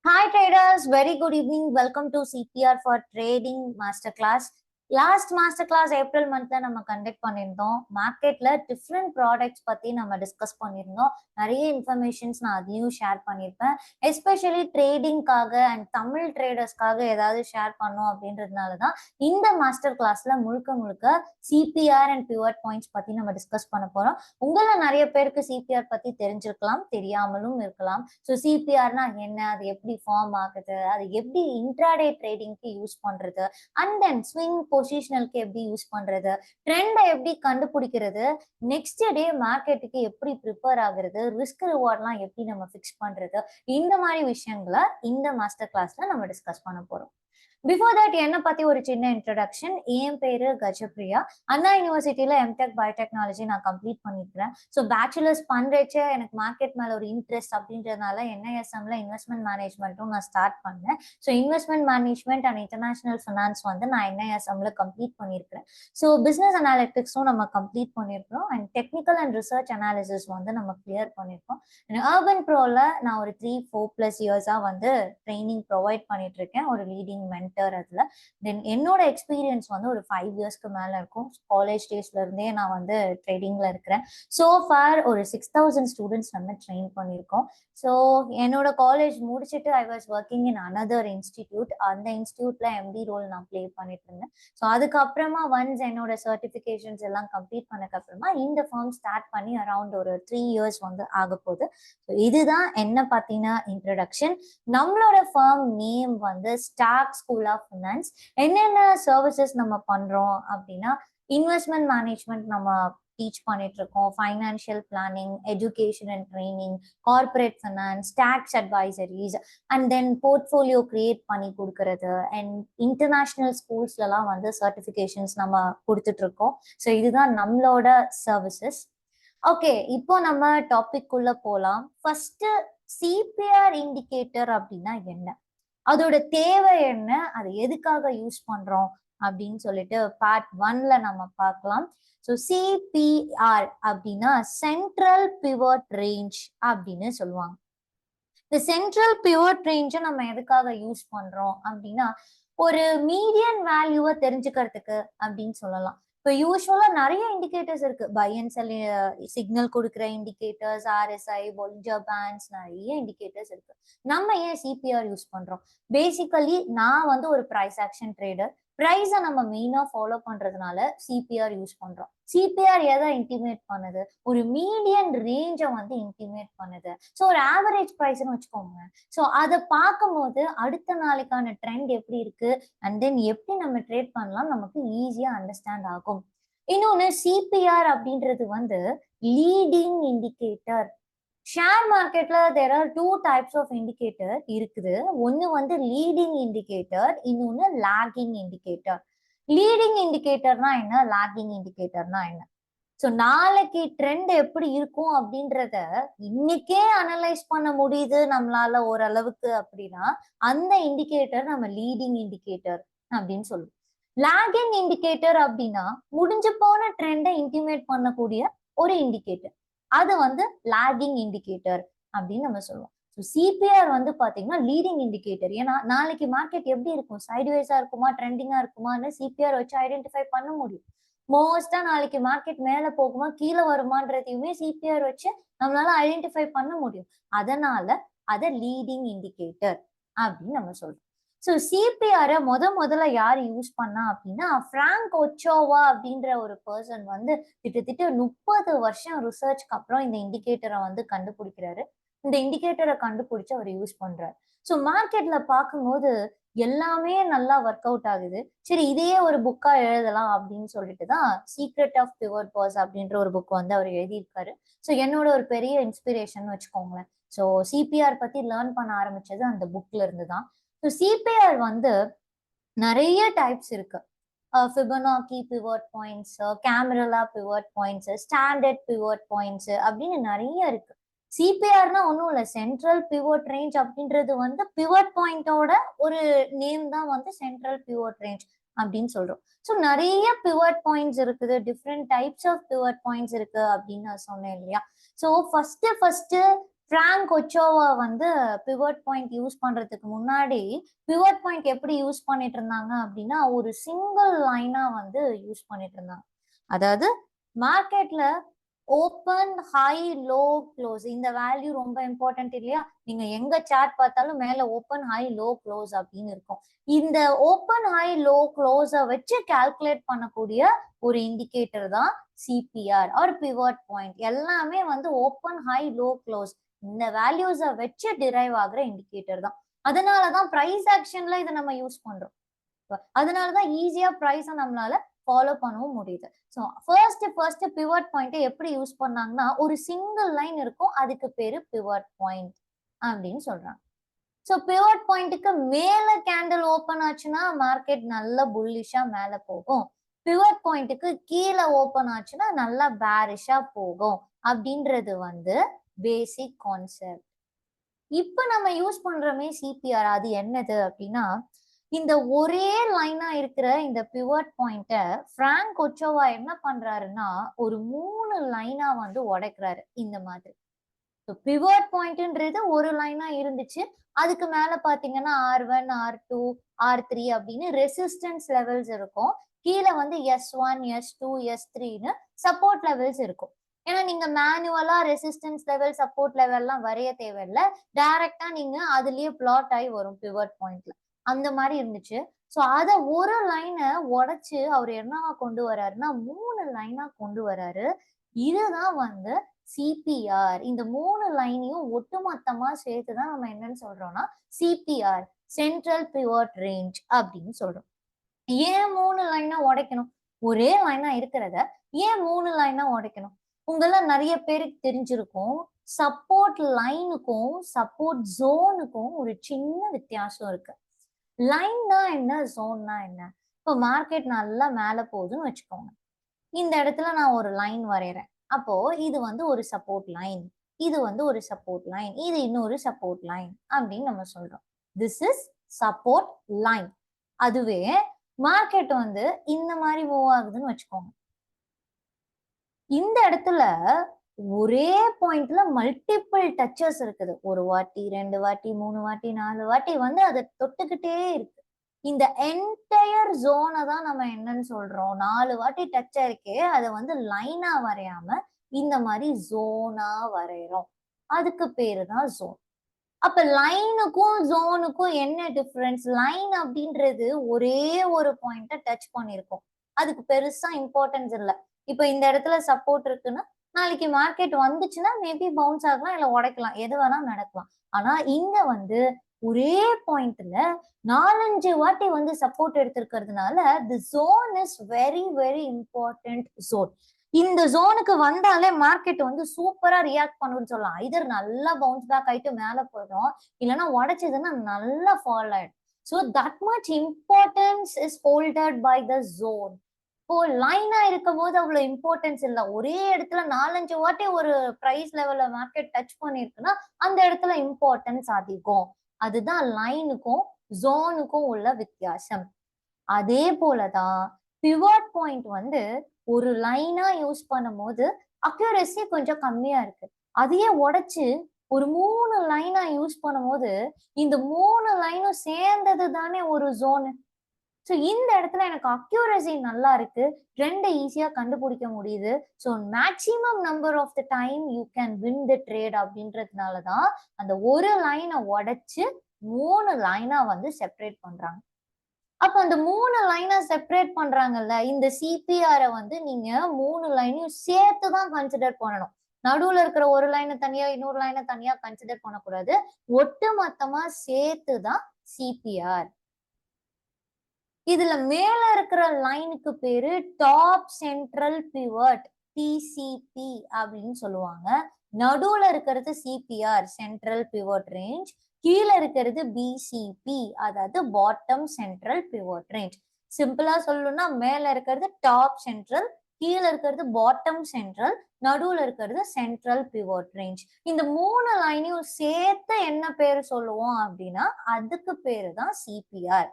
Hi traders, very good evening. Welcome to CPR for Trading Masterclass. Last master class April மந்த்ல நம்ம conduct பண்ணியிருந்தோம். மார்க்கெட்ல different products பத்தி நம்ம டிஸ்கஸ் பண்ணியிருந்தோம். நிறைய இன்ஃபர்மேஷன்ஸ் நான் அதையும் ஷேர் பண்ணியிருப்பேன். எஸ்பெஷலி ட்ரேடிங்காக அண்ட் தமிழ் ட்ரேடர்ஸ்க்காக ஏதாவது ஷேர் பண்ணோம் அப்படின்றதுனால தான் இந்த மாஸ்டர் கிளாஸ்ல முழுக்க முழுக்க சிபிஆர் அண்ட் பிவட் பாயிண்ட்ஸ் பத்தி நம்ம டிஸ்கஸ் பண்ண போறோம். உங்களை நிறைய பேருக்கு சிபிஆர் பத்தி தெரிஞ்சிருக்கலாம், தெரியாமலும் இருக்கலாம். ஸோ சிபிஆர்னா என்ன, அது எப்படி ஃபார்ம் ஆகுது, அது எப்படி இன்ட்ராடே ட்ரேடிங்க்கு யூஸ் பண்றது, அண்ட் தென் ஸ்விங் பொசிஷனலுக்கு எப்படி யூஸ் பண்றது, ட்ரெண்டை எப்படி கண்டுபிடிக்கிறது, நெக்ஸ்ட் டே மார்க்கெட்டுக்கு எப்படி ப்ரிப்பேர் ஆகுறது, ரிஸ்க் ரிவார்ட்லாம் எப்படி நம்ம ஃபிக்ஸ் பண்றது, இந்த மாதிரி விஷயங்களை இந்த மாஸ்டர் கிளாஸ்ல நம்ம டிஸ்கஸ் பண்ண போறோம். பிஃபோர் தட் என்ன பத்தி ஒரு சின்ன இன்ட்ரடக்ஷன். என் பேரு கஜப்ரியா. அண்ணா யூனிவர்சிட்டியில எம்டெக் பயோடெக்னாலஜி நான் கம்ப்ளீட் பண்ணிருக்கிறேன். ஸோ பேச்சுலர்ஸ் பண்றச்ச எனக்கு மார்க்கெட் மேல ஒரு இன்ட்ரெஸ்ட் அப்படின்றதுனால என்ஐஎஸ்எம்ல இன்வெஸ்ட்மெண்ட் மேனேஜ்மெண்ட்டும் நான் ஸ்டார்ட் பண்ணேன். So investment management and international finance வந்து நான் என்ஐஎஸ்எம்ல கம்ப்ளீட் பண்ணியிருக்கிறேன். ஸோ பிசினஸ் அனாலிட்டிக்ஸும் நம்ம கம்ப்ளீட் பண்ணியிருக்கிறோம் and technical and research analysis வந்து நம்ம கிளியர் பண்ணியிருக்கோம். அர்பன் ப்ரோல நான் ஒரு 3-4+ இயர்ஸா வந்து ட்ரைனிங் ப்ரொவைட் பண்ணிட்டு இருக்கேன், ஒரு லீடிங் மென்டர். அதுல தென் என்னோட எக்ஸ்பீரியன்ஸ் வந்து ஒரு 5 இயர்ஸ்க்கு மேல இருக்கும். காலேஜ் டேஸ்ல இருந்தே நான் வந்து ட்ரேடிங்ல இருக்கிறேன். சோ ஃபார் ஒரு 6000 ஸ்டூடெண்ட்ஸ் நம்ம ட்ரெயின் பண்ணியிருக்கோம். ஸோ என்னோட காலேஜ் முடிச்சுட்டு I was working in another institute. அந்த இன்ஸ்டிடியூட்ல எம்டி ரோல் நான் பிளே பண்ணிட்டு இருந்தேன். ஸோ அதுக்கப்புறமா ஒன்ஸ் என்னோட சர்டிஃபிகேஷன்ஸ் எல்லாம் கம்ப்ளீட் பண்ணக்கு அப்புறமா இந்த ஃபார்ம் ஸ்டார்ட் பண்ணி அரௌண்ட் ஒரு 3 இயர்ஸ் வந்து ஆக போகுது. ஸோ இதுதான் என்ன பார்த்தீங்கன்னா இன்ட்ரடக்ஷன். நம்மளோட ஃபார்ம் நேம் வந்து ஸ்டாக் ஸ்கூல் ஆஃப் ஃபினான்ஸ். என்னென்ன சர்வீசஸ் நம்ம பண்றோம் அப்படின்னா, இன்வெஸ்ட்மெண்ட் மேனேஜ்மெண்ட் நம்ம டீச் பண்ணிட்டு இருக்கோம், financial planning, education and training, corporate finance, tax advisories, and then portfolio create பண்ணி கொடுக்கறது, அண்ட் இன்டர்நேஷனல் ஸ்கூல்ஸ்லாம் வந்து சர்டிஃபிகேஷன்ஸ் நம்ம கொடுத்துட்டு இருக்கோம். ஸோ இதுதான் நம்மளோட சர்வீசஸ். ஓகே, இப்போ நம்ம டாபிக் உள்ள போலாம். ஃபர்ஸ்ட், சிபிஆர் இண்டிகேட்டர் அப்படின்னா என்ன, அதோட தேவை என்ன, அது எதுக்காக யூஸ் பண்றோம் அப்படின்னு சொல்லிட்டு பார்ட் 1ல நம்ம பார்க்கலாம். ஸோ சிபிஆர் அப்படின்னா சென்ட்ரல் பிவட் ரேஞ்ச் அப்படின்னு சொல்லுவாங்க. இந்த சென்ட்ரல் பிவட் ரேஞ்சை நம்ம எதுக்காக யூஸ் பண்றோம் அப்படின்னா, ஒரு மீடியன் வேல்யூவை தெரிஞ்சுக்கிறதுக்கு அப்படின்னு சொல்லலாம். இப்போ யூஸ்வலா நிறைய இண்டிகேட்டர்ஸ் இருக்கு. பை அண்ட் செல் சிக்னல் கொடுக்குற இண்டிகேட்டர்ஸ், ஆர்எஸ்ஐ, பொலிஞ்சர் பேண்ட்ஸ், நிறைய இண்டிகேட்டர்ஸ் இருக்கு. நம்ம ஏன் சிபிஆர் யூஸ் பண்றோம்? பேசிக்கலி நான் வந்து ஒரு பிரைஸ் ஆக்ஷன் ட்ரேடர். பிரைஸை நம்ம மெயினா ஃபாலோ பண்றதுனால சிபிஆர் யூஸ் பண்றோம். சிபிஆர் எதை இன்டிமேட் பண்ணுது? ஒரு மீடியன் ரேஞ்சை வந்து இன்டிமேட் பண்ணுது. ஸோ ஒரு ஆவரேஜ் ப்ரைஸ்ன்னு வச்சுக்கோங்க. ஸோ அதை பார்க்கும்போது அடுத்த நாளைக்கான ட்ரெண்ட் எப்படி இருக்கு அண்ட் தென் எப்படி நம்ம ட்ரேட் பண்ணலாம் நமக்கு ஈஸியா அண்டர்ஸ்டாண்ட் ஆகும். இன்னொன்னு, சிபிஆர் அப்படின்றது வந்து லீடிங் இண்டிகேட்டர். ஷேர் மார்க்கெட்ல there are 2 types of indicator இருக்குது. ஒன்னு வந்து லீடிங் இண்டிகேட்டர், இன்னொன்னு லாகிங் இண்டிகேட்டர். லீடிங் இண்டிகேட்டர்னா என்ன, லாகிங் இண்டிகேட்டர்னா என்ன? ஸோ நாளைக்கு ட்ரெண்ட் எப்படி இருக்கும் அப்படின்றத இன்னைக்கே அனலைஸ் பண்ண முடியுது நம்மளால ஓரளவுக்கு அப்படின்னா அந்த இண்டிகேட்டர் நம்ம லீடிங் இண்டிகேட்டர் அப்படின்னு சொல்லுவோம். லாகிங் இண்டிகேட்டர் அப்படின்னா முடிஞ்சு போன ட்ரெண்டை இன்டிமேட் பண்ணக்கூடிய ஒரு இண்டிகேட்டர், அது வந்து லாகிங் இண்டிகேட்டர் அப்படின்னு நம்ம சொல்லுவோம். ஸோ சிபிஆர் வந்து பாத்தீங்கன்னா லீடிங் இண்டிகேட்டர். ஏன்னா நாளைக்கு மார்க்கெட் எப்படி இருக்கும், சைட்வேஸா இருக்குமா, ட்ரெண்டிங்கா இருக்குமான்னு சிபிஆர் வச்சு ஐடென்டிஃபை பண்ண முடியும். மோஸ்டா நாளைக்கு மார்க்கெட் மேல போகுமா கீழே வருமானதையுமே சிபிஆர் வச்சு நம்மளால ஐடென்டிஃபை பண்ண முடியும். அதனால அதை லீடிங் இண்டிகேட்டர் அப்படின்னு நம்ம சொல்றோம். ஸோ சிபிஆரை முதல்ல யார் யூஸ் பண்ணா அப்படின்னா, பிராங்க் ஒச்சோவா அப்படின்ற ஒரு பர்சன் வந்து கிட்டத்தட்ட 30 வருஷம் ரிசர்ச்க்கு அப்புறம் இந்த இண்டிகேட்டரை வந்து கண்டுபிடிக்கிறாரு. இந்த இண்டிகேட்டரை கண்டுபிடிச்சு அவர் யூஸ் பண்றாரு. ஸோ மார்க்கெட்ல பார்க்கும்போது எல்லாமே நல்லா ஒர்க் அவுட் ஆகுது. சரி, இதையே ஒரு புக்கா எழுதலாம் அப்படின்னு சொல்லிட்டு தான் சீக்ரெட் ஆஃப் பிவட் பாஸ் அப்படின்ற ஒரு புக் வந்து அவர் எழுதியிருக்காரு. ஸோ என்னோட ஒரு பெரிய இன்ஸ்பிரேஷன் வச்சுக்கோங்களேன். ஸோ சிபிஆர் பத்தி லேர்ன் பண்ண ஆரம்பிச்சது அந்த புக்ல இருந்து தான். ஸோ சிபிஆர் வந்து நிறைய டைப்ஸ் இருக்கு. Fibonacci pivot points, Camarilla pivot points, standard pivot points அப்படின்னு நிறைய இருக்கு. சிபிஆர்னா ஒன்றும் இல்லை, சென்ட்ரல் பிவட் ரேஞ்ச் அப்படின்றது வந்து பிவட் பாயிண்டோட ஒரு நேம் தான் வந்து சென்ட்ரல் பிவட் ரேஞ்ச் அப்படின்னு சொல்றோம். ஸோ நிறைய பிவட் பாயிண்ட்ஸ் இருக்குது, different types of pivot points இருக்கு அப்படின்னு நான் சொன்னேன் இல்லையா. ஸோ ஃபர்ஸ்ட் பிராங்க் ஒச்சோவா வந்து பிவட் பாயிண்ட் யூஸ் பண்றதுக்கு முன்னாடி பிவட் பாயிண்ட் எப்படி யூஸ் பண்ணிட்டு இருந்தாங்க அப்படின்னா ஒரு சிங்கிள் லைனா வந்து யூஸ் பண்ணிட்டு இருந்தாங்க. அதாவது மார்க்கெட்ல ஓப்பன் ஹை லோ க்ளோஸ் இந்த வேல்யூ ரொம்ப இம்பார்ட்டன்ட் இல்லையா? நீங்க எங்க சார்ட் பார்த்தாலும் மேல ஓப்பன் ஹை லோ க்ளோஸ் அப்படின்னு இருக்கும். இந்த ஓப்பன் ஹை லோ க்ளோஸ வச்சு கால்குலேட் பண்ணக்கூடிய ஒரு இண்டிகேட்டர் தான் சிபிஆர் ஆர் பிவட் பாயிண்ட். எல்லாமே வந்து ஓப்பன் ஹை லோ க்ளோஸ் இந்த வேல்யூஸை வச்சு டிரைவ் ஆகுற இண்டிகேட்டர் தான். அதனாலதான் பிரைஸ் ஆக்ஷன்ல இதை நம்ம யூஸ் பண்றோம். அதனாலதான் ஈஸியா பிரைஸ நம்மளால ஃபாலோ பண்ணவும் முடியுது. ஸோ ஃபர்ஸ்ட் பிவட் பாயிண்ட் எப்படி யூஸ் பண்ணாங்கன்னா ஒரு சிங்கிள் லைன் இருக்கும், அதுக்கு பேரு பிவட் பாயிண்ட் அப்படின்னு சொல்றாங்க. ஸோ பிவட் பாயிண்ட்டுக்கு மேல கேண்டில் ஓப்பன் ஆச்சுன்னா மார்க்கெட் நல்ல புல்லிஷா மேல போகும், பிவட் பாயிண்ட்டுக்கு கீழே ஓப்பன் ஆச்சுன்னா நல்லா பேரிஷா போகும் அப்படின்றது வந்து பேசிக் கான்செப்ட். இப்ப நம்ம யூஸ் பண்றோமே சிபிஆர், அது என்னது அப்படின்னா இந்த ஒரே லைனா இருக்கிற இந்த பிவட் பாயிண்ட பிராங்க் ஒச்சோவா என்ன பண்றாருன்னா ஒரு 3 லைனா வந்து உடைக்கிறாரு இந்த மாதிரி. பிவட் பாயிண்ட்ன்றது ஒரு லைனா இருந்துச்சு, அதுக்கு மேல பாத்தீங்கன்னா R1 R2 R3 அப்படின்னு ரெசிஸ்டன்ஸ் லெவல்ஸ் இருக்கும், கீழே வந்து S1 S2 S3ன்னு சப்போர்ட் லெவல்ஸ் இருக்கும். ஏன்னா நீங்க மேனுவலா ரெசிஸ்டன்ஸ் லெவல் சப்போர்ட் லெவல்லாம் வரைய தேவையில்ல, டைரக்டா நீங்க அதுலயே பிளாட் ஆகி வரும் பிவட் பாயிண்ட்ல. அந்த மாதிரி இருந்துச்சு. ஸோ அத ஒரு லைனை உடைச்சு அவர் என்னவா கொண்டு வர்றாருன்னா 3 லைனா கொண்டு வர்றாரு. இதுதான் வந்து சிபிஆர். இந்த 3 லைனையும் ஒட்டுமொத்தமா சேர்த்துதான் நம்ம என்னன்னு சொல்றோம்னா சிபிஆர், சென்ட்ரல் பிவட் ரேஞ்ச் அப்படின்னு சொல்றோம். ஏன் 3 லைனா உடைக்கணும்? ஒரே லைனா இருக்கிறத ஏன் 3 லைனா உடைக்கணும்? உங்கள நிறைய பேருக்கு தெரிஞ்சிருக்கும், சப்போர்ட் லைனுக்கும் சப்போர்ட் ஜோனுக்கும் ஒரு சின்ன வித்தியாசம் இருக்கு. லைன்னா என்ன, ஜோன்னா என்ன? இப்போ மார்க்கெட் நல்லா மேல போகுதுன்னு வச்சுக்கோங்க, இந்த இடத்துல நான் ஒரு லைன் வரைகிறேன். அப்போ இது வந்து ஒரு சப்போர்ட் லைன், இது வந்து ஒரு சப்போர்ட் லைன், இது இன்னொரு சப்போர்ட் லைன் அப்படின்னு நம்ம சொல்றோம். This is support line. அதுவே மார்க்கெட் வந்து இந்த மாதிரி மூவ் ஆகுதுன்னு வச்சுக்கோங்க, இந்த இடத்துல ஒரே பாயிண்ட்ல மல்டிபிள் டச்சஸ் இருக்குது, ஒரு வாட்டி 2 வாட்டி 3 வாட்டி 4 வாட்டி வந்து அதை தொட்டுக்கிட்டே இருக்கு. இந்த என்டையர் ஜோனை தான் நம்ம என்னன்னு சொல்றோம், 4 வாட்டி டச் ஆயிருக்கே அதை வந்து லைனா வரையாம இந்த மாதிரி ஜோனா வரைகிறோம், அதுக்கு பேரு தான் ஜோன். அப்ப லைனுக்கும் ஜோனுக்கும் என்ன டிஃபரன்ஸ்? லைன் அப்படின்றது ஒரே ஒரு பாயிண்ட டச் பண்ணிருக்கோம், அதுக்கு பெருசா இம்பார்ட்டன்ஸ் இல்லை. இப்ப இந்த இடத்துல சப்போர்ட் இருக்குன்னா நாளைக்கு மார்க்கெட் வந்துச்சுன்னா மேபி பவுன்ஸ் ஆகலாம், இல்ல உடைக்கலாம், எது வேணா நடக்கலாம். ஆனா இங்க வந்து ஒரே பாயிண்ட்ல 4-5 வாட்டி வந்து சப்போர்ட் எடுத்திருக்கிறதுனால the zone is very very important zone. இந்த ஜோனுக்கு வந்தாலே மார்க்கெட் வந்து சூப்பரா ரியாக்ட் பண்ணுன்னு சொல்லலாம். ஐதர் நல்லா பவுன்ஸ் பேக் ஆயிட்டு மேல போயிடும், இல்லைன்னா உடைச்சதுன்னா நல்லா ஃபால் ஆயிடும். So that much importance is holded by the zone. இப்போ லைனா இருக்கும் போது அவ்வளவு இம்பார்ட்டன்ஸ் இல்லை, ஒரே இடத்துல 4-5 வாட்டி ஒரு பிரைஸ் லெவல்ல மார்க்கெட் டச் பண்ணிருக்குன்னா அந்த இடத்துல இம்பார்ட்டன்ஸ் அதிகம். அதுதான் லைனுக்கும் ஜோனுக்கும் உள்ள வித்தியாசம். அதே போலதான் பிவட் பாயிண்ட் வந்து ஒரு லைனா யூஸ் பண்ணும் போது அக்யூரசி கொஞ்சம் கம்மியா இருக்கு, அதையே உடைச்சு ஒரு 3 லைனா யூஸ் பண்ணும் போது இந்த 3 லைனும் சேர்ந்தது தானே ஒரு ஜோனு. ஸோ இந்த இடத்துல எனக்கு அக்யூரசி நல்லா இருக்கு, ட்ரெண்டை ஈஸியா கண்டுபிடிக்க முடியுது. So maximum number of the time you can win the trade அப்படின்றதுனாலதான் அந்த ஒரு லைனை உடைச்சு 3 லைனா வந்து செப்பரேட் பண்றாங்க. அப்ப அந்த 3 லைனா செப்பரேட் பண்றாங்கல்ல, இந்த சிபிஆரை வந்து நீங்க 3 லைனையும் சேர்த்து தான் கன்சிடர் பண்ணணும். நடுவுல இருக்கிற ஒரு லைனை தனியா இன்னொரு லைனை தனியா கன்சிடர் பண்ணக்கூடாது, ஒட்டு மொத்தமா சேர்த்து தான் சிபிஆர். இதுல மேல இருக்கிற லைனுக்கு பேரு டாப் சென்ட்ரல் பிவட், டிசிபி அப்படின்னு சொல்லுவாங்க. நடுவுல இருக்கிறது சிபிஆர், சென்ட்ரல் பிவட் ரேஞ்ச். கீழே இருக்கிறது பிசிபி, அதாவது பாட்டம் சென்ட்ரல் பிவட் ரேஞ்ச். சிம்பிளா சொல்லணும்னா மேல இருக்கிறது டாப் சென்ட்ரல், கீழே இருக்கிறது பாட்டம் சென்ட்ரல், நடுவுல இருக்கிறது சென்ட்ரல் பிவட் ரேஞ்ச். இந்த 3 லைனையும் சேர்த்து என்ன பேரு சொல்லுவோம் அப்படின்னா அதுக்கு பேரு தான் சிபிஆர்.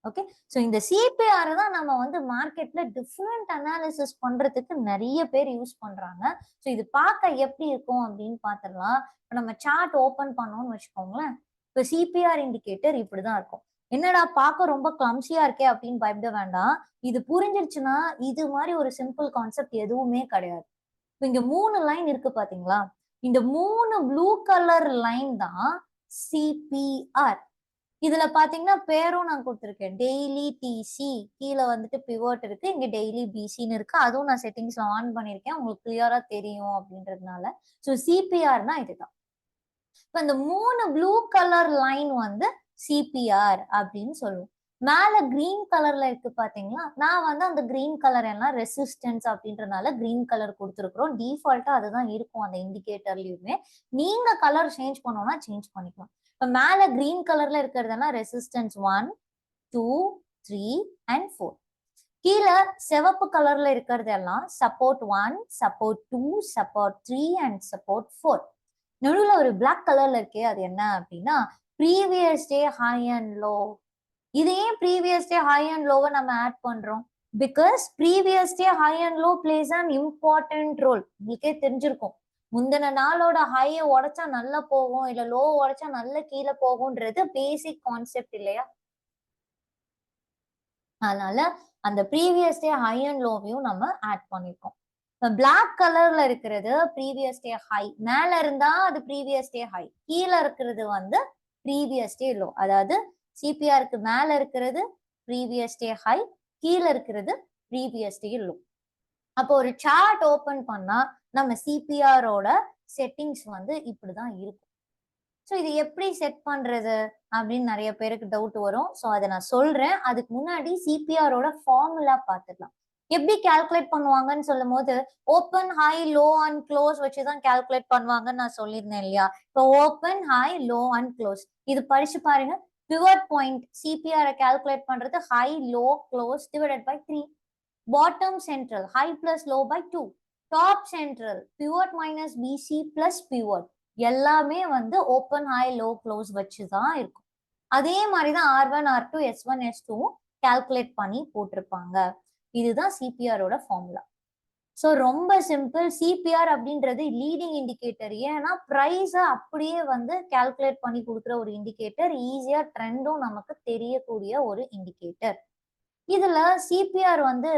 ஓகே. ஸோ இந்த சிபிஆர் தான் நம்ம வந்து மார்க்கெட்ல டிஃப்ரெண்ட் அனாலிசிஸ் பண்றதுக்கு நிறைய பேர் யூஸ் பண்றாங்க. ஸோ இது பார்க்க எப்படி இருக்கும் அப்படின்னு பார்த்துடலாம். இப்போ நம்ம சார்ட் ஓபன் பண்ணோம்னு வச்சுக்கோங்களேன். இப்போ சிபிஆர் இண்டிகேட்டர் இப்படிதான் இருக்கும். என்னடா பார்க்க ரொம்ப கிளம்சியா இருக்கே அப்படின்னு பயப்பட வேண்டாம். இது புரிஞ்சிருச்சுன்னா இது மாதிரி ஒரு சிம்பிள் கான்செப்ட் எதுவுமே கிடையாது. இப்போ இங்க 3 லைன் இருக்கு பாத்தீங்களா? இந்த 3 ப்ளூ கலர் லைன் தான் சிபிஆர். இதுல பாத்தீங்கன்னா பேரும் நான் கொடுத்துருக்கேன். டெய்லி டிசி கீழே வந்துட்டு பிவோட் இருக்கு. இங்க டெய்லி பிசின்னு இருக்கு. அதுவும் நான் செட்டிங்ஸ்ல ஆன் பண்ணிருக்கேன். உங்களுக்கு கிளியரா தெரியும் அப்படின்றதுனால. ஸோ சிபிஆர்னா இதுதான். இப்ப இந்த 3 ப்ளூ கலர் லைன் வந்து சிபிஆர் அப்படின்னு சொல்லுவோம். மேல கிரீன் கலர்ல இருக்கு பாத்தீங்களா? நான் வந்து அந்த கிரீன் கலர் எல்லாம் ரெசிஸ்டன்ஸ் அப்படின்றதுனால கிரீன் கலர் கொடுத்துருக்குறோம். டிஃபால்ட்டா அதுதான் இருக்கும் அந்த இண்டிகேட்டர்லயுமே. நீங்க கலர் சேஞ்ச் பண்ணோம்னா சேஞ்ச் பண்ணிக்கலாம். இப்ப மேல கிரீன் கலர்ல இருக்கிறதெல்லாம் ரெசிஸ்டன்ஸ் 1, 2, 3 அண்ட் 4. கீழே சிவப்பு கலர்ல இருக்கிறது எல்லாம் support 1, support 2, support 3 and support 4. நடுவுல ஒரு பிளாக் கலர்ல இருக்கே அது என்ன அப்படின்னா previous day high and low. இது ஏன் ப்ரீவியஸ் டே ஹை அண்ட் லோவை நம்ம ஆட் பண்றோம்? Because previous day high and low plays an important role. உங்களுக்கே தெரிஞ்சிருக்கும். முந்தின நாளோட ஹையை உடைச்சா நல்லா போகும், இல்ல லோ உடைச்சா நல்ல கீழே போகும்ன்றது பேசிக் கான்செப்ட் இல்லையா? அதனால அந்த ப்ரீவியஸ் டே ஹை அண்ட் லோவையும் நம்ம ஆட் பண்ணிருக்கோம். இப்போ பிளாக் கலர்ல இருக்கிறது ப்ரீவியஸ் டே ஹை. மேல இருந்தா அது ப்ரீவியஸ் டே ஹை, கீழே இருக்கிறது வந்து ப்ரீவியஸ் டே லோ. அதாவது சிபிஆருக்கு மேல இருக்கிறது ப்ரீவியஸ் டே ஹை, கீழே இருக்கிறது ப்ரீவியஸ் டே லோ. அப்போ ஒரு சார்ட் ஓபன் பண்ணா நம்ம சிபிஆரோட செட்டிங்ஸ் வந்து இப்படிதான் இருக்கும். ஸோ இது எப்படி செட் பண்றது அப்படின்னு நிறைய பேருக்கு டவுட் வரும். ஸோ அதை நான் சொல்றேன். அதுக்கு முன்னாடி சிபிஆரோட ஃபார்முலா பார்த்துக்கலாம். எப்படி கால்குலேட் பண்ணுவாங்கன்னு சொல்லும் போது open high low and close வச்சுதான் கால்குலேட் பண்ணுவாங்கன்னு நான் சொல்லியிருந்தேன் இல்லையா? இப்போ open high low and close இது படிச்சு பாருங்க. பிவட் பாயிண்ட் சிபிஆரை கால்குலேட் பண்றது high low close divided by 3. Bottom central high plus low by 2. Top central pivot minus BC plus pivot. எல்லாமே வந்து ஓப்பன் ஹை லோ க்ளோஸ் வச்சுதான் இருக்கும். அதே மாதிரிதான் R1 R2 S1 S2 calculate பண்ணி போட்டிருப்பாங்க. இதுதான் சிபிஆரோட ஃபார்முலா. ஸோ ரொம்ப சிம்பிள். சிபிஆர் அப்படின்றது லீடிங் இண்டிகேட்டர். ஏன்னா ப்ரைஸை அப்படியே வந்து கால்குலேட் பண்ணி கொடுக்குற ஒரு இண்டிகேட்டர். ஈஸியா ட்ரெண்டும் நமக்கு தெரியக்கூடிய ஒரு இண்டிகேட்டர். இதுல சிபிஆர் வந்து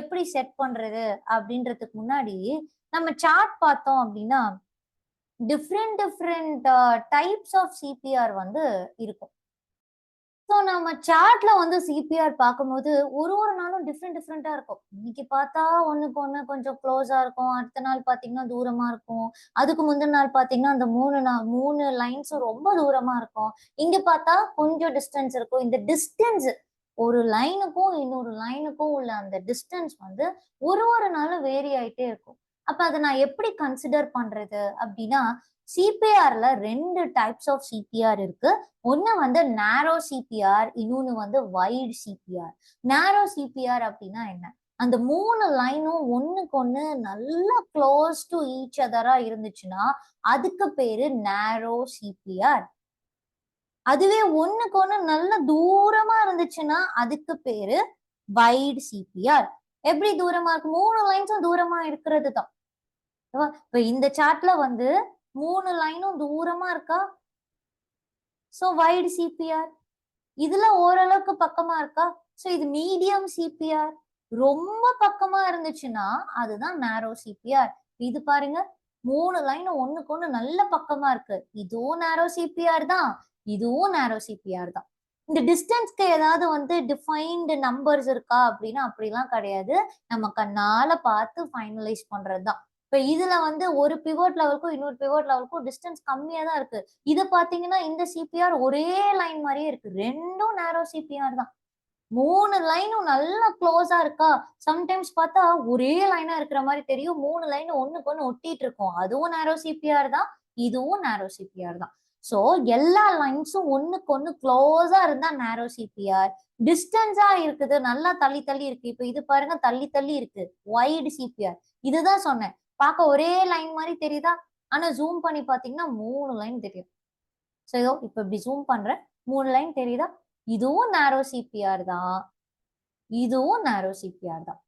எப்படி செட் பண்றது அப்படின்றதுக்கு முன்னாடி நம்ம சார்ட் பார்த்தோம் அப்படின்னா டிஃப்ரெண்ட் டைப்ஸ் ஆஃப் சிபிஆர் வந்து இருக்கும். ஸோ நம்ம சார்ட்ல வந்து சிபிஆர் பார்க்கும்போது ஒரு நாளும் டிஃப்ரெண்டா இருக்கும். இன்னைக்கு பார்த்தா ஒண்ணுக்கு ஒண்ணு கொஞ்சம் க்ளோஸா இருக்கும். அடுத்த நாள் பாத்தீங்கன்னா தூரமா இருக்கும். அதுக்கு முந்தின நாள் பாத்தீங்கன்னா அந்த மூணு லைன்ஸும் ரொம்ப தூரமா இருக்கும். இங்க பார்த்தா கொஞ்சம் டிஸ்டன்ஸ் இருக்கும். இந்த டிஸ்டன்ஸ் ஒரு லைனுக்கும் இன்னொரு லைனுக்கும் உள்ள அந்த டிஸ்டன்ஸ் வந்து ஒரு நாளும் வேரி ஆயிட்டே இருக்கும். அப்ப அதை நான் எப்படி கன்சிடர் பண்றது அப்படின்னா சிபிஆர்ல 2 டைப்ஸ் ஆஃப் சிபிஆர் இருக்கு. ஒன்னு வந்து நேரோ சிபிஆர், இன்னொன்னு வந்து வைட் சிபிஆர். நேரோ சிபிஆர் அப்படின்னா என்ன? அந்த 3 லைனும் ஒண்ணுக்கு ஒண்ணு நல்லா க்ளோஸ் டு ஈச் அதரா இருந்துச்சுன்னா அதுக்கு பேரு நேரோ சிபிஆர். அதுவே ஒண்ணுக்கு ஒண்ணு நல்ல தூரமா இருந்துச்சுன்னா அதுக்கு பேரு வைட் சிபிஆர். எப்படி தூரமா இருக்கு? 3 லைன்ஸும் தூரமா இருக்கிறது தான். இப்ப இந்த சார்ட்ல வந்து 3 லைனும் தூரமா இருக்கா? So wide CPR. இதுல ஓரளவுக்கு பக்கமா இருக்கா? சோ இது மீடியம் சிபிஆர். ரொம்ப பக்கமா இருந்துச்சுன்னா அதுதான் நேரோ சிபிஆர். இது பாருங்க 3 லைன் ஒண்ணுக்கு ஒண்ணு நல்ல பக்கமா இருக்கு. இதுவும் நேரோ சிபிஆர் தான், இதுவும் நேரோ சிபிஆர் தான். இந்த டிஸ்டன்ஸ்க்கு ஏதாவது வந்து டிஃபைன்டு நம்பர்ஸ் இருக்கா அப்படின்னா அப்படிலாம் கிடையாது. நம்ம கண்ணால பார்த்து ஃபைனலைஸ் பண்றதுதான். இப்ப இதுல வந்து ஒரு பிவோட் லெவலுக்கும் இன்னொரு பிவோட் லெவலுக்கும் டிஸ்டன்ஸ் கம்மியா தான் இருக்கு. இத பாத்தீங்கன்னா இந்த சிபிஆர் ஒரே லைன் மாதிரியே இருக்கு. ரெண்டும் நேரோ சிபிஆர் தான். 3 லைனும் நல்லா க்ளோஸா இருக்கா? சம்டைம்ஸ் பார்த்தா ஒரே லைனா இருக்கிற மாதிரி தெரியும். 3 லைன் ஒண்ணுக்கு ஒண்ணு ஒட்டிட்டு இருக்கும். அதுவும் நேரோ சிபிஆர் தான், இதுவும் நேரோ சிபிஆர் தான். சோ எல்லா லைன்ஸும் ஒண்ணுக்கு ஒண்ணு க்ளோஸா இருந்தா நேரோ சிபிஆர். டிஸ்டன்ஸா இருக்குது, நல்லா தள்ளி தள்ளி இருக்கு. இப்ப இது பாருங்க தள்ளி தள்ளி இருக்கு, வைட் சிபிஆர். இதுதான் சொன்னேன். பார்க்க ஒரே லைன் மாதிரி தெரியுதா? ஆனா ஜூம் பண்ணி பாத்தீங்கன்னா 3 லைன் தெரியும். சோ இதோ இப்ப இப்படி ஜூம் பண்றேன், 3 லைன் தெரியுதா? இதுவும் நேரோ சிபிஆர் தான், இதுவும் நேரோ சிபிஆர் தான்.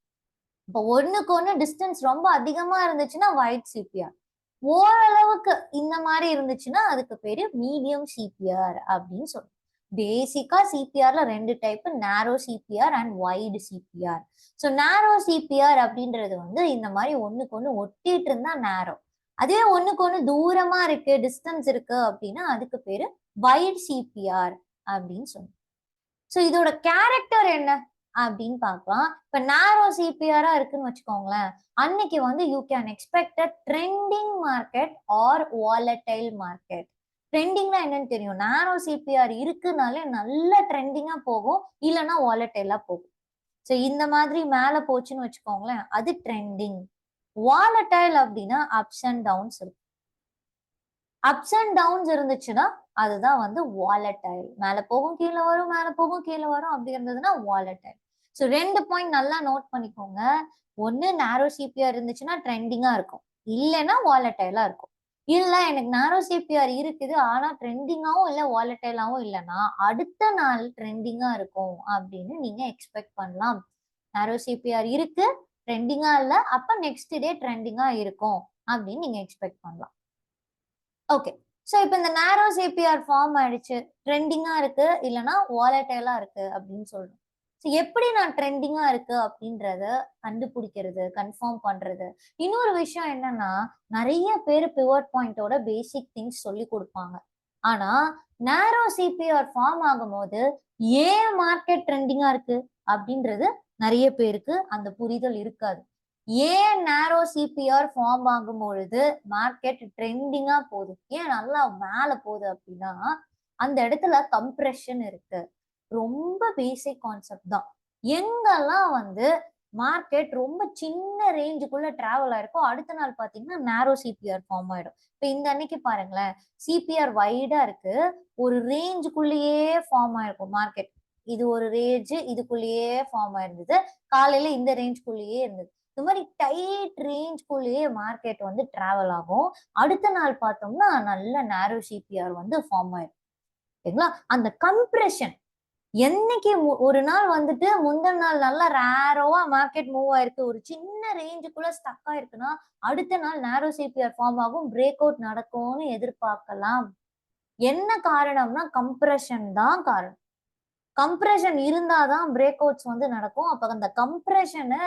இப்போ ஒண்ணுக்கு ஒண்ணு டிஸ்டன்ஸ் ரொம்ப அதிகமா இருந்துச்சுன்னா வைட் சிபிஆர், ஓரளவுக்கு இந்த மாதிரி இருந்துச்சுன்னா அதுக்கு பேரு மீடியம் சிபிஆர் அப்படின்னு சொல்லுவோம். பேசிக்கா சிபிஆர்ல ரெண்டு டைப், narrow CPR and wide CPR. So narrow CPR அப்படின்றது வந்து இந்த மாதிரி ஒண்ணுக்கு ஒண்ணு ஒட்டிட்டு இருந்தா நேரோ, அதுவே ஒண்ணுக்கு ஒண்ணு தூரமா இருக்கு, டிஸ்டன்ஸ் இருக்கு அப்படின்னா அதுக்கு பேரு வைட் சிபிஆர் அப்படின்னு சொல்லுவோம். ஸோ இதோட கேரக்டர் என்ன அப்படின்னு பார்க்கலாம். இப்ப நேரோ சிபிஆரா இருக்குன்னு வச்சுக்கோங்களேன், அன்னைக்கு வந்து you can expect trending market or volatile market. ட்ரெண்டிங்னா என்னன்னு தெரியும், நேரோ சிபிஆர் இருக்குனாலே நல்ல ட்ரெண்டிங்கா போகும், இல்லைன்னா வாலடைலா போகும். ஸோ இந்த மாதிரி மேல போச்சுன்னு வச்சுக்கோங்களேன், அது ட்ரெண்டிங். வாலடைல் அப்படின்னா அப்ஸ் அண்ட் டவுன்ஸ் இருக்கும். அப்ஸ் அண்ட் டவுன்ஸ் இருந்துச்சுன்னா அதுதான் வந்து வாலடைல். மேல போகும் கீழே வரும், மேல போகும் கீழே வரும், அப்படி இருந்ததுன்னா வாலடைல். ஸோ ரெண்டு பாயிண்ட் நல்லா நோட் பண்ணிக்கோங்க. ஒன்னு நேரோ சிபிஆர் இருந்துச்சுன்னா ட்ரெண்டிங்கா இருக்கும், இல்லைன்னா வாலடைலா இருக்கும். இல்ல எனக்கு நேரோ சிபிஆர் இருக்குது ஆனா ட்ரெண்டிங்காவும் இல்ல வாலடைலாவும் இல்லைன்னா அடுத்த நாள் ட்ரெண்டிங்கா இருக்கும் அப்படின்னு நீங்க எக்ஸ்பெக்ட் பண்ணலாம். நேரோ சிபிஆர் இருக்கு, ட்ரெண்டிங்கா இல்ல, அப்ப நெக்ஸ்ட் டே ட்ரெண்டிங்கா இருக்கும் அப்படின்னு நீங்க எக்ஸ்பெக்ட் பண்ணலாம். ஓகே, ஸோ இப்போ இந்த நேரோ சிபிஆர் ஃபார்ம் ஆயிடுச்சு, ட்ரெண்டிங்கா இருக்கு இல்லைன்னா வாலடைலா இருக்கு அப்படின்னு சொல்றோம். ஸோ எப்படி நான் ட்ரெண்டிங்கா இருக்கு அப்படின்றத கண்டுபிடிக்கிறது, கன்ஃபார்ம் பண்றது. இன்னொரு விஷயம் என்னன்னா, நிறைய பேர் பிவட் பாயிண்டோட பேசிக் திங்ஸ் சொல்லி கொடுப்பாங்க. ஆனா நேரோ சிபிஆர் ஃபார்ம் ஆகும்போது ஏன் மார்க்கெட் ட்ரெண்டிங்கா இருக்கு அப்படின்றது நிறைய பேருக்கு அந்த புரிதல் இருக்காது. ஏன் நேரோ சிபிஆர் ஃபார்ம் ஆகும் பொழுது மார்க்கெட் ட்ரெண்டிங்கா போகுது, ஏன் நல்லா மேல போகுது அப்படின்னா அந்த இடத்துல கம்ப்ரெஷன் இருக்கு. ரொம்ப பேசிக் கான்செப்ட் தான். எங்கெல்லாம் வந்து மார்க்கெட் ரொம்ப சின்ன ரேஞ்சுக்குள்ள டிராவல் ஆயிருக்கோ அடுத்த நாள் பாத்தீங்கன்னா நேரோ சிபிஆர் ஃபார்ம் ஆயிடும். இப்ப இந்த அன்னைக்கு பாருங்களேன், சிபிஆர் வைடா இருக்கு, ஒரு ரேஞ்சுக்குள்ளேயே ஃபார்ம் ஆயிருக்கும் மார்க்கெட். இது ஒரு ரேஞ்சு, இதுக்குள்ளேயே ஃபார்ம் ஆயிருந்தது, காலையில இந்த ரேஞ்சுக்குள்ளேயே இருந்தது. இந்த மாதிரி டைட் ரேஞ்சுக்குள்ளேயே மார்க்கெட் வந்து டிராவல் ஆகும். அடுத்த நாள் பார்த்தோம்னா நல்ல நேரோ சிபிஆர் வந்து ஃபார்ம் ஆயிடும். சரிங்களா? அந்த கம்ப்ரெஷன் என்னைக்கு ஒரு நாள் வந்துட்டு முந்தின நாள் நல்லா ரேரோவா மார்க்கெட் மூவ் ஆயிருக்கு, ஒரு சின்ன ரேஞ்சுக்குள்ள ஸ்டக் ஆயிருக்குன்னா அடுத்த நாள் நேரோ சிபிஆர் ஃபார்ம் ஆகும், பிரேக் அவுட் நடக்கும்னு எதிர்பார்க்கலாம். என்ன காரணம்னா கம்ப்ரெஷன் தான் காரணம். கம்ப்ரெஷன் இருந்தாதான் பிரேக் அவுட்ஸ் வந்து நடக்கும். அப்ப அந்த கம்ப்ரெஷனை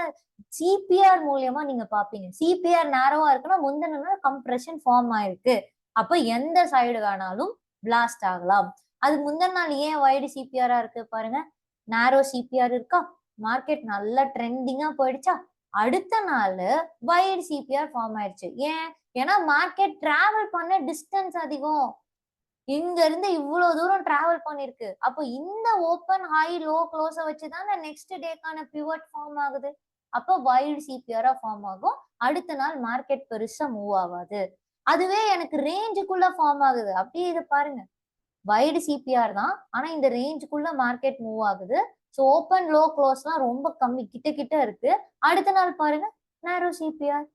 சிபிஆர் மூலியமா நீங்க பாப்பீங்க. சிபிஆர் நேரோவா இருக்குன்னா முந்தின நாள் கம்ப்ரெஷன் ஃபார்ம் ஆயிருக்கு, அப்ப எந்த சைடு வேணாலும் பிளாஸ்ட் ஆகலாம். அது முந்தின நாள் ஏன் வைடு சிபிஆரா இருக்கு பாருங்க, நேரோ சிபிஆர் இருக்கா, மார்க்கெட் நல்லா ட்ரெண்டிங்கா போயிடுச்சா, அடுத்த நாள் வைடு சிபிஆர் ஃபார்ம் ஆயிடுச்சு. ஏன்னா மார்க்கெட் டிராவல் பண்ண டிஸ்டன்ஸ் அதிகம், இங்க இருந்து இவ்வளவு தூரம் டிராவல் பண்ணிருக்கு. அப்போ இந்த ஓப்பன் ஹை லோ க்ளோஸ வச்சுதான் நெக்ஸ்ட் டேக்கான பிவட் ஃபார்ம் ஆகுது. அப்போ வைடு சிபிஆரா ஃபார்ம் ஆகும், அடுத்த நாள் மார்க்கெட் பெருசா மூவ் ஆகாது. அதுவே எனக்கு ரேஞ்சுக்குள்ள ஃபார்ம் ஆகுது, அப்படியே இதை பாருங்க, வைடு சிபிஆர் தான் ஆனா இந்த ரேஞ்சுக்குள்ள மார்க்கெட் மூவ் ஆகுது. ஸோ ஓப்பன் லோ க்ளோஸ்லாம் ரொம்ப கம்மி, கிட்ட கிட்ட இருக்கு, அடுத்த நாள் பாருங்க நேரோ சிபிஆர்.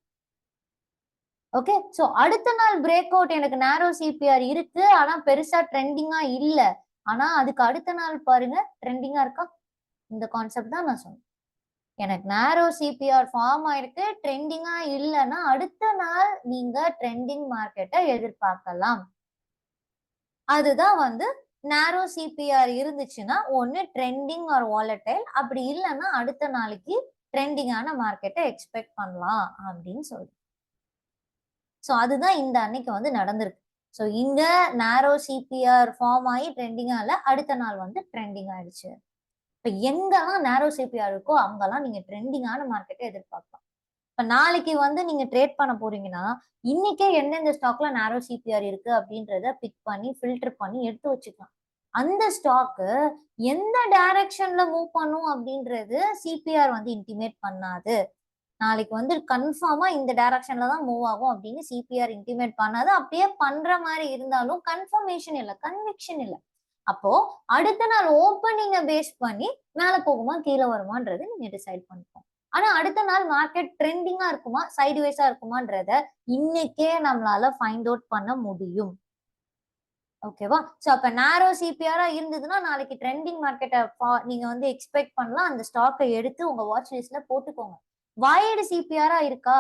ஓகே, சோ அடுத்த நாள் பிரேக் அவுட் எனக்கு நேரோ சிபிஆர் இருக்கு ஆனா பெருசா ட்ரெண்டிங்கா இல்ல, ஆனா அதுக்கு அடுத்த நாள் பாருங்க ட்ரெண்டிங்கா இருக்கா. இந்த கான்செப்ட் தான் நான் சொன்னேன். எனக்கு நேரோ சிபிஆர் ஃபார்ம் ஆயிருக்கு, ட்ரெண்டிங்கா இல்லைன்னா அடுத்த நாள் நீங்க ட்ரெண்டிங் மார்க்கெட்டை எதிர்பார்க்கலாம். அதுதான் வந்து நேரோ சிபிஆர் இருந்துச்சுன்னா ஒன்னு ட்ரெண்டிங் ஆர் வாலடைல், அப்படி இல்லைன்னா அடுத்த நாளைக்கு ட்ரெண்டிங்கான மார்க்கெட்டை எக்ஸ்பெக்ட் பண்ணலாம் அப்படின்னு சொல்றேன். ஸோ அதுதான் இந்த அன்னைக்கு வந்து நடந்திருக்கு. ஸோ இங்க நேரோ சிபிஆர் ஃபார்ம் ஆகி ட்ரெண்டிங்கா இல்ல, அடுத்த நாள் வந்து ட்ரெண்டிங் ஆயிடுச்சு. இப்ப எங்கெல்லாம் நேரோ சிபிஆர் இருக்கோ அங்கெல்லாம் நீங்க ட்ரெண்டிங்கான மார்க்கெட்டை எதிர்பார்க்கலாம். இப்ப நாளைக்கு வந்து நீங்க ட்ரேட் பண்ண போறீங்கன்னா இன்னைக்கே எந்தெந்த ஸ்டாக்ல நேரோ சிபிஆர் இருக்கு அப்படின்றத பிக் பண்ணி ஃபில்டர் பண்ணி எடுத்து வச்சுக்கலாம். அந்த ஸ்டாக்கு எந்த டைரக்ஷன்ல மூவ் பண்ணும் அப்படின்றது சிபிஆர் வந்து இன்டிமேட் பண்ணாது. நாளைக்கு வந்து கன்ஃபார்மா இந்த டைரக்ஷன்ல தான் மூவ் ஆகும் அப்படின்னு சிபிஆர் இன்டிமேட் பண்ணாது. அப்படியே பண்ற மாதிரி இருந்தாலும் கன்ஃபர்மேஷன் இல்லை, கன்விக்ஷன் இல்லை. அப்போ அடுத்த நாள் ஓப்பனிங்க பேஸ் பண்ணி மேல போகுமா கீழே வருமான்றது நீங்க டிசைட் பண்ணிக்கோங்க. ஆனா அடுத்த நாள் மார்க்கெட் ட்ரெண்டிங்கா இருக்குமா சைடு வைஸா இருக்குமான்றத இன்னைக்கே நம்மளால ஃபைண்ட் அவுட் பண்ண முடியும். ஓகேவா? சோ அப்ப நேரோ சிபிஆரா இருந்ததுன்னா நாளைக்கு ட்ரெண்டிங் மார்க்கெட்ட நீங்க வந்து எக்ஸ்பெக்ட் பண்ணலாம். அந்த ஸ்டாக்க எடுத்து உங்க வாட்ச் லிஸ்ட்ல போட்டுக்கோங்க. வைடு சிபிஆரா இருக்கா?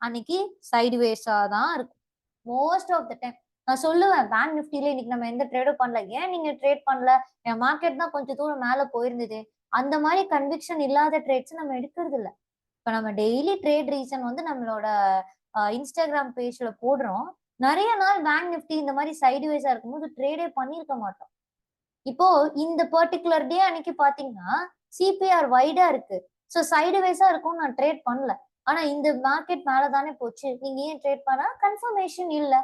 அன்னைக்கு சைட்வேஸா தான் இருக்கும். Most of the time. நான் சொல்லுவேன் பேங்க் நிஃப்டில இன்னைக்கு நம்ம எந்த ட்ரேடும் பண்ணல. ஏன் நீங்க ட்ரேட் பண்ணல? என் மார்க்கெட் தான் கொஞ்சம் தூரம் மேல போயிருந்ததே. அந்த மாரி கன்விக்ஷன் இல்லாத ட்ரேட்ஸ் நம்ம எடுக்கிறது இல்ல. இப்ப நம்ம டெய்லி ட்ரேட் ரீசன் வந்து நம்மளோட இன்ஸ்டாகிராம் பேஜ்ல போடுறோம். நெறைய நாள் பேங்க் நிஃப்டி இந்த மாரி சைட்வேஸா இருக்கும்போது ட்ரேடே பண்ணியிருக்க மாட்டோம். இப்போ இந்த பர்ட்டிகுலர் டே அன்னைக்கு பாத்தீங்கன்னா, சிபிஆர் வைடா இருக்கு. சோ சைட்வேஸா இருக்கும்னு நான் ட்ரேட் பண்ணல. ஆனா இந்த மார்க்கெட் மேல தானே போச்சு. நீங்க ஏன் ட்ரேட் பண்ணா கன்ஃபர்மேஷன் இல்ல.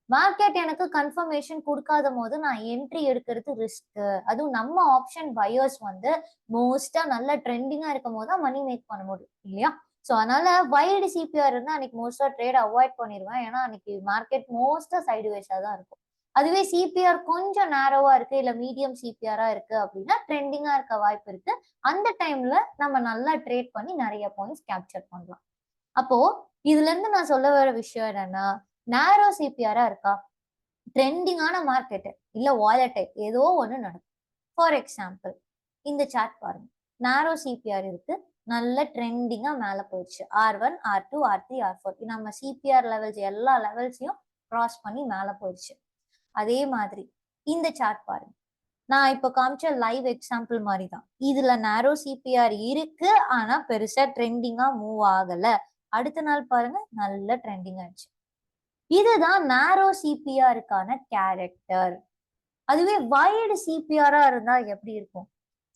மார்க்கெட் எனக்கு கன்ஃபர்மேஷன் குடுக்காதபோது நான் என்ட்ரி எடுக்கிறது ரிஸ்க். அதுவும் நம்ம ஆப்ஷன் பையர்ஸ் வந்து மோஸ்ட்டா நல்ல ட்ரெண்டிங்கா இருக்கும்போது தான் மணி மேக் பண்ண முடியும் இல்லையா? சோ அதனால வைடு சிபிஆர் இருந்தா அன்னைக்கு மோஸ்ட்டா ட்ரேட் அவாய்ட் பண்ணிருவேன். ஏன்னா அன்னைக்கு மார்க்கெட் மோஸ்ட்டா சைட்வேஸா தான் இருக்கும். அதுவே சிபிஆர் கொஞ்சம் நேரோவா இருக்கு, இல்ல மீடியம் சிபிஆரா இருக்கு அப்படின்னா ட்ரெண்டிங்கா இருக்க வாய்ப்பு இருக்கு. அந்த டைம்ல நம்ம நல்லா ட்ரேட் பண்ணி நெறைய பாயிண்ட்ஸ் கேப்சர் பண்ணலாம். அப்போ இதுல இருந்து நான் சொல்ல வர விஷயம் என்னன்னா, நேரோ சிபிஆரா இருக்கா? ட்ரெண்டிங்கான மார்க்கெட் இல்ல வாலடைல் ஏதோ ஒண்ணு நடக்கும். ஃபார் எக்ஸாம்பிள் இந்த சார்ட் பாருங்க. நேரோ சிபிஆர் இருக்கு. நல்ல ட்ரெண்டிங்கா மேல போயிடுச்சு. R1, R2, R3, R4 நம்ம சிபிஆர் லெவல்ஸ் எல்லா லெவல்ஸையும் கிராஸ் பண்ணி மேல போயிடுச்சு. அதே மாதிரி இந்த சார்ட் பாருங்க. நான் இப்ப காமிச்ச லைவ் எக்ஸாம்பிள் மாதிரி தான். இதுல நேரோ சிபிஆர் இருக்கு. ஆனா பெருசா ட்ரெண்டிங்கா மூவ் ஆகல. அடுத்த நாள் பாருங்க நல்ல ட்ரெண்டிங் ஆயிடுச்சு. இதுதான் நேரோ சிபிஆருக்கான கேரக்டர். அதுவே வைடு சிபிஆரா இருந்தா எப்படி இருக்கும்?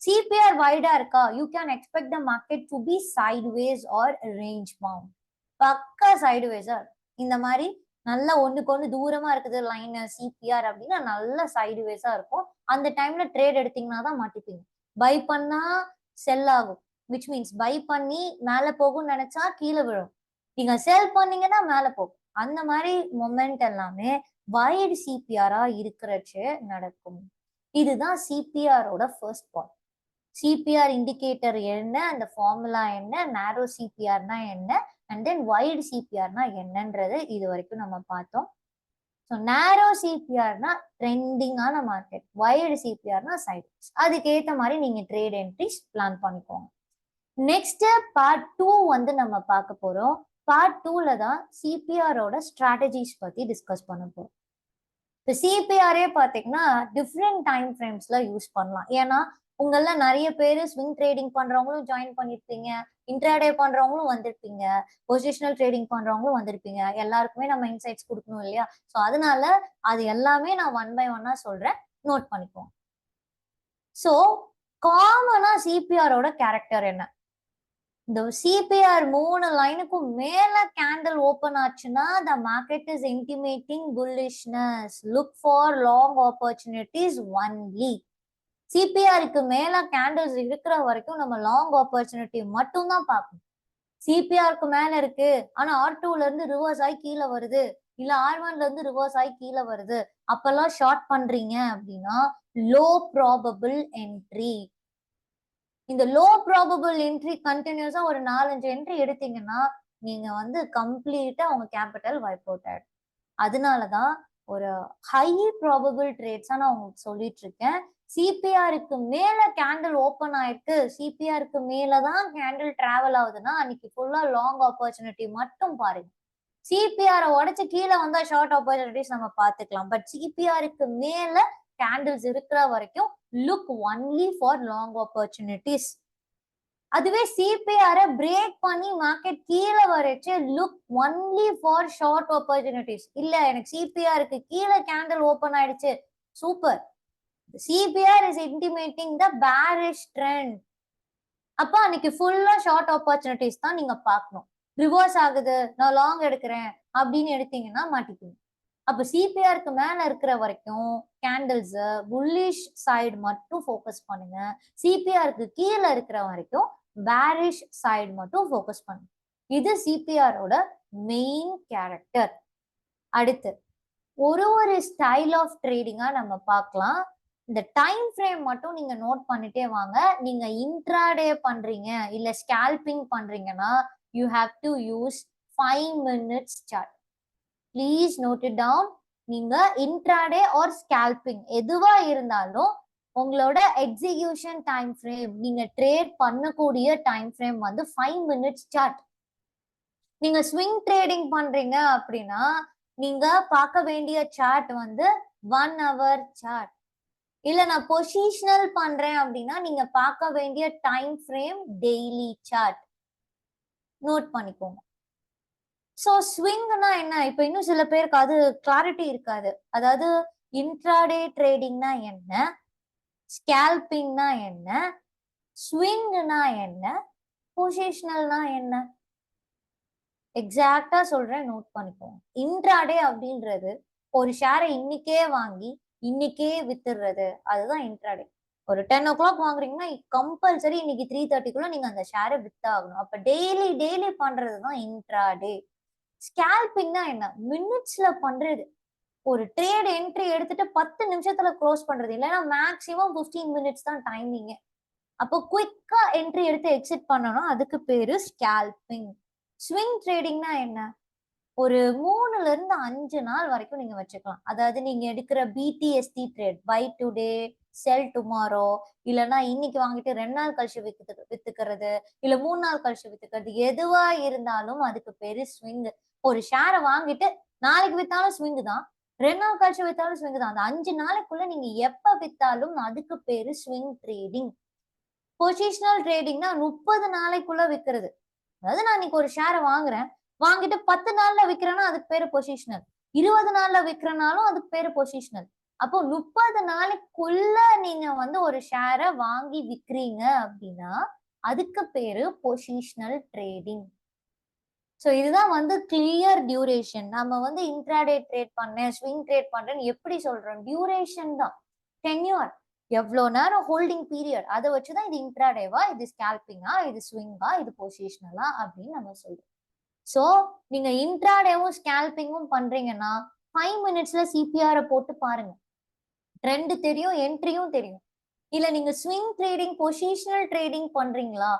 சிபிஆர் வைடா இருக்கா? You can expect the market to be sideways or range bound. பக்கா சைட்வேஸா இந்த மாதிரி நல்லா ஒண்ணுக்கு ஒண்ணு தூரமா இருக்குது லைன் சிபிஆர் அப்படின்னா நல்ல சைட்வேஸா இருக்கும். அந்த டைம்ல ட்ரேட் எடுத்தீங்கன்னா தான் மாட்டிப்பீங்க. பை பண்ணா செல் ஆகும். விச் மீன்ஸ் பை பண்ணி மேல போகும்னு நினைச்சா கீழே விழும். நீங்க செல் பண்ணீங்கன்னா மேல போகும். அந்த மாதிரி மொமெண்ட் எல்லாமே வைடு சிபிஆரா இருக்கிறச்சு நடக்கும். இதுதான் சிபிஆரோட ஃபர்ஸ்ட் பாயிண்ட். சிபிஆர் இண்டிகேட்டர் என்ன, அந்த ஃபார்முலா என்ன, நேரோ சிபிஆர்னா என்ன, அண்ட் தென் வைடு சிபிஆர்னா என்னன்றது இது வரைக்கும் நம்ம பார்த்தோம். ஸோ நேரோ சிபிஆர்னா ட்ரெண்டிங்கான மார்க்கெட், வைடு சிபிஆர்னா சைடு. அதுக்கேற்ற மாதிரி நீங்க ட்ரேட் என்ட்ரிஸ் பிளான் பண்ணிக்கோங்க. நெக்ஸ்ட் பார்ட் 2 வந்து நம்ம பார்க்க போறோம். பார்ட் 2ல தான் சிபிஆரோட ஸ்ட்ராட்டஜிஸ் பத்தி டிஸ்கஸ் பண்ண போறோம். இப்போ சிபிஆரே பார்த்தீங்கன்னா டிஃப்ரெண்ட் டைம் ஃப்ரேம்ஸ்ல யூஸ் பண்ணலாம். ஏன்னா உங்கள நிறைய பேர் ஸ்விங் ட்ரேடிங் பண்றவங்களும் ஜாயின் பண்ணிருப்பீங்க, இன்ட்ராடே பண்றவங்களும் வந்திருப்பீங்க, பொசிஷனல் ட்ரேடிங் பண்றவங்களும் வந்திருப்பீங்க. எல்லாருக்குமே நம்ம இன்சைட்ஸ் கொடுக்கணும் இல்லையா? ஸோ அதனால அது எல்லாமே நான் ஒன் பை ஒன்னா சொல்றேன், நோட் பண்ணிக்குவோம். ஸோ காமனா சிபிஆரோட கேரக்டர் என்ன? இந்த சிபிஆர் 3 லைனுக்கும் மேல கேண்டில் ஓபன் ஆச்சுன்னா the market is intimating bullishness. Look for long opportunities only. சிபிஆருக்கு மேல கேண்டில்ஸ் இருக்கிற வரைக்கும் நம்ம லாங் ஆப்பர்ச்சுனிட்டி மட்டும் தான் பார்க்கணும். சிபிஆருக்கு மேல இருக்கு ஆனா R2ல இருந்து ரிவர்ஸ் ஆகி கீழே வருது, இல்ல R1ல இருந்து ரிவர்ஸ் ஆகி கீழே வருது, அப்பெல்லாம் ஷார்ட் பண்றீங்க அப்படின்னா லோ ப்ராபபிள் என்ட்ரி. இந்த லோ ப்ராபபிள் என்ட்ரி கண்டினியூஸா ஒரு 4-5 என்ட்ரி எடுத்தீங்கன்னா நீங்க வந்து கம்ப்ளீட்டா உங்க கேபிட்டல் வைப் அவுட் ஆயிடும். அதனாலதான் ஒரு ஹை ப்ராபபிள் ட்ரேட்ஸா நான் உங்களுக்கு சொல்லிட்டு இருக்கேன். சிபிஆருக்கு மேல கேண்டில் ஓபன் ஆயிருக்கு, சிபிஆருக்கு மேலதான் கேண்டில் டிராவல் ஆகுதுன்னா அன்னைக்கு ஃபுல்லா லாங் ஆப்பர்ச்சுனிட்டி மட்டும் பாருங்க. சிபிஆர் உடைச்சு கீழே வந்தா ஷார்ட் ஆப்பர்ச்சுனிட்டிஸ் நம்ம பாத்துக்கலாம். பட் சிபிஆருக்கு மேல கேண்டில்ஸ் இருக்கிற வரைக்கும் look only for long opportunities. அதுவே சிபிஆரை பிரேக் பண்ணி மார்க்கெட் கீழே வரைச்சு look only for short opportunities. இல்ல எனக்கு சிபிஆருக்கு கீழே கேண்டில் ஓபன் ஆயிடுச்சு, super. CPR is intimating the bearish trend. அப்ப அன்னைக்கு ஃபுல்லா ஷார்ட் ஆப்பர்ச்சுனிட்டிஸ் தான் நீங்க பார்க்கணும். ரிவர்ஸ் ஆகுது நான் லாங் எடுக்கிறேன் அப்படின்னு எடுத்தீங்கன்னா மாட்டிக்குங்க. அப்ப சிபிஆருக்கு மேல இருக்கிற வரைக்கும் கேண்டில்ஸ் புல்லிஷ் சைடு மட்டும் ஃபோக்கஸ் பண்ணுங்க. சிபிஆருக்கு கீழே இருக்கிற வரைக்கும் பேரிஷ் சைடு மட்டும் ஃபோக்கஸ் பண்ணுங்க. இது சிபிஆரோட மெயின் கேரக்டர். அடுத்து ஒரு ஸ்டைல் ஆஃப் ட்ரேடிங்கா நம்ம பார்க்கலாம். இந்த டைம் ஃப்ரேம் மட்டும் நீங்க நோட் பண்ணிட்டே வாங்க. நீங்க இன்ட்ராடே பண்றீங்க இல்ல ஸ்கேல்பிங் பண்றீங்கன்னா you have to use 5 minutes chart. Please note it down. நீங்க இன்ட்ராடே ஆர் ஸ்கேல்பிங் எதுவா இருந்தாலும் உங்களோட எக்ஸிகியூஷன் டைம் ஃப்ரேம், நீங்க ட்ரேட் பண்ணக்கூடிய டைம் ஃப்ரேம் வந்து 5 மினிட்ஸ் சார்ட். நீங்க ஸ்விங் ட்ரேடிங் பண்றீங்க அப்படின்னா நீங்க பார்க்க வேண்டிய சார்ட் வந்து 1 hour சார்ட். இல்ல நான் பொசிஷனல் பண்றேன் அப்படின்னா நீங்க பார்க்க வேண்டிய time frame daily chart. Note பண்ணிக்கோங்க. சோ ஸ்விங்னா என்ன? இப்ப இன்னும் சில பேருக்கு அது கிளாரிட்டி இருக்காது. அதாவது இன்ட்ராடே ட்ரேடிங்னா என்ன, ஸ்கேல்பிங்னா என்ன, ஸ்விங்னா என்ன, பொசிஷனல்னா என்ன? எக்ஸாக்டா சொல்றேன், நோட் பண்ணிக்கோங்க. இன்ட்ராடே அப்படின்றது ஒரு ஷேரை இன்னைக்கே வாங்கி இன்னைக்கே வித்துடுறது, அதுதான் இன்ட்ராடே. ஒரு 10 o'clock வாங்குறீங்கன்னா கம்பல்சரி இன்னைக்கு 3:30க்குள்ள நீங்க அந்த ஷேரை வித்தாகணும். அப்ப டெய்லி பண்றதுதான் இன்ட்ராடே. ஸ்கேல்பிங்னா என்ன? மினிட்ஸ்ல பண்றது. ஒரு ட்ரேட் என்ட்ரி எடுத்துட்டு 10 நிமிஷத்துல க்ளோஸ் பண்றது, இல்லைன்னா மேக்ஸிமம் 15 மினிட்ஸ் தான் டைமிங். அப்போ குயிக்கா என்ட்ரி எடுத்து எக்ஸிட் பண்ணணும், அதுக்கு பேரு ஸ்கேல்பிங். ஸ்விங் ட்ரேடிங்னா என்ன? ஒரு 3ல இருந்து 5 நாள் வரைக்கும் நீங்க வச்சுக்கலாம். அதாவது நீங்க எடுக்கிற BTST trade, buy today sell tomorrow, இல்லைன்னா இன்னைக்கு வாங்கிட்டு 2 நாள் கழிச்சு வித்துக்கிறது, இல்ல 3 நாள் கழிச்சு வித்துக்கிறது, எதுவா இருந்தாலும் அதுக்கு பேரு ஸ்விங். ஒரு ஷேரை வாங்கிட்டு நாளைக்கு வித்தாலும் ஸ்விங் தான், 2 நாள் கழிச்சு வித்தாலும் ஸ்விங் தான். அந்த 5 நாளைக்குள்ள நீங்க எப்ப வித்தாலும் அதுக்கு பேரு ஸ்விங் ட்ரேடிங். பொசிஷனல் ட்ரேடிங்னா 30 நாளைக்குள்ள விற்கிறது. அதாவது நான் இன்னைக்கு ஒரு ஷேரை வாங்கிட்டு 10 நாள்ல விற்கிறேன்னா அதுக்கு பேரு பொசிஷனல், 20 நாள்ல விற்கிறனாலும் அதுக்கு பேரு பொசிஷனல். அப்போ 30 நாளைக்குள்ள நீங்க வந்து ஒரு ஷேரை வாங்கி விற்கிறீங்க அப்படின்னா அதுக்கு பேரு பொசிஷனல் ட்ரேடிங். ஸோ இதுதான் வந்து கிளியர் டியூரேஷன். நம்ம வந்து இன்ட்ராடே ட்ரேட் பண்ணேன், ஸ்விங் ட்ரேட் பண்றேன்னு எப்படி சொல்றோம்? டியூரேஷன் தான், டென்யூர், எவ்வளோ நேரம் ஹோல்டிங் பீரியட், அதை வச்சுதான் இது இன்ட்ராடேவா, இது ஸ்கேல்பிங்கா, இது ஸ்விங்கா, இது பொசிஷனலா அப்படின்னு நம்ம சொல்றோம். ஸோ நீங்க இன்ட்ராடேவும் ஸ்கேல்பிங்கும் பண்றீங்கன்னா 5 மினிட்ஸ்ல சிபிஆரை போட்டு பாருங்க. ட்ரெண்ட் தெரியும், என்ட்ரியும் தெரியும். இல்ல நீங்க ஸ்விங் ட்ரேடிங், பொசிஷனல் ட்ரேடிங் பண்றீங்களா,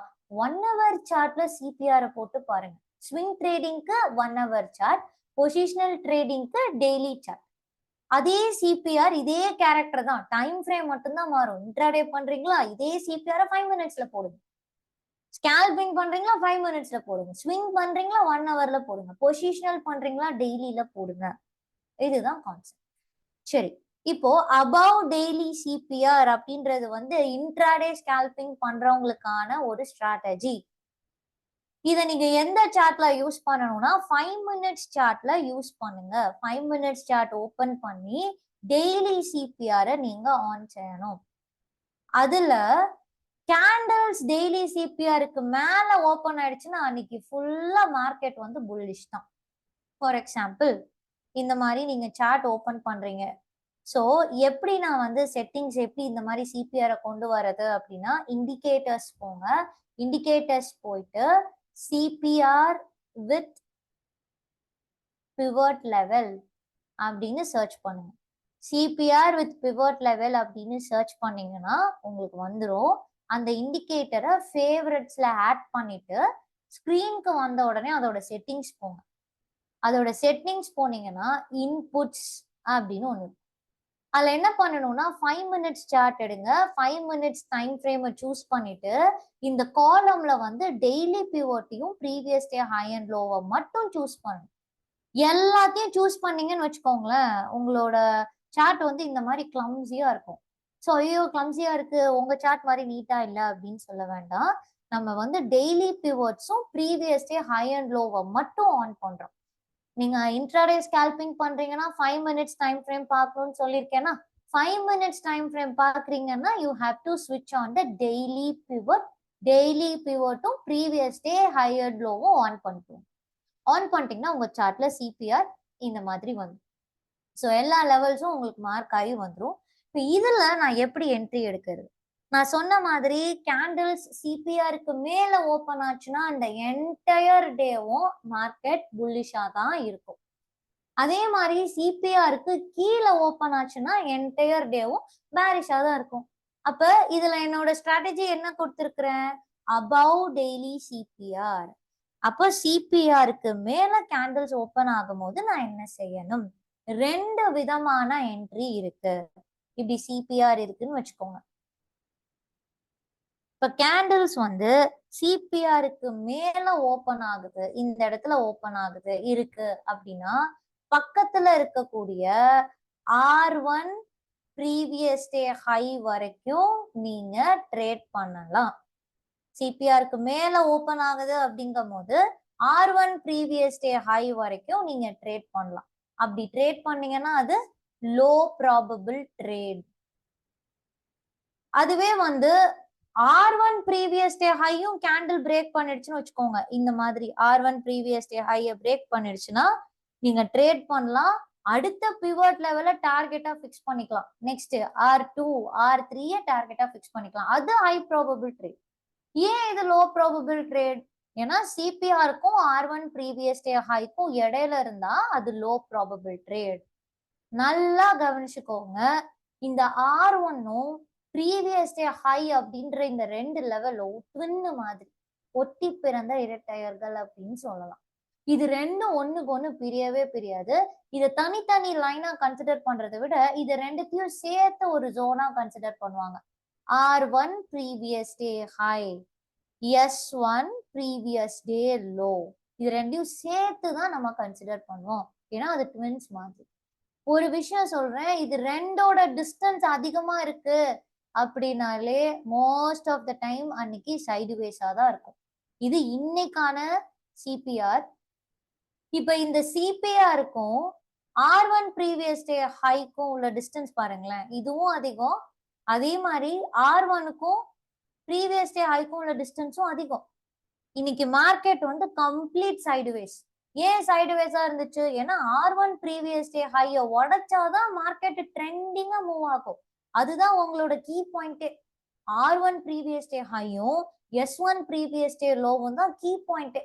1 hour சார்ட்ல சிபிஆரை போட்டு பாருங்க. ஸ்விங் ட்ரேடிங்க்கு 1 hour சார்ட், பொசிஷனல் ட்ரேடிங்க்கு டெய்லி சார்ட். அதே சிபிஆர், இதே கேரக்டர் தான், டைம் ஃப்ரேம் மட்டும்தான் மாறும். இன்ட்ராடே பண்றீங்களா, இதே சிபிஆர் 5 மினிட்ஸ்ல போடுங்க. ஸ்கேல்பிங் பண்றீங்களா 5 மினிட்ஸ்ல போடுங்க. ஸ்விங் பண்றீங்களா 1 hourல போடுங்க. பொசிஷனல் பண்றீங்களா டெய்லில போடுங்க. இதுதான் கான்செப்ட். சரி, இப்போ அபவ் டெய்லி சிபிஆர் அப்படின்றது வந்து இன்ட்ராடே ஸ்கேல்பிங் பண்றவங்களுக்கான ஒரு ஸ்ட்ராட்டஜி. இதை நீங்க எந்த சார்ட்ல யூஸ் பண்ணணும்னா 5 மினிட்ஸ் சார்ட்ல யூஸ் பண்ணுங்க. 5 மினிட்ஸ் சார்ட் ஓபன் பண்ணி டெய்லி சிபிஆரை நீங்க ஆன் செய்யணும். அதுல கேண்டல்ஸ் டெய்லி சிபிஆருக்கு மேல ஓபன் ஆயிடுச்சுன்னா அன்னைக்கு ஃபுல்லா மார்க்கெட் வந்து புல்லிஷ் தான். ஃபார் எக்ஸாம்பிள், இந்த மாதிரி நீங்க சார்ட் ஓபன் பண்றீங்க. ஸோ எப்படி நான் வந்து செட்டிங்ஸ் எப்படி இந்த மாதிரி சிபிஆரை கொண்டு வர்றது அப்படின்னா, இண்டிகேட்டர்ஸ் போங்க. இண்டிகேட்டர்ஸ் போயிட்டு சிபிஆர் வித் பிவட் லெவல் அப்படின்னு சர்ச் பண்ணுங்க. சிபிஆர் வித் பிவட் லெவல் அப்படின்னு சர்ச் பண்ணீங்கன்னா உங்களுக்கு வந்துடும். அந்த இண்டிகேட்டரை ஃபேவரட்ஸ்ல ஆட் பண்ணிட்டு ஸ்க்ரீனுக்கு வந்த உடனே அதோட செட்டிங்ஸ் போங்க. அதோட செட்டிங்ஸ் போனீங்கன்னா இன்புட்ஸ் அப்படின்னு ஒன்று. அதில் என்ன பண்ணணும்னா 5 மினிட்ஸ் சார்ட் எடுங்க. 5 மினிட்ஸ் டைம் ஃப்ரேமை சூஸ் பண்ணிட்டு இந்த காலம்ல வந்து டெய்லி பிவோட்டையும் ப்ரீவியஸ் டே ஹை அண்ட் லோவை மட்டும் சூஸ் பண்ணணும். எல்லாத்தையும் சூஸ் பண்ணீங்கன்னு வச்சுக்கோங்களேன், உங்களோட சார்ட் வந்து இந்த மாதிரி கிளம்ஸியா இருக்கும். ஸோ ஐயோ கிளம்ஸியா இருக்கு, உங்க சார்ட் மாதிரி நீட்டா இல்லை அப்படின்னு சொல்ல வேண்டாம். நம்ம வந்து டெய்லி பிவோட்ஸும் ப்ரீவியஸ் டே ஹை அண்ட் லோவை மட்டும் ஆன் பண்றோம். நீங்க இன்ட்ராடே ஸ்கேல்பிங் பண்றீங்கன்னா 5 மினிட்ஸ் டைம் ஃப்ரேம் பார்க்கணும்னு சொல்லியிருக்கேன்னா 5 மினிட்ஸ் டைம் ஃப்ரேம் பார்க்குறீங்கன்னா யூ ஹேவ் டு ஸ்விட்ச் on the daily pivot. Daily பிவோட்டும் ப்ரீவியஸ் டே ஹையர் லோவும் ஆன் பண்ணிக்கணும். ஆன் பண்ணிட்டீங்கன்னா உங்க சார்ட்ல சிபிஆர் இந்த மாதிரி வந்துடும். ஸோ எல்லா லெவல்ஸும் உங்களுக்கு மார்க் ஆகி வந்துடும். இப்போ இதுல நான் எப்படி என்ட்ரி எடுக்கிறது? நான் சொன்ன மாதிரி கேண்டில்ஸ் சிபிஆருக்கு மேல ஓபன் ஆச்சுன்னா அந்த என்டையர் டேவும் மார்க்கெட் புல்லிஷா தான் இருக்கும். அதே மாதிரி சிபிஆருக்கு கீழே ஓபன் ஆச்சுன்னா என்டையர் டேவும் பேரிஷா தான் இருக்கும். அப்ப இதுல என்னோட ஸ்ட்ராட்டஜி என்ன கொடுத்துருக்கிறேன்? Above daily CPR. அப்போ சிபிஆருக்கு மேல கேண்டில்ஸ் ஓபன் ஆகும் போது நான் என்ன செய்யணும்? ரெண்டு விதமான என்ட்ரி இருக்கு. இப்படி சிபிஆர் இருக்குன்னு வச்சுக்கோங்க. இப்ப கேண்டில்ஸ் வந்து சிபிஆருக்கு மேல ஓபன் ஆகுது, இந்த இடத்துல ஓபன் ஆகுது இருக்கு அப்படின்னா பக்கத்துல இருக்கக்கூடிய R1 ப்ரீவியஸ் டே ஹை வரைக்கும் நீங்க ட்ரேட் பண்ணலாம். சிபிஆருக்கு மேல ஓபன் ஆகுது அப்படிங்கும் போது R1 ப்ரீவியஸ் டே ஹை வரைக்கும் நீங்க ட்ரேட் பண்ணலாம். அப்படி ட்ரேட் பண்ணீங்கன்னா அது லோ ப்ராபபிள் ட்ரேட். அதுவே வந்து R1 ப்ரீவியஸ் டே ஹையும் கேண்டில் பிரேக் பண்ணிடுச்சுன்னு வச்சுக்கோங்க. இந்த மாதிரி R1 ப்ரீவியஸ் டே ஹையை பிரேக் பண்ணிடுச்சுன்னா நீங்க ட்ரேட் பண்ணலாம். அடுத்த பிவட் லெவல டார்கெட்டா ஃபிக்ஸ் பண்ணிக்கலாம். நெக்ஸ்ட் R2 R3 டார்கெட்டா ஃபிக்ஸ் பண்ணிக்கலாம். அது ஹை ப்ராபபிள் ட்ரேட். ஏன் இது லோ ப்ராபபிள் ட்ரேட்? ஏன்னா சிபிஆருக்கும் R1 ப்ரீவியஸ் டே ஹைக்கும் இடையில இருந்தா அது லோ ப்ராபபிள் ட்ரேட். நல்லா கவனிச்சுக்கோங்க. இந்த R1ம் ப்ரீவியஸ் டே ஹை அப்படின்ற இந்த ரெண்டு லெவலும் ட்வின்னு மாதிரி, ஒட்டி பிறந்த இரட்டையர்கள் அப்படின்னு சொல்லலாம். இது ரெண்டும் ஒண்ணுக்கு ஒண்ணு பிரியவே பிரியாது. இதை தனித்தனி லைனா கன்சிடர் பண்றதை விட இது ரெண்டுத்தையும் சேர்த்து ஒரு ஜோனா கன்சிடர் பண்ணுவாங்க. R1 previous day high, S1 previous day low, இது ரெண்டையும் சேர்த்து தான் நம்ம கன்சிடர் பண்ணுவோம். ஏன்னா அது ட்வின்ஸ் மாதிரி. ஒரு விஷயம் சொல்றேன், இது ரெண்டோட டிஸ்டன்ஸ் அதிகமா இருக்கு அப்படின்னாலே மோஸ்ட் ஆஃப் த டைம் அன்னைக்கு சைடுவேஸா தான் இருக்கும். இது இன்னைக்கான சிபிஆர். இப்ப இந்த சிபிஆருக்கும் R1 ப்ரீவியஸ் டே ஹைக்கும் உள்ள டிஸ்டன்ஸ் பாருங்களேன், இதுவும் அதிகம். அதே மாதிரி R1க்கும் ப்ரீவியஸ் டே ஹைக்கும் உள்ள டிஸ்டன்ஸும் அதிகம். இன்னைக்கு மார்க்கெட் வந்து கம்ப்ளீட் சைடுவேஸ். ஏன் சைடுவேஸா இருந்துச்சு? ஏன்னா R1 ப்ரீவியஸ் டே ஹையை உடைச்சாதான் மார்க்கெட் ட்ரெண்டிங்கா மூவ் ஆகும். அதுதான் உங்களோட கீ பாயிண்டே. R1 ப்ரீவியஸ் டே ஹையும் S1 ப்ரீவியஸ் டே லோவும் தான் கீ பாயிண்டே.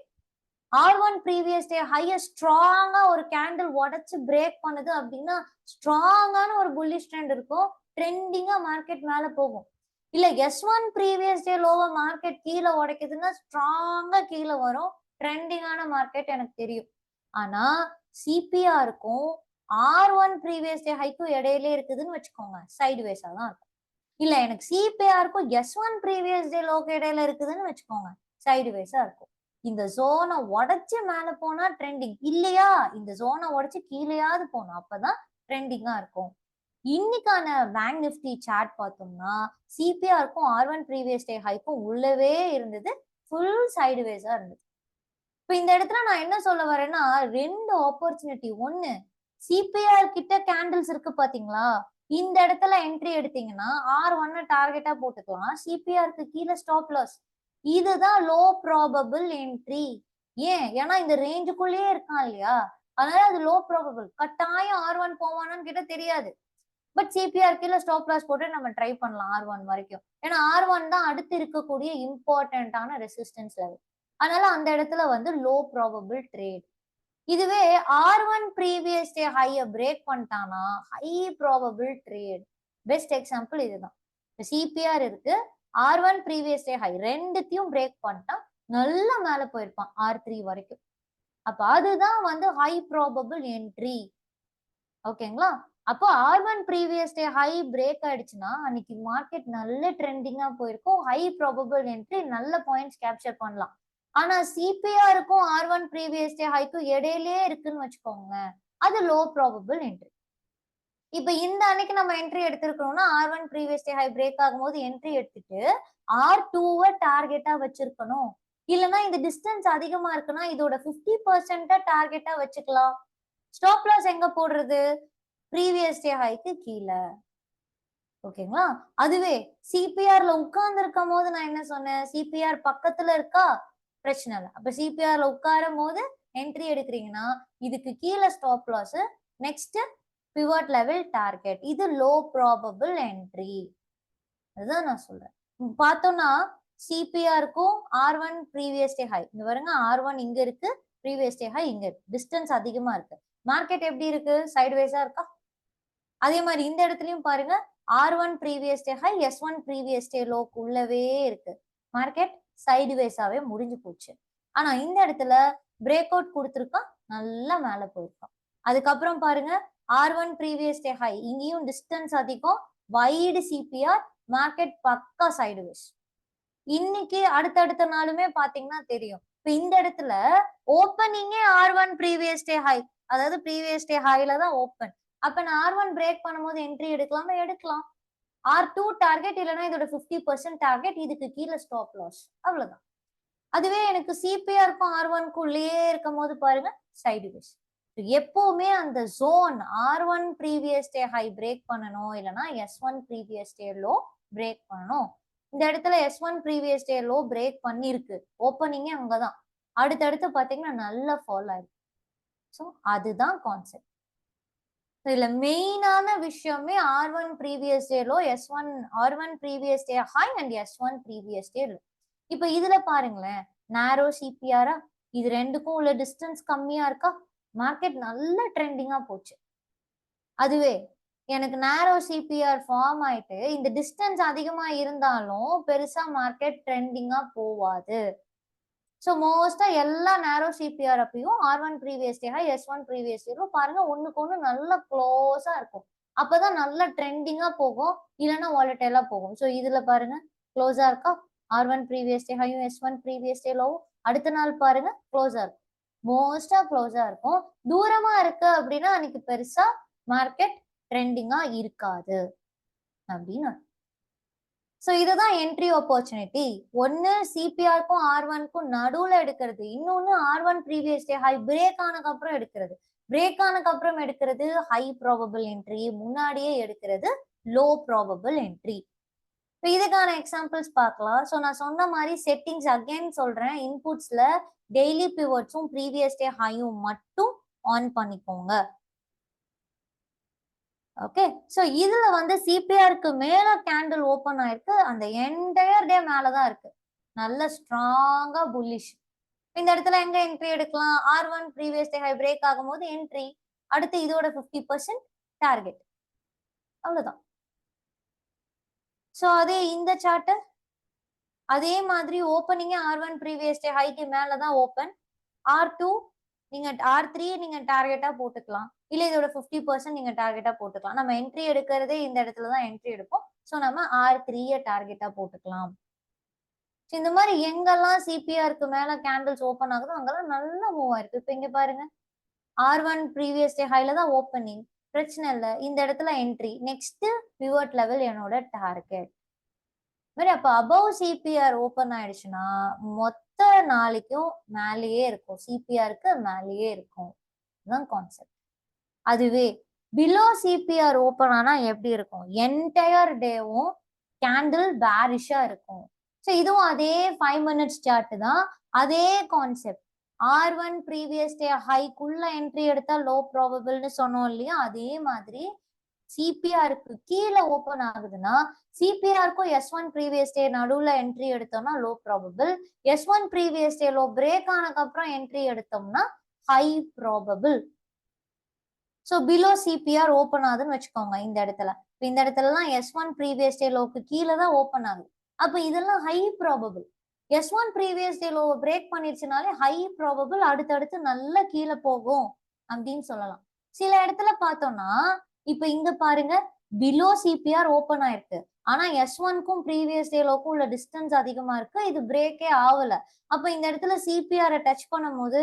R1 ப்ரீவியஸ் டே ஹையை ஸ்ட்ராங்கா ஒரு கேண்டில் உடைச்சு பிரேக் பண்ணுது அப்படின்னா ஸ்ட்ராங்கான ஒரு புல்லிஷ் ட்ரெண்ட் இருக்கும், ட்ரெண்டிங்கா மார்க்கெட் மேல போகும். இல்ல S1 ப்ரீவியஸ் டே லோவா மார்க்கெட் கீழே உடைக்குதுன்னா ஸ்ட்ராங்கா கீழே வரும், ட்ரெண்டிங்கான மார்க்கெட் எனக்கு தெரியும். ஆனா சிபிஆருக்கும் R1 ப்ரீவியஸ் டே ஹைக்கும் இடையிலே இருக்குதுன்னு வச்சுக்கோங்க, சைடுவேஸா தான் இருக்கும். இல்ல எனக்கு சிபிஆருக்கும் S1 ப்ரீவியஸ் டே லோக்கு இடையில இருக்குதுன்னு வச்சுக்கோங்க, சைடுவேஸா இருக்கும். இந்த ஜோனை உடைச்சு மேல போனா ட்ரெண்டிங், இல்லையா இந்த ஜோனை உடைச்சு கீழேயாவது போகணும், அப்பதான் ட்ரெண்டிங்கா இருக்கும். இன்னைக்கான பேங்க் நிஃப்டி சார்ட் பார்த்தோம்னா சிபிஆருக்கும் R1 ப்ரீவியஸ் டே ஹைக்கும் உள்ளவே இருந்தது, ஃபுல் சைடுவேஸா இருந்தது. இப்ப இந்த இடத்துல நான் என்ன சொல்ல வரேன்னா ரெண்டு ஆப்பர்ச்சுனிட்டி. ஒண்ணு, சிபிஆர் கிட்ட கேண்டில்ஸ் இருக்கு பாத்தீங்களா, இந்த இடத்துல என்ட்ரி எடுத்தீங்கன்னா R1 டார்கெட்டா போட்டுக்கலாம், சிபிஆருக்கு கீழே ஸ்டாப் லாஸ். இதுதான் லோ ப்ராபபிள் என்ட்ரி. ஏன்? ஏன்னா இந்த ரேஞ்சுக்குள்ளேயே இருக்கான் இல்லையா, அதனால அது லோ ப்ராபபிள். கட்டாயம் R1 போவானான்னு கிட்ட தெரியாது, பட் சிபிஆர் கீழே ஸ்டாப் லாஸ் போட்டு நம்ம ட்ரை பண்ணலாம் R1 வரைக்கும். ஏன்னா R1 தான் அடுத்து இருக்கக்கூடிய இம்பார்ட்டன்டான ரெசிஸ்டன்ஸ் லெவல். அதனால அந்த இடத்துல வந்து லோ ப்ராபபிள் ட்ரேட். இதுவே R1 ப்ரீவியஸ் டே ஹையை பிரேக் பண்ணிட்டானா high probable trade. Best example இதுதான். சிபிஆர் இருக்கு, R1 ப்ரீவியஸ் டே ஹை ரெண்டுத்தையும் பிரேக் பண்ணிட்டா நல்லா மேல போயிருப்பான் R3 வரைக்கும். அப்ப அதுதான் வந்து ஹை ப்ராபபிள் என்ட்ரி. ஓகேங்களா? அப்போ R1 previous day high break ஆயிடுச்சுன்னா அன்னைக்கு மார்க்கெட் நல்ல ட்ரெண்டிங்கா போயிருக்கும், ஹை ப்ராபபிள் என்ட்ரி, நல்ல பாயிண்ட்ஸ் கேப்சர் பண்ணலாம். ஆனா சிபிஆருக்கும் R1 ப்ரீவியஸ் டே ஹைக்கும் இடையிலே இருக்குன்னு வச்சுக்கோங்க, அது லோ ப்ராபபிள் என்ட்ரி. இப்ப இந்த அன்னைக்கு நம்ம என்ட்ரி எடுத்திருக்கணும்னா R1 previous day high break ஆகும்போது என்ட்ரி எடுத்துட்டு R2 டார்கெட்டா வச்சிருக்கணும். இல்லைன்னா இந்த டிஸ்டன்ஸ் அதிகமா இருக்குன்னா இதோட 50% டார்கெட்டா வச்சுக்கலாம். ஸ்டாப் லாஸ் எங்க போடுறது? ப்ரீவியஸ் டே ஹைக்கு கீழே. ஓகேங்களா? அதுவே சிபிஆர்ல உட்கார்ந்து இருக்கும் போது நான் என்ன சொன்னேன், சிபிஆர் பக்கத்துல இருக்கா பிரச்சனை இல்லை. அப்ப சிபிஆர்ல உட்காரும் போது என்ட்ரி எடுக்கிறீங்கன்னா இதுக்கு கீழே stop loss, next pivot level target, இது லோ ப்ராபபிள் என்ட்ரி. அதுதான் நான் சொல்றேன். பார்த்தோம்னா சிபிஆருக்கும் R1 ப்ரீவியஸ் டே ஹை, இங்க பாருங்க R1 இங்க இருக்கு, ப்ரீவியஸ் டே ஹை இங்க இருக்கு, டிஸ்டன்ஸ் அதிகமா இருக்கு. மார்க்கெட் எப்படி இருக்கு? சைடுவேஸா இருக்கா? அதே மாதிரி இந்த இடத்துலயும் பாருங்க R1 previous day high, S1 previous டே லோக்கு உள்ளவே இருக்கு, மார்க்கெட் சைடுவேஸாவே முடிஞ்சு போச்சு. ஆனா இந்த இடத்துல பிரேக் அவுட் கொடுத்துருக்கான், நல்லா மேல போயிருக்கான். அதுக்கப்புறம் பாருங்க R1 previous day high, இங்கேயும் டிஸ்டன்ஸ் அதிகம், வைடு சிபிஆர், மார்க்கெட் பக்கா சைடுவேஸ். இன்னைக்கு அடுத்தடுத்த நாளுமே பாத்தீங்கன்னா தெரியும். இப்ப இந்த இடத்துல ஓப்பனிங்கே R1 ப்ரீவியஸ் டே ஹை, அதாவது ப்ரீவியஸ் டே ஹைல தான் ஓப்பன். அப்ப நான் R1 பிரேக் பண்ணும்போது என்ட்ரி எடுக்கலாமா? எடுக்கலாம். R2 டார்கெட் இல்லைன்னா இதோட 50% டார்கெட், இதுக்கு கீழே ஸ்டாப் லாஸ், அவ்வளவுதான். அதுவே எனக்கு சிபிஆருக்கும் R1குள்ளேயே இருக்கும் போது பாருங்க சைடுவேஸ். எப்பவுமே அந்த zone R1 previous day high break பண்ணணும், இல்லைன்னா S1 previous day low break பண்ணணும். இந்த இடத்துல S1 previous day low break பண்ணிருக்கு, ஓப்பனிங்கே அங்கதான். அடுத்தடுத்து பாத்தீங்கன்னா நல்ல ஃபால் ஆயிருக்கு. ஸோ அதுதான் கான்செப்ட். இதுல மெயினான விஷயமே R1 previous day low, R1 previous day high and S1 previous day low. இப்ப இதுல பாருங்களேன், நேரோ சிபிஆரா, இது ரெண்டுக்கும் உள்ள டிஸ்டன்ஸ் கம்மியா இருக்கா, மார்க்கெட் நல்ல ட்ரெண்டிங்கா போச்சு. அதுவே எனக்கு நேரோ சிபிஆர் ஃபார்ம் ஆயிட்டு இந்த டிஸ்டன்ஸ் அதிகமா இருந்தாலும் பெருசா மார்க்கெட் ட்ரெண்டிங்கா போவாது. ஸோ மோஸ்டா எல்லா நேரோ சிபிஆர் அப்பயும் R1 previous day high, S1 previous டே பாருங்க ஒண்ணுக்கு ஒண்ணு நல்ல க்ளோஸா இருக்கும். அப்பதான் நல்ல ட்ரெண்டிங்கா போகும், இல்லைன்னா வாலட்டைலா போகும். ஸோ இதுல பாருங்க க்ளோஸா இருக்கா, R1 ப்ரீவியஸ் டே ஹையும் S1 ப்ரீவியஸ் டே லோவும். அடுத்த நாள் பாருங்க க்ளோஸா இருக்கும், மோஸ்டா க்ளோஸா இருக்கும். தூரமா இருக்கு அப்படின்னா அன்னைக்கு பெருசா மார்க்கெட் ட்ரெண்டிங்கா இருக்காது அப்படின்னு. ஸோ இதுதான் என்ட்ரி ஆப்பர்ச்சுனிட்டி. ஒன்னு சிபிஆருக்கும் R1க்கும் நடுவுல எடுக்கிறது, இன்னொன்னு R1 previous day high break ஆனதுக்கு அப்புறம் எடுக்கிறது. பிரேக் ஆனதுக்கு அப்புறம் எடுக்கிறது ஹை ப்ராபபிள் என்ட்ரி, முன்னாடியே எடுக்கிறது லோ ப்ராபபிள் என்ட்ரி. இப்போ இதுக்கான எக்ஸாம்பிள்ஸ் பார்க்கலாம். ஸோ நான் சொன்ன மாதிரி செட்டிங்ஸ் அகைன் சொல்றேன், இன்புட்ஸ்ல டெய்லி பிவட்ஸும் ப்ரீவியஸ் டே ஹையும் மட்டும் ஆன் பண்ணிக்கோங்க. ஓகே, ஸோ இதுல வந்து சிபிஆருக்கு மேல கேண்டில் ஓப்பன் ஆயிருக்கு, அந்த என்டையர் டே மேலதான் இருக்கு, நல்ல ஸ்ட்ராங்கா புல்லிஷ். இந்த இடத்துல எங்க என்ட்ரி எடுக்கலாம், R1 previous day high break ஆகும்போது என்ட்ரி, அடுத்து இதோட 50% டார்கெட், அவ்வளவுதான். ஸோ அதே இந்த சார்ட் அதே மாதிரி ஓப்பனிங்கே R1 ப்ரீவியஸ் டே ஹைக்கு மேலதான் ஓப்பன், R2 நீங்க R3 நீங்க டார்கெட்டா போட்டுக்கலாம், இல்ல இதோட 50% நீங்க டார்கெட்டா போட்டுக்கலாம். நம்ம என்ட்ரி எடுக்கிறதே இந்த இடத்துலதான் என்ட்ரி எடுப்போம். ஸோ நம்ம R3 டார்கெட்டா போட்டுக்கலாம். இந்த மாதிரி எங்கெல்லாம் சிபிஆருக்கு மேல கேண்டில்ஸ் ஓப்பன் ஆகுதோ அங்கெல்லாம் நல்லா மூவ் ஆயிருக்கு. இப்ப இங்க பாருங்க R1 ப்ரீவியஸ் டே ஹைல தான் ஓப்பனிங், பிரச்சனை இல்லை, இந்த இடத்துல என்ட்ரி, நெக்ஸ்ட் பிவட் லெவல் என்னோட டார்கெட். மாதிரி அப்ப அபவ் சிபிஆர் ஓப்பன் ஆயிடுச்சுன்னா மொத்த நாளைக்கும் மேலேயே இருக்கும், சிபிஆருக்கு மேலேயே இருக்கும், இதுதான் கான்செப்ட். அதுவே பிலோ சிபிஆர் ஓப்பன் ஆனா எப்படி இருக்கும், என்டையர் டேவும் கேண்டில் பேரிஷா இருக்கும். ஸோ இதுவும் அதே 5 minutes சார்ட் தான், அதே கான்செப்ட். R1 ப்ரீவியஸ் டே ஹைக்குள்ள என்ட்ரி எடுத்தா லோ ப்ராபபிள்னு சொன்னோம் இல்லையா, அதே மாதிரி சிபிஆருக்கு கீழே ஓப்பன் ஆகுதுன்னா சிபிஆருக்கும் S1 ப்ரீவியஸ் டே நடுவுல என்ட்ரி எடுத்தோம்னா low probable, S1 previous day low break ஆனதுக்கு அப்புறம் என்ட்ரி எடுத்தோம்னா high probable. So below CPR open ஆகுதுன்னு வச்சுக்கோங்க இந்த இடத்துல, இந்த இடத்துலலாம் S1 ப்ரீவியஸ் டே லோக்கு கீழே தான் ஓப்பன் ஆகுது, அப்ப இதெல்லாம் high probable. S1 previous day low break பண்ணிருச்சுனாலே ஹை ப்ராபபிள், அடுத்தடுத்து நல்ல கீழே போகும் அப்படின்னு சொல்லலாம். சில இடத்துல பார்த்தோம்னா இப்ப இங்க பாருங்க பிலோ சிபிஆர் ஓப்பன் ஆயிருக்கு, ஆனா S1க்கும் ப்ரீவியஸ் டே லோக்கும் உள்ள டிஸ்டன்ஸ் அதிகமா இருக்கு, இது பிரேக்கே ஆகல. அப்ப இந்த இடத்துல சிபிஆரை டச் பண்ணும் போது,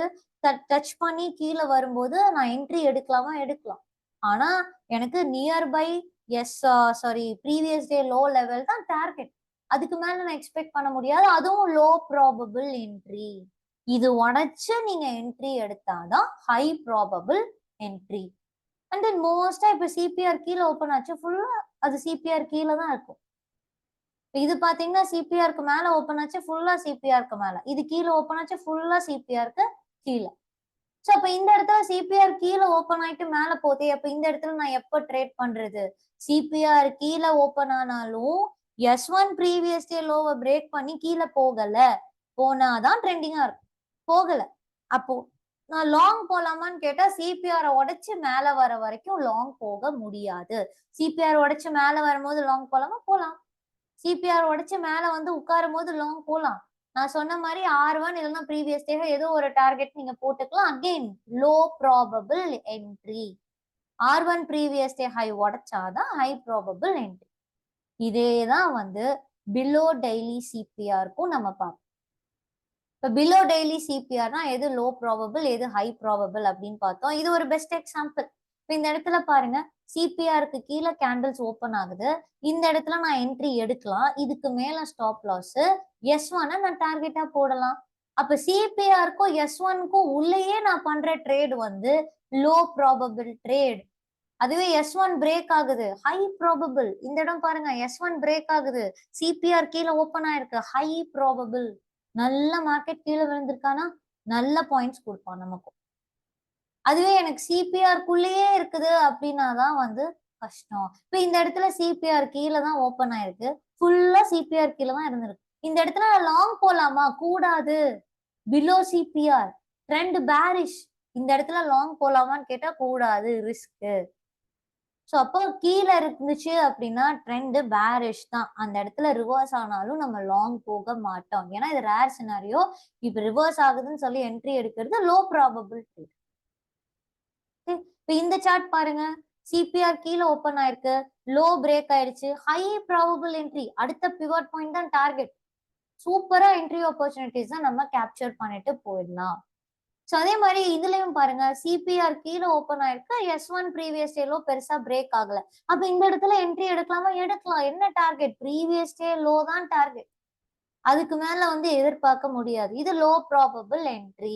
டச் பண்ணி கீழே வரும்போது நான் என்ட்ரி எடுக்கலாமா, எடுக்கலாம். ஆனா எனக்கு nearby previous day low level தான் டார்கெட், அதுக்கு மேல நான் எக்ஸ்பெக்ட் பண்ண முடியாது, அதுவும் லோ ப்ராபபிள் என்ட்ரி. இது உடைச்சு நீங்க என்ட்ரி எடுத்தாதான் high probable entry. And then மோஸ்டா இப்ப சிபிஆர் கீழே ஓப்பன் ஆச்சு, ஃபுல்லா அது சிபிஆர் கீழே தான் இருக்கும். இது பாத்தீங்கன்னா சிபிஆருக்கு மேல ஓப்பன் ஆச்சு, ஃபுல்லா சிபிஆருக்கு மேல, இது கீழே ஓப்பன் ஆச்சு, ஃபுல்லா சிபிஆருக்கு கீழே. ஸோ அப்ப இந்த இடத்துல சிபிஆர் கீழே ஓப்பன் ஆயிட்டு மேல போதே, அப்ப இந்த இடத்துல நான் எப்ப ட்ரேட் பண்றது, சிபிஆர் கீழே ஓப்பன் ஆனாலும் S1 ப்ரீவியஸ் டே லோவை பிரேக் பண்ணி கீழே போகல, போனாதான் ட்ரெண்டிங்கா இருக்கும், போகல அப்போ நான் லாங் போலாமான்னு கேட்டா சிபிஆர் உடைச்சு மேல வர வரைக்கும் லாங் போக முடியாது. சிபிஆர் உடைச்சு மேல வரும்போது லாங் போலாமா, போலாம். சிபிஆர் உடைச்சு மேல வந்து உட்காரும் போது லாங் போலாம். நான் சொன்ன மாதிரி R1 இல்லைன்னா ப்ரீவியஸ் டே ஏதோ ஒரு டார்கெட் நீங்க போட்டுக்கலாம். Again low probable entry, R1 previous day high உடைச்சாதான் high probable entry. இதேதான் வந்து below daily CPR-க்கும் நம்ம பார்ப்போம். இப்போ பிலோ டெய்லி சிபிஆர்னா எது லோ ப்ராபபிள் எது ஹை ப்ராபபிள் அப்படின்னு பார்த்தோம். இது ஒரு பெஸ்ட் எக்ஸாம்பிள். இப்போ இந்த இடத்துல பாருங்க, சிபிஆருக்கு கீழே கேண்டில்ஸ் ஓப்பன் ஆகுது. இந்த இடத்துல நான் என்ட்ரி எடுக்கலாம். இதுக்கு மேல ஸ்டாப் லாஸ் S1 நான் டார்கெட்டா போடலாம். அப்ப சிபிஆருக்கும் S1க்கும் உள்ளேயே நான் பண்ற ட்ரேட் வந்து லோ ப்ராபபிள் ட்ரேட். அதுவே S1 பிரேக் ஆகுது ஹை ப்ராபபிள். இந்த இடம் பாருங்க, S1 பிரேக் ஆகுது, சிபிஆர் கீழே ஓப்பன் ஆயிருக்கு, ஹை ப்ராபபிள். நல்ல மார்க்கெட் கீழே விழுந்திருக்கானா நல்ல பாயிண்ட்ஸ் கொடுப்பான் நமக்கும். அதுவே எனக்கு சிபிஆருக்குள்ளேயே இருக்குது அப்படின்னா தான் வந்து கஷ்டம். இப்ப இந்த இடத்துல சிபிஆர் கீழே தான் ஓப்பன் ஆயிருக்கு, ஃபுல்லா சிபிஆர் கீழே தான் இருந்திருக்கு. இந்த இடத்துல லாங் போலாமா? கூடாது. Below CPR trend bearish. இந்த இடத்துல லாங் போலாமான்னு கேட்டா கூடாது, ரிஸ்க். ஸோ அப்போ கீழே இருந்துச்சு அப்படின்னா ட்ரெண்ட் பேரிஷ் தான். அந்த இடத்துல ரிவர்ஸ் ஆனாலும் நம்ம லாங் போக மாட்டோம். ஏன்னா இது ரேர் சினாரியோ. இப்போ ரிவர்ஸ் ஆகுதுன்னு சொல்லி என்ட்ரி எடுக்கிறது லோ ப்ராபபிள் ட்ரேட். இப்போ இந்த சார்ட் பாருங்க, சிபிஆர் கீழே ஓப்பன் ஆயிருக்கு, லோ பிரேக் ஆயிடுச்சு, ஹை ப்ராபபிள் என்ட்ரி. அடுத்த பிவட் பாயிண்ட் தான் டார்கெட். சூப்பரா என்ட்ரி ஆப்பர்ச்சுனிட்டிஸ் தான் நம்ம கேப்சர் பண்ணிட்டு போயிடலாம். ஸோ அதே மாதிரி இதுலயும் பாருங்க, சிபிஆர் கீழே ஓப்பன் ஆயிருக்கு, S1 ப்ரீவியஸ் டே லோ பெருசா பிரேக் ஆகல. அப்ப இந்த இடத்துல என்ட்ரி எடுக்கலாமா? எடுக்கலாம். என்ன டார்கெட்? ப்ரீவியஸ் டே லோ தான் டார்கெட். அதுக்கு மேல வந்து எதிர்பார்க்க முடியாது. இது லோ ப்ராபபிள் என்ட்ரி.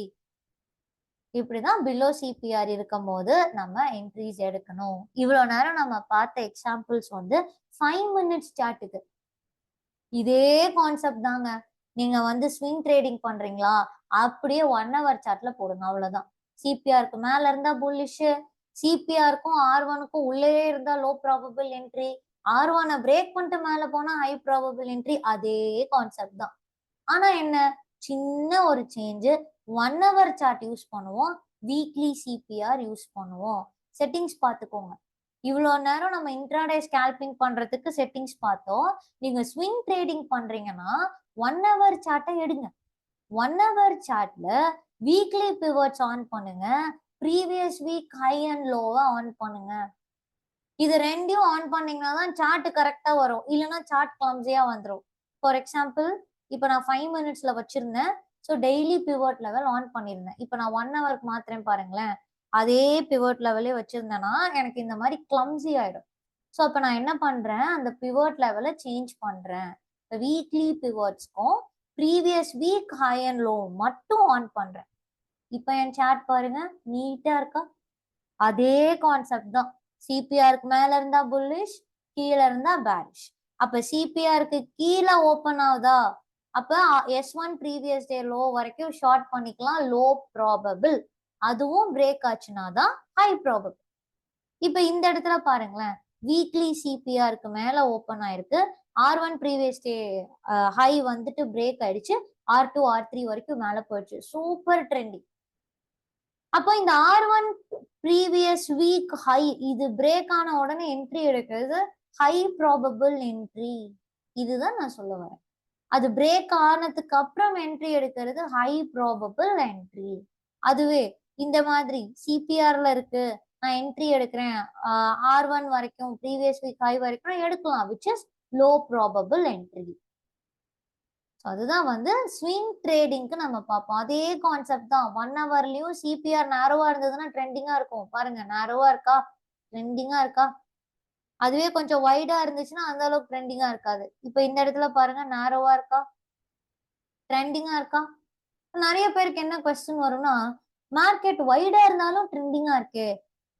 இப்படிதான் பிலோ சிபிஆர் இருக்கும் போது நம்ம என்ட்ரிஸ் எடுக்கணும். இவ்வளவு நேரம் நம்ம பார்த்த எக்ஸாம்பிள்ஸ் வந்து 5 minutes சார்ட்டுக்கு. இதே கான்செப்ட் தாங்க. நீங்க வந்து ஸ்விங் ட்ரேடிங் பண்றீங்களா, அப்படியே 1 hour சார்ட்ல போடுங்க, அவ்வளவுதான். சிபிஆருக்கு மேல இருந்தா புல்லிஷ், சிபிஆருக்கும் R1க்கும் உள்ளே இருந்தா low probable entry, R1 break பண்ணிட்டு மேல போனா ஹை ப்ராபபிள் என்ட்ரி. அதே கான்செப்ட் தான். ஆனா என்ன சின்ன ஒரு சேஞ்ச், 1 hour சார்ட் யூஸ் பண்ணுவோம், வீக்லி சிபிஆர் யூஸ் பண்ணுவோம். செட்டிங்ஸ் பார்த்துக்கோங்க. இவ்வளோ நேரம் நம்ம இன்ட்ராடே ஸ்கேல்பிங் பண்றதுக்கு செட்டிங்ஸ் பார்த்தோம். நீங்க ஸ்விங் ட்ரேடிங் பண்றீங்கன்னா 1 hour சார்ட்டை எடுங்க. 1 hour சார்ட்ல வீக்லி பிவட்ஸ் ஆன் பண்ணுங்க, ப்ரீவியஸ் வீக் ஹை அண்ட் லோவை ஆன் பண்ணுங்க. இது ரெண்டையும் ஆன் பண்ணீங்கன்னா தான் சார்ட் கரெக்டா வரும், இல்லைன்னா சார்ட் கிளம்ஸியா வந்துடும். ஃபார் எக்ஸாம்பிள், இப்போ நான் 5 minutesல வச்சிருந்தேன். So daily pivot level on பண்ணியிருந்தேன். இப்போ நான் 1 hourக்கு மாத்திரேன் பாருங்களேன், அதே பிவட் லெவலே வச்சிருந்தேன்னா எனக்கு இந்த மாதிரி கிளம்ஸி ஆயிடும். ஸோ அப்போ நான் என்ன பண்றேன், அந்த பிவட் லெவலை சேஞ்ச் பண்றேன். வீக்லி பிவட்ஸ்க்கும் previous week high and low மட்டும் ஆன் பண்றேன். இப்போ என் சார்ட் பாருங்க, நீட்டா இருக்கா? அதே கான்செப்ட் தான். சிபிஆருக்கு மேல இருந்தா புல்லிஷ், கீழே இருந்தா பேரிஷ். அப்ப சிபிஆருக்கு கீழே ஓப்பன் ஆகுதா, அப்ப S1 ப்ரீவியஸ் டே லோ வரைக்கும் ஷார்ட் பண்ணிக்கலாம், லோ ப்ராபபிள். அதுவும் பிரேக் ஆச்சுன்னா தான் ஹை ப்ராபபிள். இப்ப இந்த இடத்துல பாருங்களேன், வீக்லி சிபிஆருக்கு மேல ஓப்பன் ஆயிருக்கு, R1 ப்ரீவியஸ் டே ஹை வந்துட்டு பிரேக் ஆயிடுச்சு, R2 R3 வரைக்கும் மேல போயிடுச்சு, சூப்பர் ட்ரெண்டிங். அப்போ இந்த R1 ப்ரீவியஸ் வீக் ஹை இது பிரேக் ஆன உடனே என்ட்ரி எடுக்கிறது ஹை ப்ராபபிள் என்ட்ரி. இதுதான் நான் சொல்ல வரேன். அது பிரேக் ஆனதுக்கு அப்புறம் என்ட்ரி எடுக்கிறது ஹை ப்ராபபிள் என்ட்ரி. அதுவே இந்த மாதிரி சிபிஆர்ல இருக்கு, நான் என்ட்ரி எடுக்கிறேன், R1 வரைக்கும் ப்ரீவியஸ் வீக் ஹை வரைக்கும் எடுக்கலாம், which is low probable entry. அதுதான் வந்து ஸ்விங் ட்ரேடிங்க்கு நம்ம பார்ப்போம். அதே கான்செப்ட் தான். 1 hourலயும் சிபிஆர் நேரோவா இருந்ததுன்னா ட்ரெண்டிங்கா இருக்கும். பாருங்க, நேரோவா இருக்கா, ட்ரெண்டிங்கா இருக்கா. அதுவே கொஞ்சம் வைடா இருந்துச்சுன்னா அந்த அளவுக்கு ட்ரெண்டிங்கா இருக்காது. இப்போ இந்த இடத்துல பாருங்க, நேரோவா இருக்கா, ட்ரெண்டிங்கா இருக்கா. நிறைய பேருக்கு என்ன கொஸ்டின் வரும்னா, மார்க்கெட் வைடா இருந்தாலும் ட்ரெண்டிங்கா இருக்கே,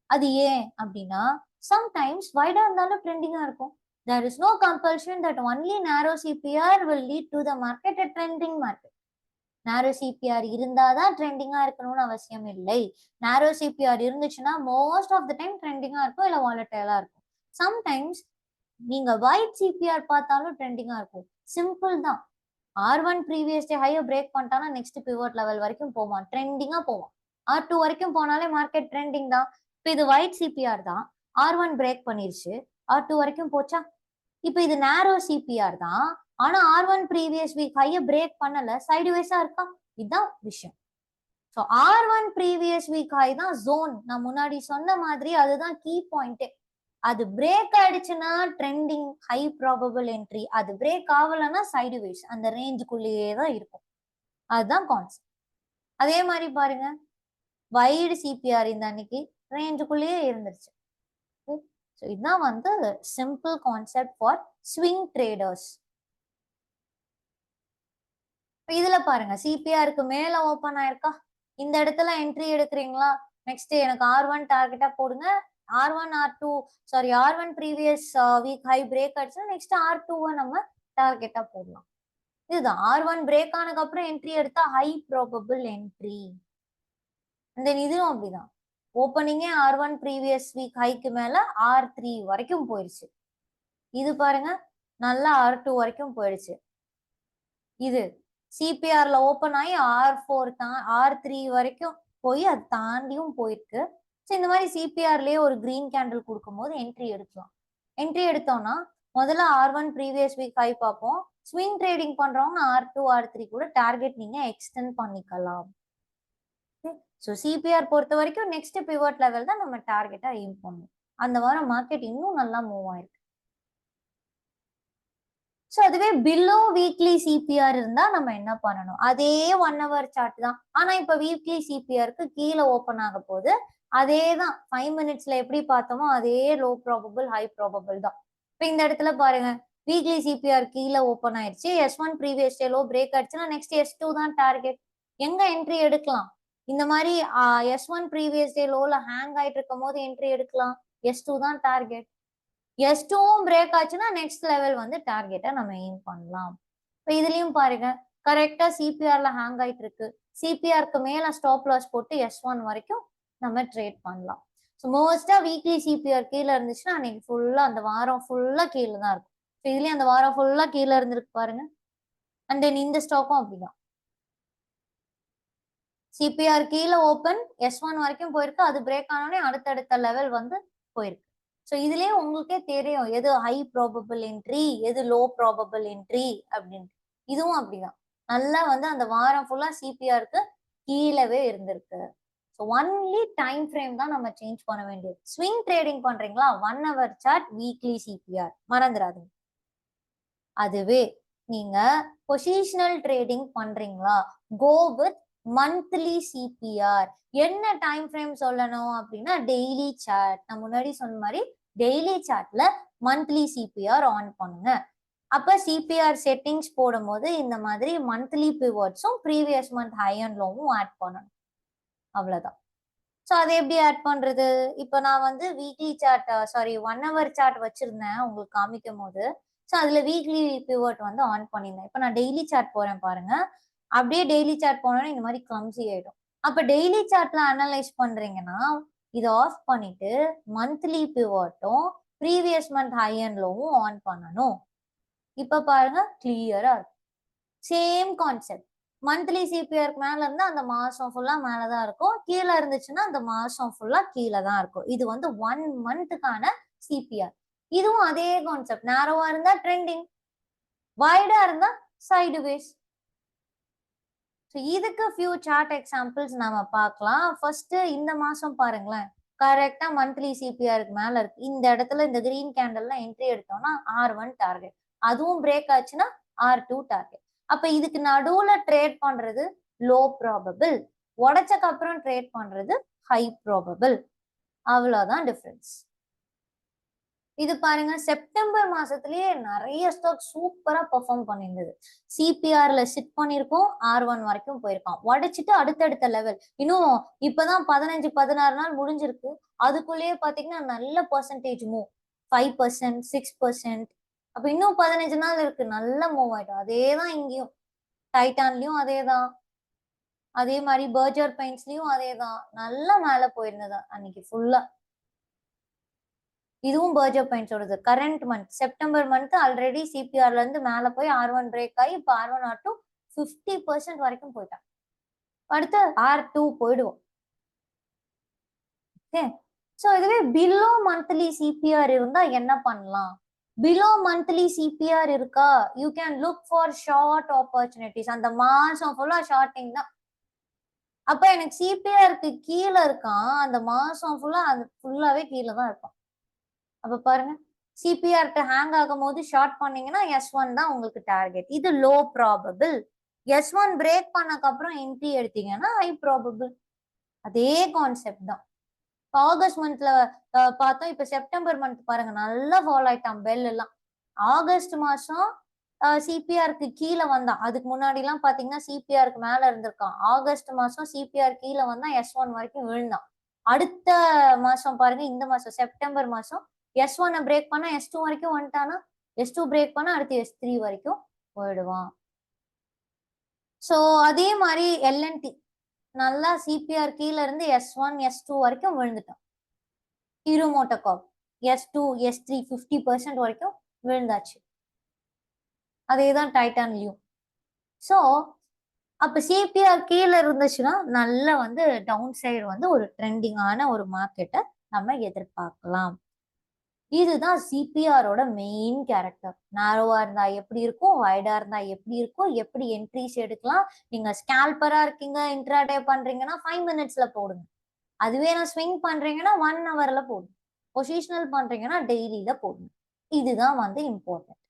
அது ஏன் அப்படின்னா, சம்டைம்ஸ் வைடா இருந்தாலும் ட்ரெண்டிங்கா இருக்கும். There is no compulsion that only narrow CPR will lead to the market a trending market. Narrow CPR இருந்தாதான் ட்ரெண்டிங்கா இருக்கணும்னு அவசியம் இல்லை. Narrow CPR இருந்துச்சுன்னா மோஸ்ட் ஆஃப் த டைம் ட்ரெண்டிங்கா இருக்கும், இல்ல வாலட்டைலா இருக்கும். சம்டைம்ஸ் நீங்க வைட் CPR பார்த்தாலும் ட்ரெண்டிங்கா இருக்கும். சிம்பிள் தான். R1 ப்ரீவியஸ் டே ஹையை பிரேக் பண்ணிட்டானா நெக்ஸ்ட் பிவட் லெவல் வரைக்கும் போவான், ட்ரெண்டிங்கா போவான். R2 வரைக்கும் போனாலே மார்க்கெட் ட்ரெண்டிங் தான். இப்போ இது வைட் CPR தான், R1 பிரேக் பண்ணிருச்சு, R2 வரைக்கும் போச்சா. இப்போ இது நேரோ சிபிஆர் தான், ஆனா R1 ப்ரீவியஸ் வீக் ஹையை பிரேக் பண்ணல, சைடு வேஸா இருக்கா. இதுதான் விஷயம். So R1 previous week high தான் ஜோன். நான் முன்னாடி சொன்ன மாதிரி அதுதான் கீ பாயிண்ட். அது பிரேக் ஆயிடுச்சுன்னா ட்ரெண்டிங் ஹை ப்ராபபிள் என்ட்ரி, அது பிரேக் ஆகலைன்னா சைடு வேஸ், அந்த ரேஞ்சுக்குள்ளேயே தான் இருக்கும். அதுதான் கான்செப்ட். அதே மாதிரி பாருங்க, வைடு சிபிஆர் இந்த அன்னைக்கு ரேஞ்சுக்குள்ளேயே இருந்துருச்சு. ஸோ இதுதான் வந்து simple concept for swing traders. இதுல பாருங்க, சிபிஆருக்கு மேல ஓப்பன் ஆயிருக்கா, இந்த இடத்துல என்ட்ரி எடுக்கிறீங்களா, நெக்ஸ்ட் எனக்கு R1 டார்கெட்டா போடுங்க. R1 R2 sorry R1 previous week high break ஆயிடுச்சுன்னா நெக்ஸ்ட் R2 நம்ம டார்கெட்டா போடலாம். இதுதான் R1 பிரேக் ஆனதுக்கு அப்புறம் என்ட்ரி எடுத்தா ஹை ப்ராபபிள் என்ட்ரி. தென் இதுவும் அப்படிதான், ஓப்பனிங்கே R1 ப்ரீவியஸ் வீக் ஹைக்கு மேல R3 வரைக்கும் போயிடுச்சு. இது பாருங்க நல்லா R2 வரைக்கும் போயிடுச்சு. இது சிபிஆர்ல ஓப்பன் ஆகி R4 R3 வரைக்கும் போய் அது தாண்டியும் போயிருக்கு. ஸோ இந்த மாதிரி சிபிஆர்லயே ஒரு கிரீன் கேண்டில் கொடுக்கும் போது என்ட்ரி எடுக்கலாம். என்ட்ரி எடுத்தோம்னா முதல்ல R1 ப்ரீவியஸ் வீக் ஹை பார்ப்போம். ஸ்விங் ட்ரேடிங் பண்றவங்க R2 R3 கூட டார்கெட் நீங்க எக்ஸ்டெண்ட் பண்ணிக்கலாம். ஸோ சிபிஆர் பொறுத்த வரைக்கும் நெக்ஸ்ட் பிவட் லெவல் தான் நம்ம டார்கெட்டா எய்ம் பண்ணணும். அந்த வாரம் மார்க்கெட் இன்னும் நல்லா மூவ் ஆயிருக்கு. ஸோ அதுவே பிலோ வீக்லி சிபிஆர் இருந்தா நம்ம என்ன பண்ணணும், அதே 1 hour சார்ட் தான். ஆனா இப்ப வீக்லி சிபிஆருக்கு கீழே ஓப்பன் ஆக போகுது. அதே தான் 5 minutesல எப்படி பார்த்தோமோ அதே லோ ப்ராபபிள் ஹை ப்ராபபிள் தான். இப்போ இந்த இடத்துல பாருங்க, வீக்லி சிபிஆர் கீழே ஓப்பன் ஆயிடுச்சு. S1 previous day low break ஆயிடுச்சுன்னா நெக்ஸ்ட் S2 தான் டார்கெட். எங்க என்ட்ரி எடுக்கலாம், இந்த மாதிரி S1 ப்ரீவியஸ் டே லோல ஹேங் ஆயிட்டு இருக்கும் போது என்ட்ரி எடுக்கலாம். S2 தான் டார்கெட். S2வும் பிரேக் ஆச்சுன்னா நெக்ஸ்ட் லெவல் வந்து டார்கெட்டை நம்ம எய்ம் பண்ணலாம். இப்போ இதுலயும் பாருங்க, கரெக்டா சிபிஆர்ல ஹேங் ஆயிட்டு இருக்கு. சிபிஆருக்கு மேல ஸ்டாப் லாஸ் போட்டு S1 வரைக்கும் நம்ம ட்ரேட் பண்ணலாம். ஸோ மோஸ்டா வீக்லி சிபிஆர் கீழே இருந்துச்சுன்னா அன்னைக்கு ஃபுல்லா அந்த வாரம் ஃபுல்லா கீழே தான் இருக்கும். இதுலயும் அந்த வாரம் ஃபுல்லா கீழே இருந்திருக்கு பாருங்க. அண்ட் தென் இந்த ஸ்டாக்கும் அப்படிதான், சிபிஆர் கீழே ஓப்பன் S1 வரைக்கும் போயிருக்கு. அது பிரேக் ஆனோடனே அடுத்தடுத்த லெவல் வந்து போயிருக்கு. ஸோ இதுலயே உங்களுக்கே தெரியும் எது ஹை ப்ராபபிள் என்ட்ரி, எது லோ ப்ராபபிள் என்ட்ரி அப்படின்ட்டு. இதுவும் அப்படிதான், நல்லா வந்து அந்த வாரம் ஃபுல்லா சிபிஆருக்கு கீழவே இருந்திருக்கு. ஸோ ஒன்லி டைம் ஃப்ரேம் தான் நம்ம சேஞ்ச் பண்ண வேண்டியது. ஸ்விங் ட்ரேடிங் பண்றீங்களா, 1 hour சார்ட் வீக்லி சிபிஆர் மறந்துடாதீங்க. அதுவே நீங்க பொசிஷனல் ட்ரேடிங் பண்றீங்களா, கோ வித் மந்த்லி சிபிஆர். என்ன டைம் ஃப்ரேம் சொல்லணும் அப்படின்னா டெய்லி சார்ட். நான் முன்னாடி சொன்ன மாதிரி டெய்லி சார்ட்ல மந்த்லி சிபிஆர் ஆன் பண்ணுங்க. அப்ப சிபிஆர் செட்டிங்ஸ் போடும்போது இந்த மாதிரி மந்த்லி பிவட்ஸும் ப்ரீவியஸ் மந்த் ஹை அண்ட் லோவும் ஆட் பண்ணணும். அவ்வளவுதான். ஸோ அதை எப்படி ஆட் பண்றது, இப்போ நான் வந்து weekly chart sorry 1 hour chart வச்சிருந்தேன் உங்களுக்கு காமிக்கும் போது. ஸோ அதுல வீக்லி பிவட் வந்து ஆன் பண்ணியிருந்தேன். இப்போ நான் டெய்லி சார்ட் போறேன் பாருங்க, அப்படியே டெய்லி சார்ட் போனோன்னா இந்த மாதிரி கிளம்ஸி ஆயிடும். அப்ப டெய்லி சார்ட்ல அனலைஸ் பண்றீங்கன்னா இதை ஆஃப் பண்ணிட்டு மந்த்லி பிவட்டும் ப்ரீவியஸ் மந்த் ஹை அண்ட் லோவும் ஆன் பண்ணணும். இப்ப பாருங்க கிளியரா இருக்கும். சேம் கான்செப்ட், மந்த்லி சிபிஆருக்கு மேல இருந்தா அந்த மாசம் ஃபுல்லா மேலதான் இருக்கும், கீழே இருந்துச்சுன்னா அந்த மாசம் ஃபுல்லா கீழே தான் இருக்கும். இது வந்து 1 monthக்கான சிபிஆர். இதுவும் அதே கான்செப்ட், நேரோவா இருந்தா ட்ரெண்டிங், வைடா இருந்தா சைடு வேஸ். இதுக்கு ஃபியூ சார்ட் எக்ஸாம்பிள்ஸ் நாம பார்க்கலாம். ஃபர்ஸ்ட் இந்த மாசம் பாருங்களேன், கரெக்டா மந்த்லி சிபிஆருக்கு மேல இருக்கு. இந்த இடத்துல இந்த கிரீன் கேண்டல்ல என்ட்ரி எடுத்தோம்னா R1 டார்கெட், அதுவும் பிரேக் ஆச்சுன்னா R2 டார்கெட். அப்ப இதுக்கு நடுவுல ட்ரேட் பண்றது லோ ப்ராபபிள், உடைச்சக்கு அப்புறம் ட்ரேட் பண்றது ஹை ப்ராபபிள். அவ்வளவுதான் டிஃபரன்ஸ். இது பாருங்க, செப்டம்பர் மாசத்திலேயே நிறைய ஸ்டாக் சூப்பரா பெர்ஃபார்ம் பண்ணியிருந்தது. சிபிஆர்ல சிட் பண்ணிருக்கோம், R1 வரைக்கும் போயிருக்கோம், உடைச்சிட்டு அடுத்தடுத்த லெவல். இன்னும் இப்பதான் 15-16 நாள் முடிஞ்சிருக்கு, அதுக்குள்ளேயே பாத்தீங்கன்னா நல்ல பர்சன்டேஜ் மூவ், 5% 6%. அப்ப இன்னும் 15 நாள் இருக்கு, நல்ல மூவ் ஆயிடும். அதேதான் இங்கேயும், டைட்டான்லயும் அதேதான், அதே மாதிரி பர்ஜர் பெயிண்ட்ஸ்லயும் அதேதான், நல்லா மேல போயிருந்தது அன்னைக்கு ஃபுல்லா. இதுவும் பர்ஜர் பெயிண்ட்ஸோடது current month September month already சிபிஆர்ல இருந்து மேல போய் R1 பிரேக் ஆகி இப்போ R1 R2 50% வரைக்கும் போயிட்டான். அடுத்து R2 போயிடுவோம். ஓகே, ஸோ இதுவே பிலோ மந்த்லி சிபிஆர் இருந்தா என்ன பண்ணலாம், பிலோ மந்த்லி சிபிஆர் இருக்கா, you can look for short opportunities. அந்த மாசம் ஃபுல்லா ஷார்ட்டிங் தான். அப்ப எனக்கு சிபிஆருக்கு கீழே இருக்கான், அந்த மாசம் ஃபுல்லா அது ஃபுல்லாவே கீழே தான் இருப்பான். அப்ப பாருங்க, சிபிஆர்ட்ட ஹேங் ஆகும்போது ஷார்ட் பண்ணீங்கன்னா S1 தான் உங்களுக்கு டார்கெட். இது லோ ப்ராபபிள். S1 பிரேக் பண்ணக்கு அப்புறம் என்ட்ரி எடுத்தீங்கன்னா ஹை ப்ராபபிள். அதே கான்செப்ட் தான். ஆகஸ்ட் மந்த்ல பார்த்தோம். இப்ப செப்டம்பர் மந்த் பாருங்க, நல்லா ஃபால் ஆயிட்டான் பெல் எல்லாம். ஆகஸ்ட் மாசம் சிபிஆருக்கு கீழே வந்தான். அதுக்கு முன்னாடி எல்லாம் பாத்தீங்கன்னா சிபிஆருக்கு மேல இருந்திருக்கான். ஆகஸ்ட் மாசம் சிபிஆர் கீழே வந்தா S1 வரைக்கும் விழுந்தான். அடுத்த மாசம் பாருங்க, இந்த மாசம் செப்டம்பர் மாசம் S1 பிரேக் பண்ணா S2 வரைக்கும் வந்துட்டானா, S2 பிரேக் பண்ணா அடுத்து S3 வரைக்கும் போயிடுவான். சோ அதே மாதிரி LNT நல்லா சிபிஆர் கீழ இருந்து S1 S2 வரைக்கும் விழுந்துட்டான். ஹீரோ மோட்டோகார்ப் S2 S3 50% வரைக்கும் விழுந்தாச்சு. அதேதான் டைட்டான்லயும். சோ அப்ப சிபிஆர் கீழ இருந்துச்சுன்னா நல்ல வந்து டவுன் சைடு வந்து ஒரு ட்ரெண்டிங்கான ஒரு மார்க்கெட்டை நம்ம எதிர்பார்க்கலாம். இதுதான் சிபிஆரோட மெயின் கேரக்டர். நேரோவா இருந்தா எப்படி இருக்கும், வைடா இருந்தா எப்படி இருக்கும், எப்படி என்ட்ரிஸ் எடுக்கலாம். நீங்க ஸ்கேல்பரா இருக்கீங்க, இன்ட்ராடே பண்றீங்கன்னா 5 மினிட்ஸ்ல போடுங்க. அதுவே நான் ஸ்விங் பண்றீங்கன்னா 1 ஹவர்ல போடுங்க. பொசிஷனல் பண்றீங்கன்னா டெய்லியில போடுங்க. இதுதான் வந்து இம்பார்ட்டன்ட்.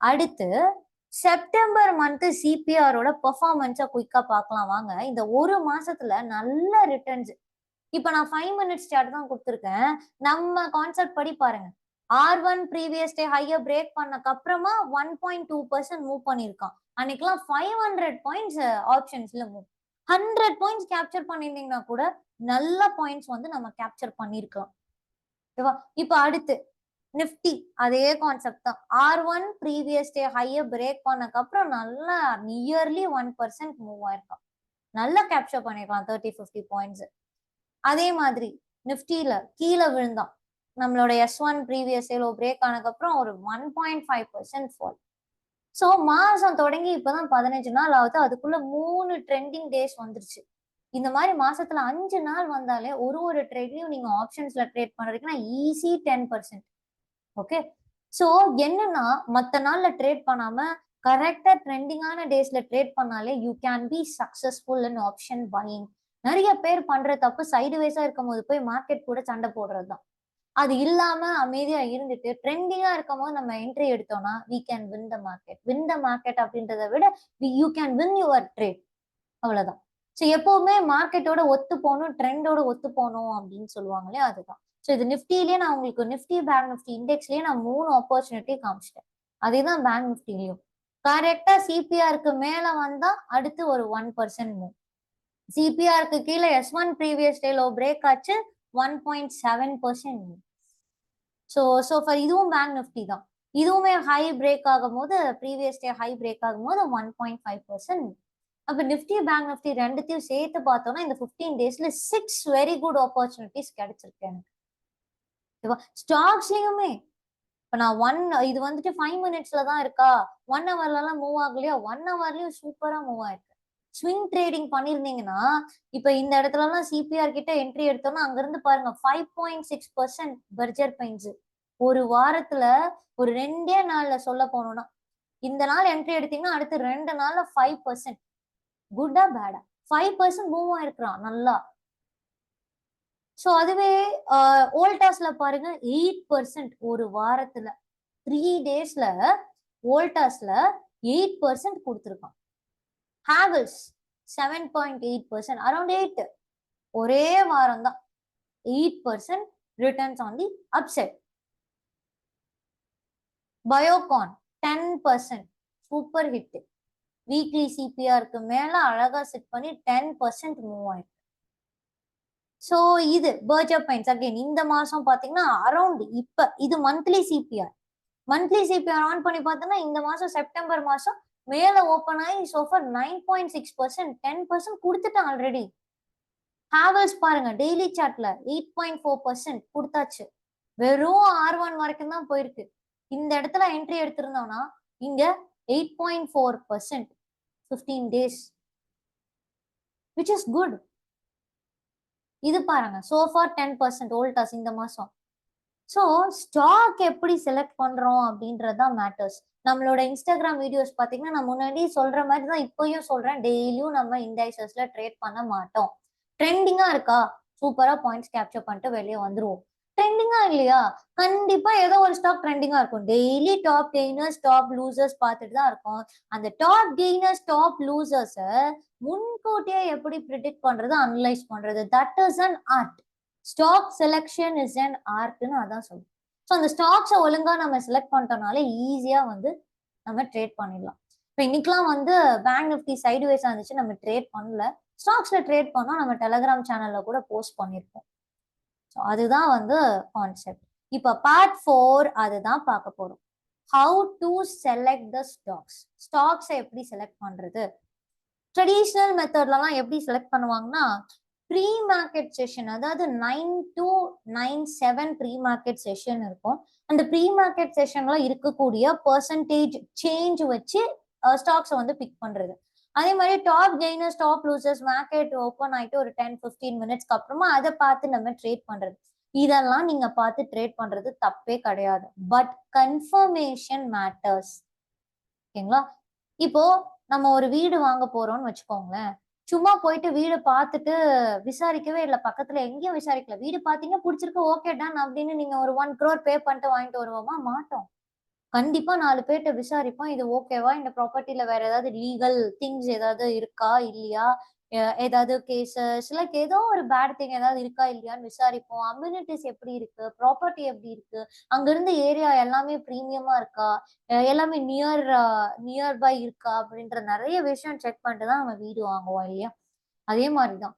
அடுத்து செப்டம்பர் மந்த் சிபிஆரோட பெர்ஃபார்மன்ஸை குயிக்கா பார்க்கலாம் வாங்க. இந்த ஒரு மாசத்துல நல்ல ரிட்டர்ன்ஸ். இப்ப நான் 5 மினிட்ஸ் சார்ட் தான் கொடுத்துருக்கேன். நம்ம கான்செப்ட் படி பாருங்க. R1 previous day higher break பண்ணக்கு அப்புறமா 1.2% மூவ் பண்ணிருக்கான். அன்னைக்கெல்லாம் 500 பாயிண்ட்ஸ் ஆப்ஷன்ஸ்ல மூவ். 100 பாயிண்ட்ஸ் கேப்சர் பண்ணிருந்தீங்கன்னா கூட நல்ல பாயிண்ட்ஸ் வந்து நம்ம கேப்சர் பண்ணிருக்கலாம். ஓகேவா? இப்ப அடுத்து நிஃப்டி அதே கான்செப்ட் தான். R1 previous day higher break பண்ணக்கு அப்புறம் நல்லா நியர்லி 1% மூவ் ஆயிருக்கான். நல்லா கேப்சர் பண்ணிருக்கலாம் 30-50 பாயிண்ட்ஸ். அதே மாதிரி நிஃப்டியில கீழே விழுந்தான். நம்மளோட S1 ப்ரீவியஸ் டேல பிரேக் ஆனதுக்கு அப்புறம் ஒரு 1.5% ஃபால். சோ மாசம் தொடங்கி இப்பதான் 15 நாள் ஆகுது. அதுக்குள்ள 3 ட்ரெண்டிங் டேஸ் வந்துருச்சு. இந்த மாதிரி மாசத்துல 5 நாள் வந்தாலே ஒரு ட்ரேட்லயும் நீங்க ஆப்ஷன்ஸ்ல ட்ரேட் பண்றீங்கன்னா ஈஸி 10%. ஓகே. சோ என்னன்னா மத்த நாள்ல ட்ரேட் பண்ணாம கரெக்டா ட்ரெண்டிங்கான டேஸ்ல ட்ரேட் பண்ணாலே you can be successful in option buying. நிறைய பேர் பண்ற தப்பு சைடு வைஸா இருக்கும் போது போய் மார்க்கெட் கூட சண்டை போடுறதுதான். அது இல்லாம அமைதியா இருந்துட்டு ட்ரெண்டிங்கா இருக்கும் போது நம்ம என்ட்ரி எடுத்தோம்னா we can win the market. Win the market அப்படின்றத விட you can win your trade. அவ்வளவுதான். ஸோ எப்பவுமே மார்க்கெட்டோட ஒத்து போகணும், ட்ரெண்டோட ஒத்து போகணும் அப்படின்னு சொல்லுவாங்களே, அதுதான். ஸோ இது நிஃப்டிலேயே நான் உங்களுக்கு நிஃப்டி பேங்க் நிஃப்டி இண்டெக்ஸ்லயே நான் 3 ஆப்பர்ச்சுனிட்டி காமிச்சிட்டேன். அதேதான் பேங்க் நிஃப்டிலையும். கரெக்டா சிபிஆருக்கு மேல வந்தா அடுத்து ஒரு 1% மூவ். சிபிஆருக்கு கீழே S1 previous day low break ஆச்சு 1.7% மூவ். ஸோ ஃபார் இதுவும் பேங்க் நிஃப்டி தான். இதுவுமே ஹை பிரேக் ஆகும் போது ப்ரீவியஸ் டே ஹை பிரேக் ஆகும் போது 1.5% மூவ். அப்ப நிஃப்டி பேங்க் நிஃப்டி ரெண்டுத்தையும் சேர்த்து பார்த்தோம்னா இந்த 15 டேஸ்ல 6 வெரி குட் ஆப்பர்ச்சுனிட்டிஸ் கிடைச்சிருக்கு எனக்கு. ஸ்டாக்ஸ்லயுமே இப்ப நான் இது வந்துட்டு 5 மினிட்ஸ்ல தான் இருக்கா, 1 ஹவர்ல எல்லாம் மூவ் ஆகலையா, 1 ஹவர்லயும் சூப்பரா மூவ் ஆயிருக்கு. ஸ்விங் ட்ரேடிங் பண்ணிருந்தீங்கன்னா இப்ப இந்த இடத்துல எல்லாம் சிபிஆர் கிட்ட என்ட்ரி எடுத்தோம்னா அங்க இருந்து பாருங்க 5.6% பர்ஜர் பெயின்ஸ். ஒரு வாரத்துல ஒரு 2 நாள்ல சொல்ல போனோம்னா இந்த நாள் என்ட்ரி எடுத்தீங்கன்னா அடுத்து 2 நாள்ல 5%. குட்டா பேடா 5% மூவ் ஆயிருக்கிறான் நல்லா. சோ அதுவே வோல்டாஸ்ல பாருங்க 8% ஒரு வாரத்துல 3 டேஸ்ல வோல்டாஸ்ல 8% கொடுத்துருக்கான். ஹேவல்ஸ் 7.8%, அரௌண்ட் 8 ஒரே வாரம் தான் 8% returns on the upside. Biocon 10% super hit. Weekly சிபிஆருக்கு மேல அழகா செட் பண்ணி 10% மூவ் ஆயிருக்கு. சோ இது பர்ஜர் பெயின்ஸ் அகைன் இந்த மாசம் பாத்தீங்கன்னா அரௌண்ட் இப்ப இது monthly CPR. Monthly CPR on பண்ணி பார்த்தோம்னா இந்த மாசம் செப்டம்பர் மாசம் மேல ஓப்பன் ஆகி சோஃபர் 9.6% 10% கொடுத்துட்டான் ஆல்ரெடி. ஹேவல்ஸ் பாருங்க டெய்லி சார்ட்ல 8.4% கொடுத்தாச்சு. வெறும் R1 வரைக்கும் தான் போயிருக்கு. இந்த இடத்துல என்ட்ரி எடுத்திருந்தோம்னா இங்க 8.4% 15 டேஸ் which is good. இது பாருங்க சோஃபார் 10% வோல்டாஸ் இந்த மாசம். ஸோ ஸ்டாக் எப்படி செலக்ட் பண்றோம் அப்படின்றது தான் மேட்டர்ஸ். நம்மளோட இன்ஸ்டாகிராம் வீடியோஸ் பார்த்தீங்கன்னா நான் முன்னாடி சொல்ற மாதிரி தான் இப்பயும் சொல்றேன். டெய்லியும் நம்ம இண்டைசஸ்ல ட்ரேட் பண்ண மாட்டோம். ட்ரெண்டிங்கா இருக்கா, சூப்பரா பாயிண்ட்ஸ் கேப்சர் பண்ணிட்டு வெளியே வந்துருவோம். ட்ரெண்டிங்கா இல்லையா, கண்டிப்பா ஏதோ ஒரு ஸ்டாக் ட்ரெண்டிங்கா இருக்கும். Daily top gainers top losers பார்த்துட்டு தான் இருக்கும். அந்த டாப் கெய்னர்ஸ் டாப் லூசர்ஸை முன்கூட்டியே எப்படி ப்ரிடிக்ட் பண்றது, அனலைஸ் பண்றது, that is an art. Stock selection is an ஆர்ட்னு அதான் சொல்லுவோம். ஸோ அந்த ஸ்டாக்ஸை ஒழுங்கா நம்ம செலக்ட் பண்ணிட்டோம்னாலே ஈஸியா வந்து நம்ம ட்ரேட் பண்ணிடலாம். இப்போ இன்னைக்கெல்லாம் வந்து பேங்க் நிஃப்டி சைடு வேஸா இருந்துச்சு, நம்ம ட்ரேட் பண்ணல. ஸ்டாக்ஸ்ல ட்ரேட் பண்ணோம், நம்ம டெலகிராம் சேனல்ல கூட போஸ்ட் பண்ணியிருப்போம். ஸோ அதுதான் வந்து கான்செப்ட். இப்போ பார்ட் 4 அதுதான் பார்க்க போறோம். How to select the stocks. ஸ்டாக்ஸை எப்படி செலக்ட் பண்றது? ட்ரெடிஷ்னல் மெத்தட்லலாம் எப்படி செலக்ட் பண்ணுவாங்கன்னா, ப்ரீ மார்க்கெட் செஷன், அதாவது 9 to 9-7 ப்ரீ மார்க்கெட் செஷன் இருக்கும். அந்த ப்ரீ மார்க்கெட் செஷன்ல இருக்கக்கூடிய பர்சன்டேஜ் சேஞ்ச் வச்சு ஸ்டாக்ஸை வந்து பிக் பண்றது. அதே மாதிரி top gainers top losers market open ஆயிட்டு ஒரு 10-15 மினிட்ஸ்க்கு அப்புறமா அதை பார்த்து நம்ம ட்ரேட் பண்றது. இதெல்லாம் நீங்க பார்த்து ட்ரேட் பண்றது தப்பே கிடையாது. But confirmation matters. ஓகேங்களா? இப்போ நம்ம ஒரு வீடு வாங்க போறோம்னு வச்சுக்கோங்களேன். சும்மா போயிட்டு வீடு பார்த்துட்டு விசாரிக்கவே இல்லை, பக்கத்துல எங்கேயும் விசாரிக்கல. வீடு பார்த்தீங்க, பிடிச்சிருக்கு, ஓகே டன் அப்படின்னு நீங்க ஒரு 1 crore பே பண்ணிட்டு வாங்கிட்டு வருவோமா? மாட்டோம். கண்டிப்பா 4 பேர்ட்ட விசாரிப்போம். இது ஓகேவா? இந்த ப்ராப்பர்ட்டில வேற ஏதாவது லீகல் திங்ஸ் ஏதாவது இருக்கா? இல்லையா? ஏதாவது கேஸஸ் லைக் ஏதோ ஒரு பேட் திங் ஏதாவது இருக்கா இல்லையான்னு விசாரிப்போம். அம்யூனிட்டிஸ் எப்படி இருக்கு? ப்ராப்பர்ட்டி எப்படி இருக்கு? அங்க இருந்து ஏரியா எல்லாமே பிரீமியமா இருக்கா? எல்லாமே நியர்பை இருக்கா? அப்படின்ற நிறைய விஷயம் செக் பண்ணிட்டு தான் நம்ம வீடு வாங்குவோம் இல்லையா? அதே மாதிரிதான்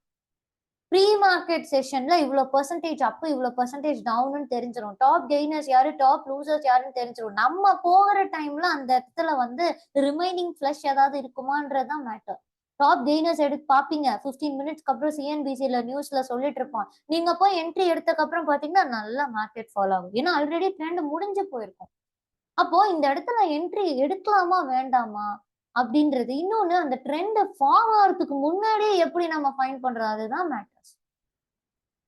ப்ரீ மார்க்கெட் செஷன்ல இவ்வளவு பெர்சன்டேஜ் அப், இவ்வளவு பெர்சன்டேஜ் டவுன்னு தெரிஞ்சிடும். டாப் கெய்னர்ஸ் யாரு, டாப் லூசர்ஸ் யாருன்னு தெரிஞ்சிடும். நம்ம போகிற டைம்ல அந்த இடத்துல வந்து ரிமைனிங் ஃபிளஷ் ஏதாவது இருக்குமான்றதுதான் மேட்டர். டாப் கெய்னர்ஸ் எடுத்து பாப்பீங்க, 15 மினிட்ஸ்க்கு அப்புறம் சிஎன்பிசில நியூஸ்ல சொல்லிட்டு இருப்பான். நீங்க போய் என்ட்ரி எடுத்ததுக்கு அப்புறம் பாத்தீங்கன்னா நல்லா மார்க்கெட் ஃபாலோ ஆகும். ஏன்னா ஆல்ரெடி ட்ரெண்ட் முடிஞ்சு போயிருக்கும். அப்போ இந்த இடத்துல என்ட்ரி எடுக்கலாமா வேண்டாமா அப்படின்றது. இன்னொன்னு, அந்த ட்ரெண்ட் ஃபார்ம் ஆகிறதுக்கு முன்னாடியே எப்படி நம்ம ஃபைண்ட் பண்றது, அதுதான் மேட்டர்ஸ்.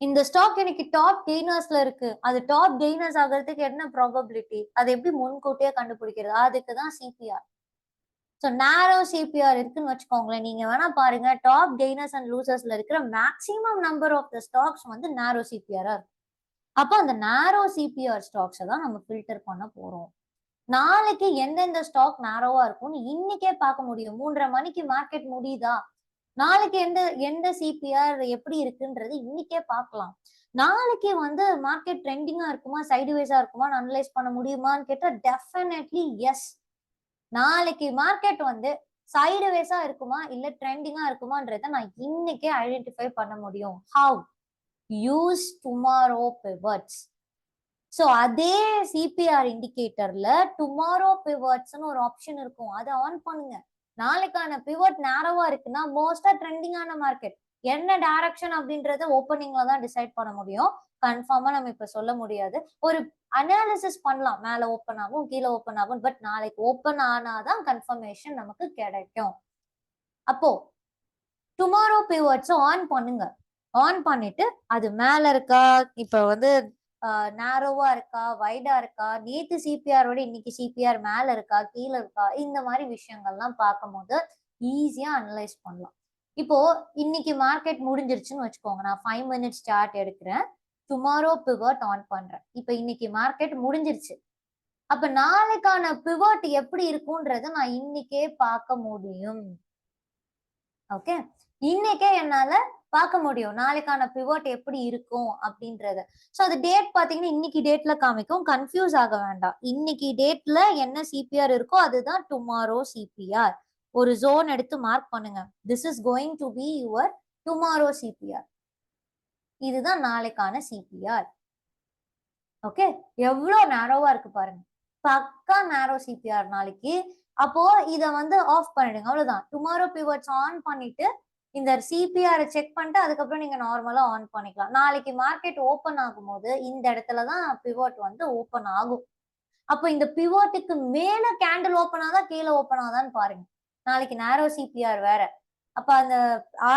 இந்த ஸ்டாக் இன்னைக்கு டாப் கெய்னர்ஸ்ல இருக்கு, அது டாப் கெய்னர்ஸ் ஆகிறதுக்கு என்ன ப்ராபபிலிட்டி, அதை எப்படி முன்கூட்டியே கண்டுபிடிக்கிறது, அதுக்கு தான் சிபிஆர். ஸோ நேரோ சிபிஆர் இருக்குன்னு வச்சுக்கோங்களேன். நீங்க வேணா பாருங்க, டாப் கெய்னர்ஸ் அண்ட் லூசர்ஸ்ல இருக்கிற maximum number of the stocks வந்து நேரோ சிபிஆரா இருக்கும். அப்போ அந்த நேரோ சிபிஆர் ஸ்டாக்ஸை தான் நம்ம ஃபில்டர் பண்ண போறோம். நாளைக்கு எந்தெந்த ஸ்டாக் நேரோவா இருக்கும்னு இன்னைக்கே பார்க்க முடியும். 3:30 மணிக்கு மார்க்கெட் முடியுதா, நாளைக்கு எந்த எந்த சிபிஆர் எப்படி இருக்குன்றது இன்னைக்கே பார்க்கலாம். நாளைக்கு வந்து மார்க்கெட் ட்ரெண்டிங்கா இருக்குமா சைடுவேஸா இருக்குமான்னு அனலைஸ் பண்ண முடியுமான்னு கேட்டா டெஃபினெட்லி எஸ். நாளைக்கு மார்க்கெட் வந்து சைடுவேஸா இருக்குமா இல்ல ட்ரெண்டிங்கா இருக்குமான்றத நான் இன்னைக்கே ஐடென்டிஃபை பண்ண முடியும். How? Use tomorrow pivots. So அதே சிபிஆர் இண்டிகேட்டர்ல டுமாரோ பிவட்ஸ்னு ஒரு ஆப்ஷன் இருக்கும், அதை ஆன் பண்ணுங்க. நாளைக்கான பிவட் நேரோவா இருக்குன்னா மோஸ்டா ட்ரெண்டிங்கான மார்க்கெட் என்ன டைரக்ஷன் அப்படின்றத ஓப்பனிங்ல தான் டிசைட் பண்ண முடியும். கன்ஃபார்மா நம்ம இப்ப சொல்ல முடியாது. ஒரு அனாலிசிஸ் பண்ணலாம், மேல ஓப்பன் ஆகும் கீழே ஓப்பன் ஆகும், பட் நாளைக்கு ஓப்பன் ஆனாதான் கன்ஃபர்மேஷன் நமக்கு கிடைக்கும். அப்போ டுமாரோ பிவட்ஸ் ஆன் பண்ணுங்க. ஆன் பண்ணிட்டு அது மேல இருக்கா, இப்ப வந்து நேரோவா இருக்கா வைடா இருக்கா, நேத்து சிபிஆரோட இன்னைக்கு சிபிஆர் மேல இருக்கா கீழே இருக்கா, இந்த மாதிரி விஷயங்கள்லாம் பார்க்கும்போது ஈஸியா அனலைஸ் பண்ணலாம். இப்போ இன்னைக்கு மார்க்கெட் முடிஞ்சிருச்சுன்னு வச்சுக்கோங்க, நான் 5 மினிட்ஸ் சார்ட் எடுக்கிறேன், டுமாரோ பிவட் ஆன் பண்றேன். இப்போ இன்னைக்கு மார்க்கெட் முடிஞ்சிருச்சு. அப்ப நாளைக்கான பிவட் எப்படி இருக்கும்ன்றத நான் இன்னைக்கே பார்க்க முடியும். ஓகே, இன்னைக்கே என்னால பார்க்க முடியும் நாளைக்கான பிவட் எப்படி இருக்கும் அப்படின்றத. ஸோ அது டேட் பாத்தீங்கன்னா இன்னைக்கு டேட்ல காமிக்கும், கன்ஃபியூஸ் ஆக வேண்டாம். இன்னைக்கு டேட்ல என்ன சிபிஆர் இருக்கோ அதுதான் டுமாரோ சிபிஆர். ஒரு ஜோன் எடுத்து மார்க் பண்ணுங்க, this is going to be your tomorrow CPR. இதுதான் நாளைக்கான சிபிஆர். ஓகே, எவ்வளவு நேரோவா இருக்கு பாருங்க, பக்கா நேரோ சிபிஆர் நாளைக்கு. அப்போ இத வந்து ஆஃப் பண்ணிடுங்க, அவ்வளவுதான். டுமாரோ பிவட்ஸ் ஆன் பண்ணிட்டு இந்த சிபிஆர் செக் பண்ணிட்டு அதுக்கப்புறம் நீங்க நார்மலா ஆன் பண்ணிக்கலாம். நாளைக்கு மார்க்கெட் ஓப்பன் ஆகும்போது இந்த இடத்துலதான் பிவட் வந்து ஓப்பன் ஆகும். அப்போ இந்த பிவட்டுக்கு மேல கேண்டில் ஓப்பன் ஆகுதா கீழே ஓப்பன் ஆகுதான்னு பாருங்க. நாளைக்கு நேரோ சிபிஆர் வேற, அப்ப அந்த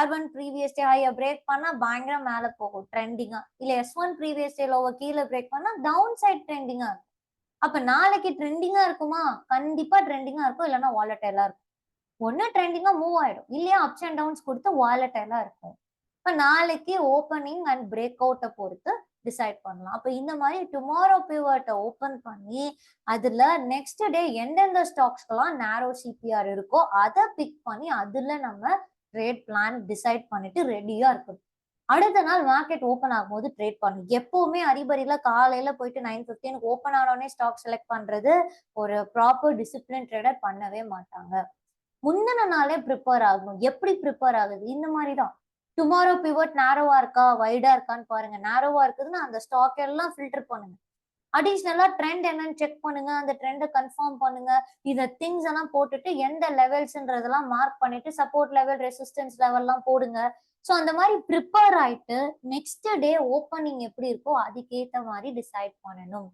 R1 ப்ரீவியஸ் டே ஹையை பிரேக் பண்ணா பயங்கரம் மேல போகும் ட்ரெண்டிங்கா. இல்ல S1 ப்ரீவியஸ் டே லோவை கீழே பிரேக் பண்ணா டவுன் சைட் ட்ரெண்டிங்கா இருக்கும். அப்ப நாளைக்கு ட்ரெண்டிங்கா இருக்குமா? கண்டிப்பா ட்ரெண்டிங்கா இருக்கும், இல்லைன்னா வாலட்டைலா இருக்கும். ஒண்ணு ட்ரெண்டிங்கா மூவ் ஆயிடும், இல்லையா அப்ஸ் அண்ட் டவுன்ஸ் கொடுத்து வாலட்டைலா இருக்கும். இப்ப நாளைக்கு ஓப்பனிங் அண்ட் பிரேக் அவுட்டை பொறுத்து டிசைட் பண்ணலாம். அப்ப இந்த மாதிரி டுமாரோ பிவட்டை ஓபன் பண்ணி அதுல நெக்ஸ்ட் டே எந்தெந்த ஸ்டாக்ஸ்க்கெல்லாம் நேரோ சிபிஆர் இருக்கோ அதை பிக் பண்ணி அதுல நம்ம ட்ரேட் பிளான் டிசைட் பண்ணிட்டு ரெடியா இருக்கணும். அடுத்த நாள் மார்க்கெட் ஓப்பன் ஆகும்போது ட்ரேட் பண்ணும். எப்பவுமே அரிபரியில காலையில போயிட்டு 9:15 ஓப்பன் ஆனோடனே ஸ்டாக் செலக்ட் பண்றது ஒரு ப்ராப்பர் டிசிப்ளின் ட்ரேடர் பண்ணவே மாட்டாங்க. முந்தின நாளே ப்ரிப்பேர் ஆகணும். எப்படி ப்ரிப்பேர் ஆகுது? இந்த மாதிரி தான். டுமாரோ பிவட் நேரோவா இருக்கா வைடா இருக்கான்னு பாருங்க. நேரோவா இருக்குதுன்னா அந்த ஸ்டாக் எல்லாம் ஃபில்டர் பண்ணுங்க. அடிஷ்னலா ட்ரெண்ட் என்னன்னு செக் பண்ணுங்க, அந்த ட்ரெண்டை கன்ஃபார்ம் பண்ணுங்க. இத திங்ஸ் எல்லாம் போட்டுட்டு எந்த லெவல்ஸ்ன்றதெல்லாம் மார்க் பண்ணிட்டு சப்போர்ட் லெவல் ரெசிஸ்டன்ஸ் லெவல்லாம் போடுங்க. ஸோ அந்த மாதிரி ப்ரிப்பேர் ஆயிட்டு நெக்ஸ்ட் டே ஓப்பனிங் எப்படி இருக்கோ அதுக்கேற்ற மாதிரி டிசைட் பண்ணணும்.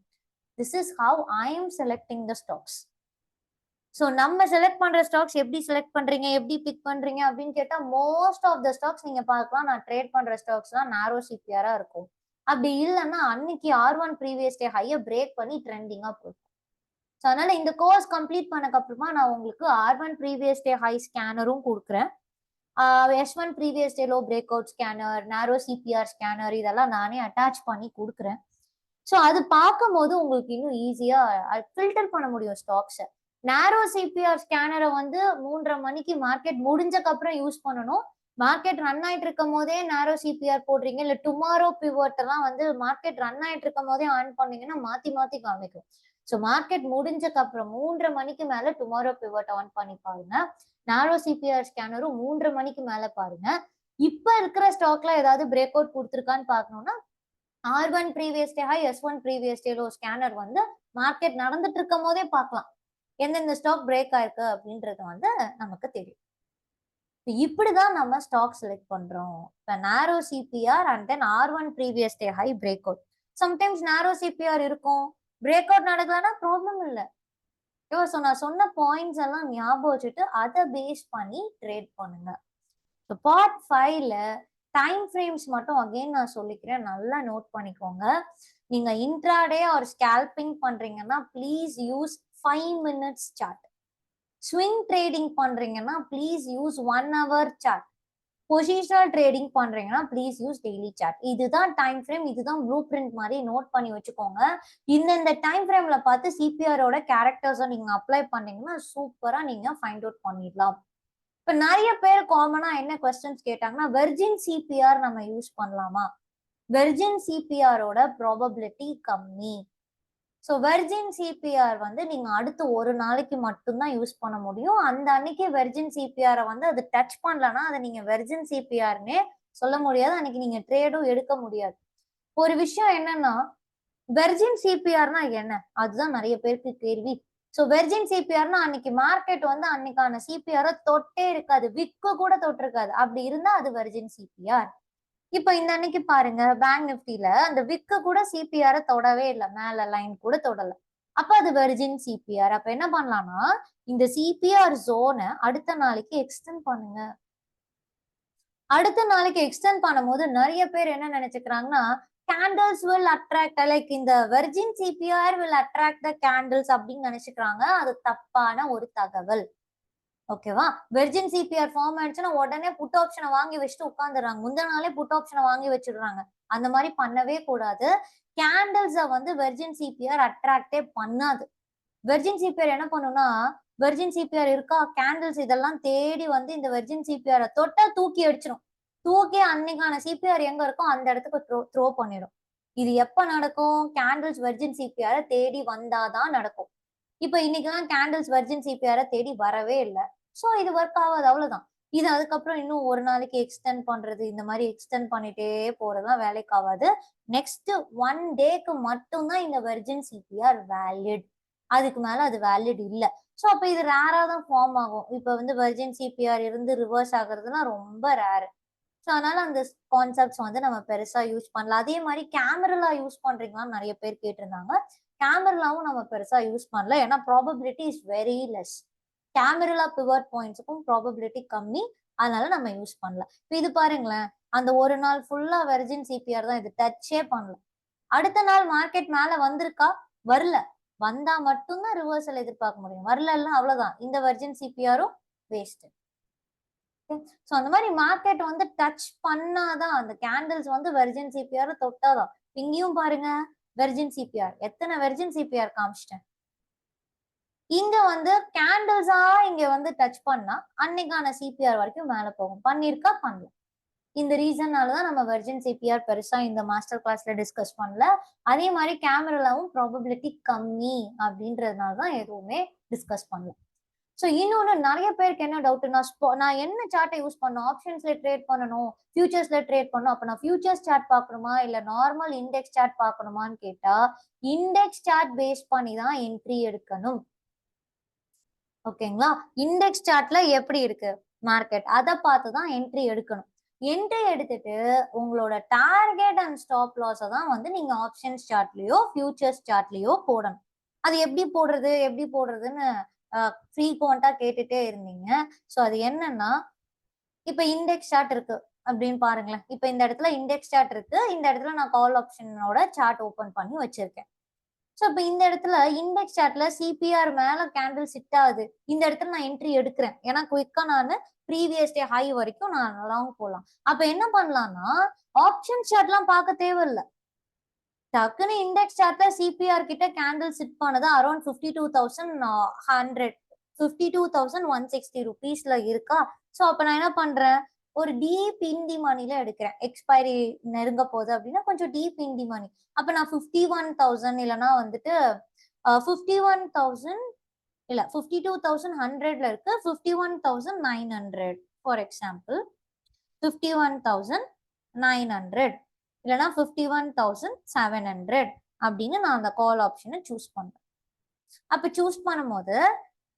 This is how I am selecting the stocks. So நம்ம செலக்ட் பண்ற ஸ்டாக்ஸ் எப்படி செலக்ட் பண்றீங்க, எப்படி பிக் பண்றீங்க அப்படின்னு கேட்டா மோஸ்ட் ஆஃப் த ஸ்டாக்ஸ் நீங்க பார்க்கலாம் நான் ட்ரேட் பண்ற ஸ்டாக்ஸ் தான் நேரோ சிபிஆரா இருக்கும். அப்படி இல்லைன்னா அன்னைக்கு R1 ப்ரீவியஸ் டே ஹையை பிரேக் பண்ணி ட்ரெண்டிங்கா போகும். ஸோ அதனால இந்த கோர்ஸ் கம்ப்ளீட் பண்ணக்கு அப்புறமா நான் உங்களுக்கு R1 ப்ரீவியஸ் டே ஹை ஸ்கேனரும் கொடுக்குறேன். S1 previous day low break out scanner, நேரோ சிபிஆர் ஸ்கேனர் இதெல்லாம் நானே அட்டாச் பண்ணி கொடுக்குறேன். ஸோ அது பார்க்கும் போது உங்களுக்கு இன்னும் ஈஸியா ஃபில்டர் பண்ண முடியும் ஸ்டாக்ஸை. நேரோ சிபிஆர் ஸ்கேனரை வந்து 3:30 மணிக்கு மார்க்கெட் முடிஞ்சக்கு அப்புறம் யூஸ் பண்ணணும். மார்க்கெட் ரன் ஆயிட்டு இருக்கும் போதே நேரோ சிபிஆர் போடுறீங்க, இல்ல டுமாரோ பிவட் எல்லாம் வந்து மார்க்கெட் ரன் ஆயிட்டு இருக்கும் போதே ஆன் பண்ணீங்கன்னா மாத்தி மாத்தி காமிக்கும். ஸோ மார்க்கெட் முடிஞ்சக்கு அப்புறம் 3:30 மணிக்கு மேல டுமாரோ பிவட் ஆன் பண்ணி பாருங்க. நேரோ சிபிஆர் ஸ்கேனரும் 3:30 மணிக்கு மேல பாருங்க. இப்ப இருக்கிற ஸ்டாக்ல ஏதாவது பிரேக் அவுட் கொடுத்துருக்கான்னு பார்க்கணும்னா R1 previous day high, S1 previous day low scanner வந்து மார்க்கெட் நடந்துட்டு இருக்கும் போதே பார்க்கலாம் எந்தெந்த ஸ்டாக் பிரேக் ஆயிருக்கு அப்படின்றது வந்து நமக்கு தெரியும். இப்படிதான் நம்ம ஸ்டாக் செலக்ட் பண்றோம். இப்போ narrow CPR and then R1 previous day high break out. Sometimes narrow CPR இருக்கும், பிரேக் அவுட் நடக்கலன்னா ப்ராப்ளம் இல்லை. ஸோ நான் சொன்ன பாயிண்ட்ஸ் எல்லாம் ஞாபகம் வச்சுட்டு அதை பேஸ் பண்ணி ட்ரேட் பண்ணுங்க. பார்ட் 5ல டைம் ஃப்ரேம்ஸ் மட்டும் அகைன் நான் சொல்லிக்கிறேன், நல்லா நோட் பண்ணிக்கோங்க. நீங்க இன்ட்ராடே ஆர் ஸ்கேல்பிங் பண்றீங்கன்னா please use 5 minutes chart. Swing trading பண்றீங்கன்னா please use 1 hour chart. Positional trading பண்றீங்கன்னா ப்ளீஸ் யூஸ் டெய்லி சார்ட். இதுதான் டைம் ஃப்ரேம், இதுதான் ப்ளூ பிரிண்ட் மாதிரி நோட் பண்ணி வச்சுக்கோங்க. இந்த டைம் ஃப்ரேம்ல பார்த்து சிபிஆரோட கேரக்டர்ஸை நீங்க அப்ளை பண்ணீங்கன்னா சூப்பரா நீங்க ஃபைண்ட் அவுட் பண்ணிடலாம். இப்ப நிறைய பேர் காமனா என்ன கொஸ்டின்ஸ் கேட்டாங்கன்னா வெர்ஜின் சிபிஆர் நம்ம யூஸ் பண்ணலாமா? வெர்ஜின் சிபிஆரோட ப்ராபபிலிட்டி கம்மி. ஸோ வெர்ஜின் சிபிஆர் வந்து நீங்க அடுத்து ஒரு நாளைக்கு மட்டும்தான் யூஸ் பண்ண முடியும். அந்த அன்னைக்கு வெர்ஜின் சிபிஆரை வந்து அது டச் பண்ணலன்னா அதை நீங்க வெர்ஜின் சிபிஆர்னே சொல்ல முடியாது, அன்னைக்கு நீங்க ட்ரேடும் எடுக்க முடியாது. ஒரு விஷயம் என்னன்னா வெர்ஜின் சிபிஆர்னா என்ன, அதுதான் நிறைய பேருக்கு கேள்வி. ஸோ வெர்ஜின் சிபிஆர்னா அன்னைக்கு மார்க்கெட் வந்து அன்னைக்கான சிபிஆரை தொட்டே இருக்காது, விக்கு கூட தொட்டிருக்காது. அப்படி இருந்தா அது வெர்ஜின் சிபிஆர். இப்ப இந்த அன்னைக்கு பாருங்க பேங்க் நிப்டில அந்த விக்கு கூட சிபிஆரை தொடவே இல்லை, மேல லைன் கூட தொடல. அப்ப அது வெர்ஜின் சிபிஆர். அப்ப என்ன பண்ணலாம்னா இந்த சிபிஆர் ஜோனை அடுத்த நாளைக்கு எக்ஸ்டெண்ட் பண்ணுங்க. அடுத்த நாளைக்கு எக்ஸ்டெண்ட் பண்ணும்போது நிறைய பேர் என்ன நினைச்சுக்கிறாங்கன்னா candles will attract, like இந்த virgin CPR will attract the candles அப்படின்னு நினைச்சுக்கிறாங்க. அது தப்பான ஒரு தகவல். ஓகேவா? வெர்ஜின் சிபிஆர் ஃபார்ம் ஆயிடுச்சுன்னா உடனே புட் ஆப்ஷனை வாங்கி வச்சுட்டு உட்காந்துடுறாங்க, முந்தின நாளே புட் ஆப்ஷனை வாங்கி வச்சிடுறாங்க. அந்த மாதிரி பண்ணவே கூடாது. கேண்டில்ஸை வந்து வெர்ஜின் சிபிஆர் அட்ராக்டே பண்ணாது. வெர்ஜின் சிபிஆர் என்ன பண்ணும்னா வெர்ஜின் சிபிஆர் இருக்கா கேண்டில்ஸ் இதெல்லாம் தேடி வந்து இந்த வெர்ஜின் சிபிஆரை தொட்டா தூக்கி அடிச்சிடும். தூக்கி அன்னைக்கான சிபிஆர் எங்க இருக்கோ அந்த இடத்துக்கு த்ரோ பண்ணிடும். இது எப்ப நடக்கும்? கேண்டில்ஸ் வெர்ஜின் சிபிஆரை தேடி வந்தாதான் நடக்கும். இப்ப இன்னைக்கெல்லாம் கேண்டில்ஸ் வெர்ஜின் சிபிஆரை தேடி வரவே இல்லை. ஸோ இது ஒர்க் ஆகாது, அவ்வளவுதான். இது அதுக்கப்புறம் இன்னும் ஒரு நாளைக்கு எக்ஸ்டெண்ட் பண்றது, இந்த மாதிரி எக்ஸ்டெண்ட் பண்ணிட்டே போறதுலாம் வேலைக்கு ஆகாது. நெக்ஸ்ட் 1 டேக்கு மட்டும்தான் இந்த வெர்ஜின் சிபிஆர் வேலிட், அதுக்கு மேல அது வேலிட் இல்லை. ஸோ அப்ப இது ரேரா தான் ஃபார்ம் ஆகும். இப்ப வந்து வெர்ஜின் சிபிஆர் இருந்து ரிவர்ஸ் ஆகுறதுலாம் ரொம்ப ரேரு. ஸோ அதனால அந்த கான்செப்ட்ஸ் வந்து நம்ம பெருசா யூஸ் பண்ணலாம். அதே மாதிரி கேமரா யூஸ் பண்றீங்களான்னு நிறைய பேர் கேட்டிருந்தாங்க. கேமராவும் நம்ம பெருசா யூஸ் பண்ணல, ஏன்னா probability is very less. Camera pivot பாயிண்ட்ஸுக்கும் ப்ராபபிலிட்டி கம்மி, அதனால நம்ம யூஸ் பண்ணல. இது பாருங்களேன், அந்த ஒரு நாள் ஃபுல்லா வெர்ஜின் சிபிஆர் தான், இது டச்சே பண்ணல. அடுத்த நாள் மார்க்கெட் மேல வந்திருக்கா? வரல. வந்தா மட்டும்தான் ரிவர்சல் எதிர்பார்க்க முடியும். வரலன்னா அவ்வளவுதான், இந்த வெர்ஜின் சிபிஆரும் வேஸ்ட். சோ அந்த மாதிரி மார்க்கெட் வந்து டச் பண்ணாதான், அந்த கேண்டில்ஸ் வந்து வெர்ஜின் சிபிஆர் தொட்டாதான். இங்கேயும் பாருங்க, வெர்ஜின் சிபிஆர், எத்தனை வெர்ஜின் சிபிஆர் காமிச்சிட்டேன். இங்க வந்து கேண்டில்ஸா இங்க வந்து டச் பண்ணா அன்னைக்கான சிபிஆர் வரைக்கும் மேல போகும். பண்ணிருக்கா? பண்ணல. இந்த ரீசன்னாலதான் நம்ம வெர்ஜின் சிபிஆர் பெருசா இந்த மாஸ்டர் கிளாஸ்ல டிஸ்கஸ் பண்ணல. அதே மாதிரி கேமராவும் ப்ராபபிலிட்டி கம்மி அப்படின்றதுனாலதான் எதுவுமே டிஸ்கஸ் பண்ணல. ஸோ இன்னொன்னு, நிறைய பேருக்கு என்ன டவுட்னா, நான் என்ன சார்ட்டை யூஸ் பண்ணணும்? ஆப்ஷன்ஸ்ல ட்ரேட் பண்ணணும், ஃபியூச்சர்ஸ்ல ட்ரேட் பண்ணணும், அப்ப நான் ஃபியூச்சர்ஸ் சார்ட் பார்க்கணுமா இல்ல நார்மல் இண்டெக்ஸ் சார்ட் பார்க்கணுமான்னு கேட்டா, இண்டெக்ஸ் சார்ட் பேஸ் பண்ணி தான் என்ட்ரி எடுக்கணும். ஓகேங்களா? இண்டெக்ஸ் சார்ட்ல எப்படி இருக்கு மார்க்கெட், அதை பார்த்து தான் என்ட்ரி எடுக்கணும். என்ட்ரி எடுத்துட்டு உங்களோட டார்கெட் அண்ட் ஸ்டாப் லாஸை தான் வந்து நீங்க ஆப்ஷன்ஸ் சார்ட்லயோ ஃபியூச்சர்ஸ் சார்ட்லயோ போடணும். அது எப்படி போடுறதுன்னு ஃப்ரீக்வெண்டா கேட்டுட்டே இருந்தீங்க. ஸோ அது என்னன்னா, இப்ப இண்டெக்ஸ் சார்ட் இருக்கு அப்படின்னு பாருங்களேன். இப்ப இந்த இடத்துல இண்டெக்ஸ் சார்ட் இருக்கு, இந்த இடத்துல நான் கால் ஆப்ஷனோட சார்ட் ஓபன் பண்ணி வச்சிருக்கேன். ஸோ இப்போ இந்த இடத்துல இண்டெக்ஸ் சார்ட்ல சிபிஆர் மேல கேண்டில் சிட் ஆகுது, இந்த இடத்துல நான் என்ட்ரி எடுக்கிறேன். ஏன்னா குயிக்கா நான் ப்ரீவியஸ் டே ஹை வரைக்கும் நான் லாங் போகலாம். அப்ப என்ன பண்ணலாம்னா, ஆப்ஷன் சார்ட்லாம் பார்க்க தேவையில்லை. டக்குன்னு இண்டெக்ஸ் சார்ட்ல சிபிஆர் கிட்ட கேண்டில் சிட் பண்ணது அரௌண்ட் 52,100, 52,160 ருபீஸ்ல இருக்கா. ஸோ அப்ப நான் என்ன பண்றேன், ஒரு டீப் இந்தி மணில எடுக்கிறேன். எக்ஸ்பைரி நெருங்க போகுது அப்படின்னா கொஞ்சம் டீப் இந்தி மணி. அப்ப நான் 51,000 இல்லைன்னா வந்துட்டு 51,000 இல்ல 52,100ல இருக்கு, 51,900 ஃபார் எக்ஸாம்பிள். 51,900 இல்லைன்னா 51,700 அப்படின்னு நான் அந்த கால் ஆப்ஷனை சூஸ் பண்றேன். அப்ப சூஸ் பண்ணும்போது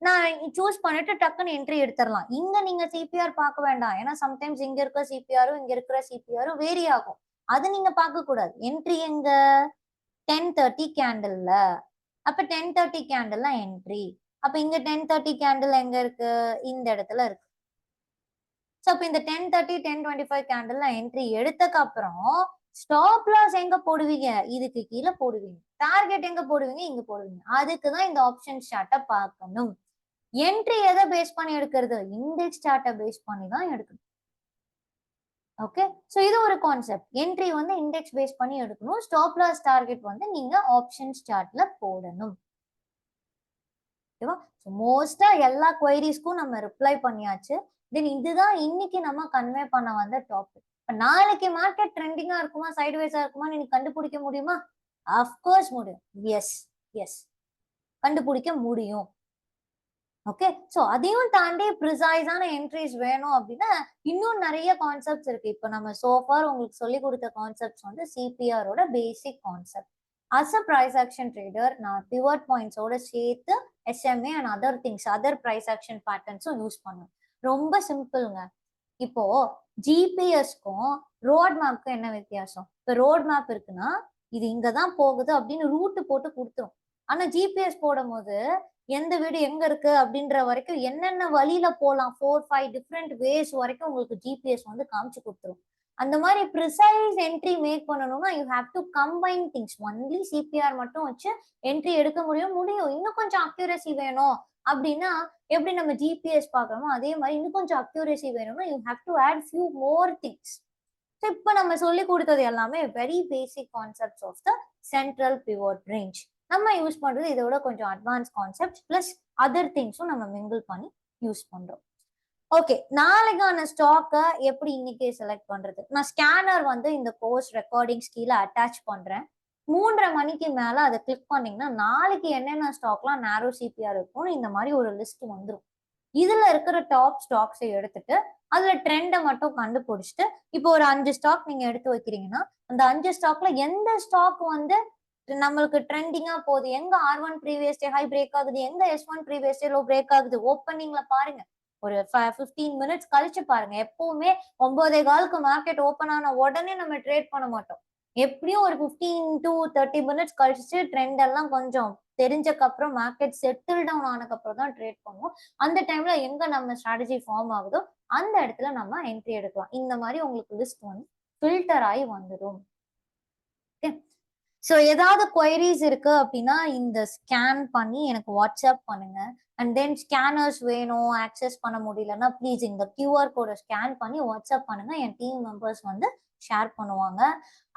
நான் சூஸ் பண்ணிட்டு டக்குன்னு என்ட்ரி எடுத்துடலாம். இங்க நீங்க சிபிஆர் பார்க்க வேண்டாம். ஏன்னா சம்டைம்ஸ் இங்க இருக்கிற சிபிஆரும் இங்க இருக்கிற சிபிஆரும் வேரி ஆகும். அது நீங்க பார்க்க கூடாது. என்ட்ரி எங்க? 10:30 கேண்டில்ல. அப்ப 10:30 கேண்டில்ல என்ட்ரி. அப்ப இங்க 10:30 கேண்டில் எங்க இருக்கு? இந்த இடத்துல இருக்கு. ஸோ அப்ப இந்த 10:30 10:25 கேண்டில்ல என்ட்ரி எடுத்தக்கு அப்புறம் ஸ்டாப் லாஸ் எங்க போடுவீங்க? இதுக்கு கீழே போடுவீங்க. டார்கெட் எங்க போடுவீங்க? இங்க போடுவீங்க. அதுக்குதான் இந்த ஆப்ஷன் சார்ட்டை பார்க்கணும். என்ட்ரி எதை பேஸ் பண்ணி எடுக்கிறது? இண்டெக்ஸ் சார்ட்டை பேஸ் பண்ணி தான் எடுக்கணும். ஓகே, சோ இது ஒரு கான்செப்ட். என்ட்ரி வந்து இண்டெக்ஸ் பேஸ் பண்ணி எடுக்கணும். ஸ்டாப் லாஸ் டார்கெட் வந்து நீங்க ஆப்ஷன்ஸ் சார்ட்ல போடணும். ஓகேவா? மோஸ்டா எல்லா குவைரிஸ்க்கும் நம்ம ரிப்ளை பண்ணியாச்சு. தென் இதுதான் இன்னைக்கு நம்ம கன்வே பண்ண வந்த டாபிக். நாளைக்கு மார்க்கெட் ட்ரெண்டிங்கா இருக்குமா சைட்வேஸா இருக்குமா நீங்க கண்டுபிடிக்க முடியுமா? அஃப்கோர்ஸ் முடியும். எஸ் எஸ், கண்டுபிடிக்க முடியும். ஓகே, சோ அதையும் தாண்டி ப்ரிசைஸான என்ட்ரிஸ் வேணும் அப்படின்னா இன்னும் நிறைய கான்செப்ட்ஸ் இருக்கு. இப்போ நம்ம சோஃபார் உங்களுக்கு சொல்லி கொடுத்த கான்செப்ட்ஸ் வந்து சிபிஆரோட basic concept. As a price action trader நான் பிவட் பாயிண்ட்ஸோட சேர்த்து SMA and other things, other price action பேட்டர்ன்ஸும் யூஸ் பண்ணுவேன். ரொம்ப சிம்பிள்ங்க. இப்போ ஜிபிஎஸ்க்கும் ரோட் மேப்க்கும் என்ன வித்தியாசம்? இப்போ ரோட் மேப் இருக்குன்னா இது இங்கதான் போகுது அப்படின்னு ரூட் போட்டு கொடுத்துரும். ஆனா ஜிபிஎஸ் போடும் போது எந்த வீடு எங்க இருக்கு அப்படின்ற வரைக்கும் என்னென்ன வழியில போலாம் 4-5 டிஃப்ரெண்ட் வேஸ் வரைக்கும் உங்களுக்கு ஜிபிஎஸ் வந்து காமிச்சு கொடுத்துரும். அந்த மாதிரி ப்ரிசைஸ் என்ட்ரி மேக் பண்ணணும்னா you have to combine things. Only CPR மட்டும் வச்சு என்ட்ரி எடுக்க முடியும். இன்னும் கொஞ்சம் அக்யூரசி வேணும் அப்படின்னா எப்படி நம்ம ஜிபிஎஸ் பார்க்கணுமோ அதே மாதிரி இன்னும் கொஞ்சம் அக்யூரசி வேணும்னா you have to add few more things. இப்போ நம்ம சொல்லி கொடுத்தது எல்லாமே very basic concepts of the central pivot range. நம்ம யூஸ் பண்றது இதோட கொஞ்சம் அட்வான்ஸ் கான்செப்ட் பிளஸ் அதர் திங்ஸும் நம்ம மிங்கிள் பண்ணி யூஸ் பண்றோம். ஓகே, நாளைக்கான ஸ்டாக்கை எப்படி இன்னைக்கே செலக்ட் பண்றது? நான் ஸ்கேனர் வந்து இந்த கோர்ஸ் ரெக்கார்டிங்ஸ் கீழே அட்டாச் பண்றேன். 3:30 மணிக்கு மேல அதை கிளிக் பண்ணீங்கன்னா நாளைக்கு என்னென்ன ஸ்டாக்லாம் நேரோ சிபிஆர் இருக்கும்னு இந்த மாதிரி ஒரு லிஸ்ட் வந்துடும். இதுல இருக்கிற டாப் ஸ்டாக்ஸை எடுத்துட்டு அதுல ட்ரெண்டை மட்டும் கண்டுபிடிச்சிட்டு இப்போ ஒரு 5 ஸ்டாக் நீங்க எடுத்து வைக்கிறீங்கன்னா அந்த 5 ஸ்டாக்ல எந்த ஸ்டாக் வந்து நம்மளுக்கு ட்ரெண்டிங்கா போகுது, எங்க R1 previous day high break ஆகுது, எங்க S1 previous day low break ஆகுது, ஓப்பனிங்ல பாருங்க. ஒரு 15 மினிட்ஸ் கழிச்சு பாருங்க. எப்பவுமே 9:15 மார்க்கெட் ஓப்பன் ஆன உடனே நம்ம ட்ரேட் பண்ண மாட்டோம். எப்படியும் ஒரு 15 to 30 மினிட்ஸ் கழிச்சு ட்ரெண்ட் எல்லாம் கொஞ்சம் தெரிஞ்சக்கு அப்புறம் மார்க்கெட் செட்டில் டவுன் ஆனதுக்கு அப்புறம் தான் ட்ரேட் பண்ணுவோம். அந்த டைம்ல எங்க நம்ம ஸ்ட்ராட்டஜி ஃபார்ம் ஆகுதோ அந்த இடத்துல நம்ம என்ட்ரி எடுக்கலாம். இந்த மாதிரி உங்களுக்கு லிஸ்ட் வந்து ஃபில்டர் ஆகி வந்துடும். ஸோ ஏதாவது கொயரிஸ் இருக்கு அப்படின்னா இந்த ஸ்கேன் பண்ணி எனக்கு வாட்ஸ்அப் பண்ணுங்க. அண்ட் தென் ஸ்கேனர்ஸ் வேணும், ஆக்சஸ் பண்ண முடியலன்னா ப்ளீஸ் இந்த கியூஆர் கோடை ஸ்கேன் பண்ணி வாட்ஸ்அப் பண்ணுங்க. என் டீம் மெம்பர்ஸ் வந்து ஷேர் பண்ணுவாங்க.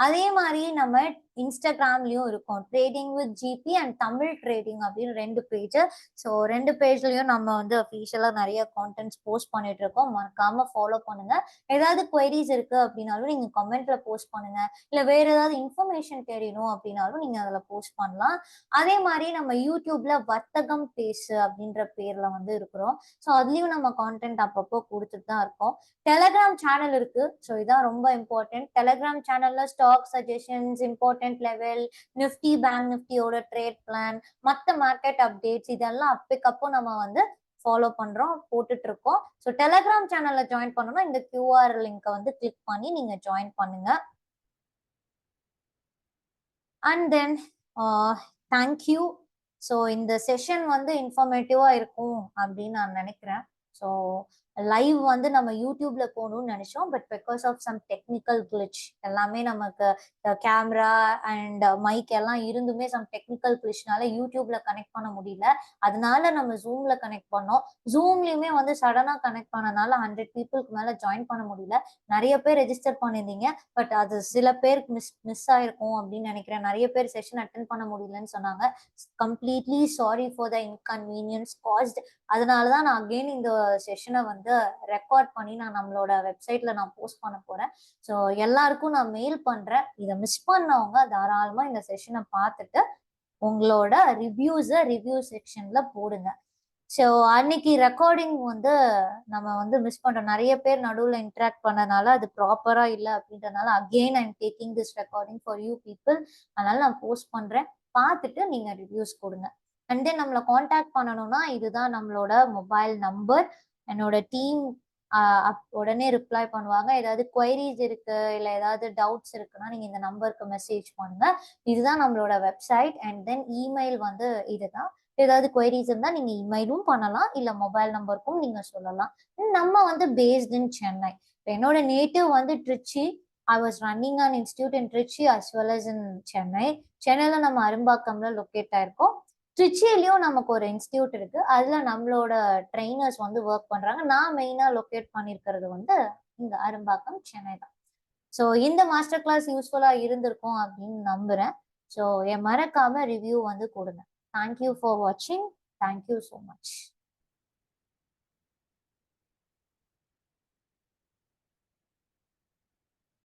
அதே மாதிரி நம்ம இன்ஸ்டாகிராம்லயும் இருக்கும், trading with GB and Tamil trading அப்படின்னு 2 பேஜ். ஸோ 2 பேஜ்லயும் நம்ம வந்து அஃபீஷியலா நிறைய கான்டென்ட்ஸ் போஸ்ட் பண்ணிட்டு இருக்கோம். மறக்காம ஃபாலோ பண்ணுங்க. ஏதாவது கொயரிஸ் இருக்கு அப்படின்னாலும் நீங்க கமெண்ட்ல போஸ்ட் பண்ணுங்க. இல்ல வேற ஏதாவது இன்ஃபர்மேஷன் தெரியணும் அப்படின்னாலும் நீங்க அதுல போஸ்ட் பண்ணலாம். அதே மாதிரி நம்ம யூடியூப்ல வர்த்தகம் பேசு அப்படின்ற பேர்ல வந்து இருக்கிறோம். ஸோ அதுலயும் நம்ம கான்டென்ட் அப்பப்போ கொடுத்துட்டு தான் இருக்கோம். டெலகிராம் சேனல் இருக்கு. ஸோ இதான் ரொம்ப இம்பார்ட்டன்ட். டெலகிராம் சேனல்ல stock suggestions, important level, Nifty bank நிஃப்டியோட ட்ரேட் பிளான், மற்ற மார்க்கெட் அப்டேட்ஸ் இதெல்லாம் அப்பக்கப்போ நம்ம வந்து ஃபாலோ பண்றோம், போட்டுட்டு இருக்கோம். ஸோ டெலகிராம் சேனல்ல ஜாயின் பண்ணணும்னா இந்த கியூஆர் லிங்கை வந்து கிளிக் பண்ணி நீங்க ஜாயின் பண்ணுங்க. And then thank you. ஸோ இந்த செஷன் வந்து இன்ஃபர்மேட்டிவா இருக்கும் அப்படின்னு நான் நினைக்கிறேன். ஸோ லைவ் வந்து நம்ம யூடியூப்ல போகணும்னு நினைச்சோம். But because of some technical glitch, எல்லாமே நமக்கு கேமரா அண்ட் மைக் எல்லாம் இருந்துமே சம் டெக்னிக்கல் கிளிச்னால யூடியூப்ல கனெக்ட் பண்ண முடியல. அதனால நம்ம ஜூம்ல கனெக்ட் பண்ணோம். ஜூம்லயுமே வந்து சடனா கனெக்ட் பண்ணனால 100 பீப்புளுக்கு மேல ஜாயின் பண்ண முடியல. நிறைய பேர் ரெஜிஸ்டர் பண்ணியிருந்தீங்க. பட் அது சில பேருக்கு மிஸ் ஆயிருக்கும் அப்படின்னு நினைக்கிறேன். நிறைய பேர் செஷன் அட்டென்ட் பண்ண முடியலன்னு சொன்னாங்க. Completely sorry for the inconvenience cost. அதனாலதான் நான் அகெயின் இந்த செஷனை வந்து ரெக்கார்ட் பண்ணி நான் நம்மளோட வெப்சைட்ல நான் போஸ்ட் பண்ண போறேன். ஸோ எல்லாருக்கும் நான் மெயில் பண்றேன். இதை மிஸ் பண்ணவங்க தாராளமா இந்த செஷனை பார்த்துட்டு உங்களோட ரிவ்யூ செக்ஷன்ல போடுங்க. ஸோ அன்னைக்கு ரெக்கார்டிங் வந்து நம்ம வந்து மிஸ் பண்றோம். நிறைய பேர் நடுவில் இன்டராக்ட் பண்ணனால அது ப்ராப்பரா இல்லை அப்படின்றனால again I am taking this recording for you people. அதனால நான் போஸ்ட் பண்றேன், பார்த்துட்டு நீங்க ரிவ்யூஸ் கொடுங்க. அண்ட் தென் நம்மளை காண்டாக்ட் பண்ணணும்னா இதுதான் நம்மளோட மொபைல் நம்பர். என்னோட டீம் உடனே ரிப்ளை பண்ணுவாங்க. ஏதாவது கொயரிஸ் இருக்கு இல்லை ஏதாவது டவுட்ஸ் இருக்குன்னா நீங்க இந்த நம்பருக்கு மெசேஜ் பண்ணுங்க. இதுதான் நம்மளோட வெப்சைட். அண்ட் தென் இமெயில் வந்து இதுதான். ஏதாவது கொயரிஸ் இருந்தா நீங்க இமெயிலும் பண்ணலாம், இல்ல மொபைல் நம்பருக்கும் நீங்க சொல்லலாம். நம்ம வந்து பேஸ்ட் இன் சென்னை. என்னோட நேட்டிவ் வந்து Trichy. I was running an institute in Trichy as well as in Chennai. சென்னையில நம்ம அரும்பாக்கம்ல லொக்கேட் ஆயிருக்கோம். ட்ரிச்சிலையும் நமக்கு ஒரு இன்ஸ்டியூட் இருக்கு. அதுல நம்மளோட ட்ரெயினர்ஸ் வந்து ஒர்க் பண்றாங்க. நான் மெயினா லொக்கேட் பண்ணிருக்கிறது வந்து இங்க அரும்பாக்கம், சென்னை தான். ஸோ இந்த மாஸ்டர் கிளாஸ் யூஸ்ஃபுல்லா இருந்திருக்கும் அப்படின்னு நம்புறேன். ஸோ மறக்காம ரிவ்யூ வந்து கொடுங்க. Thank you for watching. Thank you so much.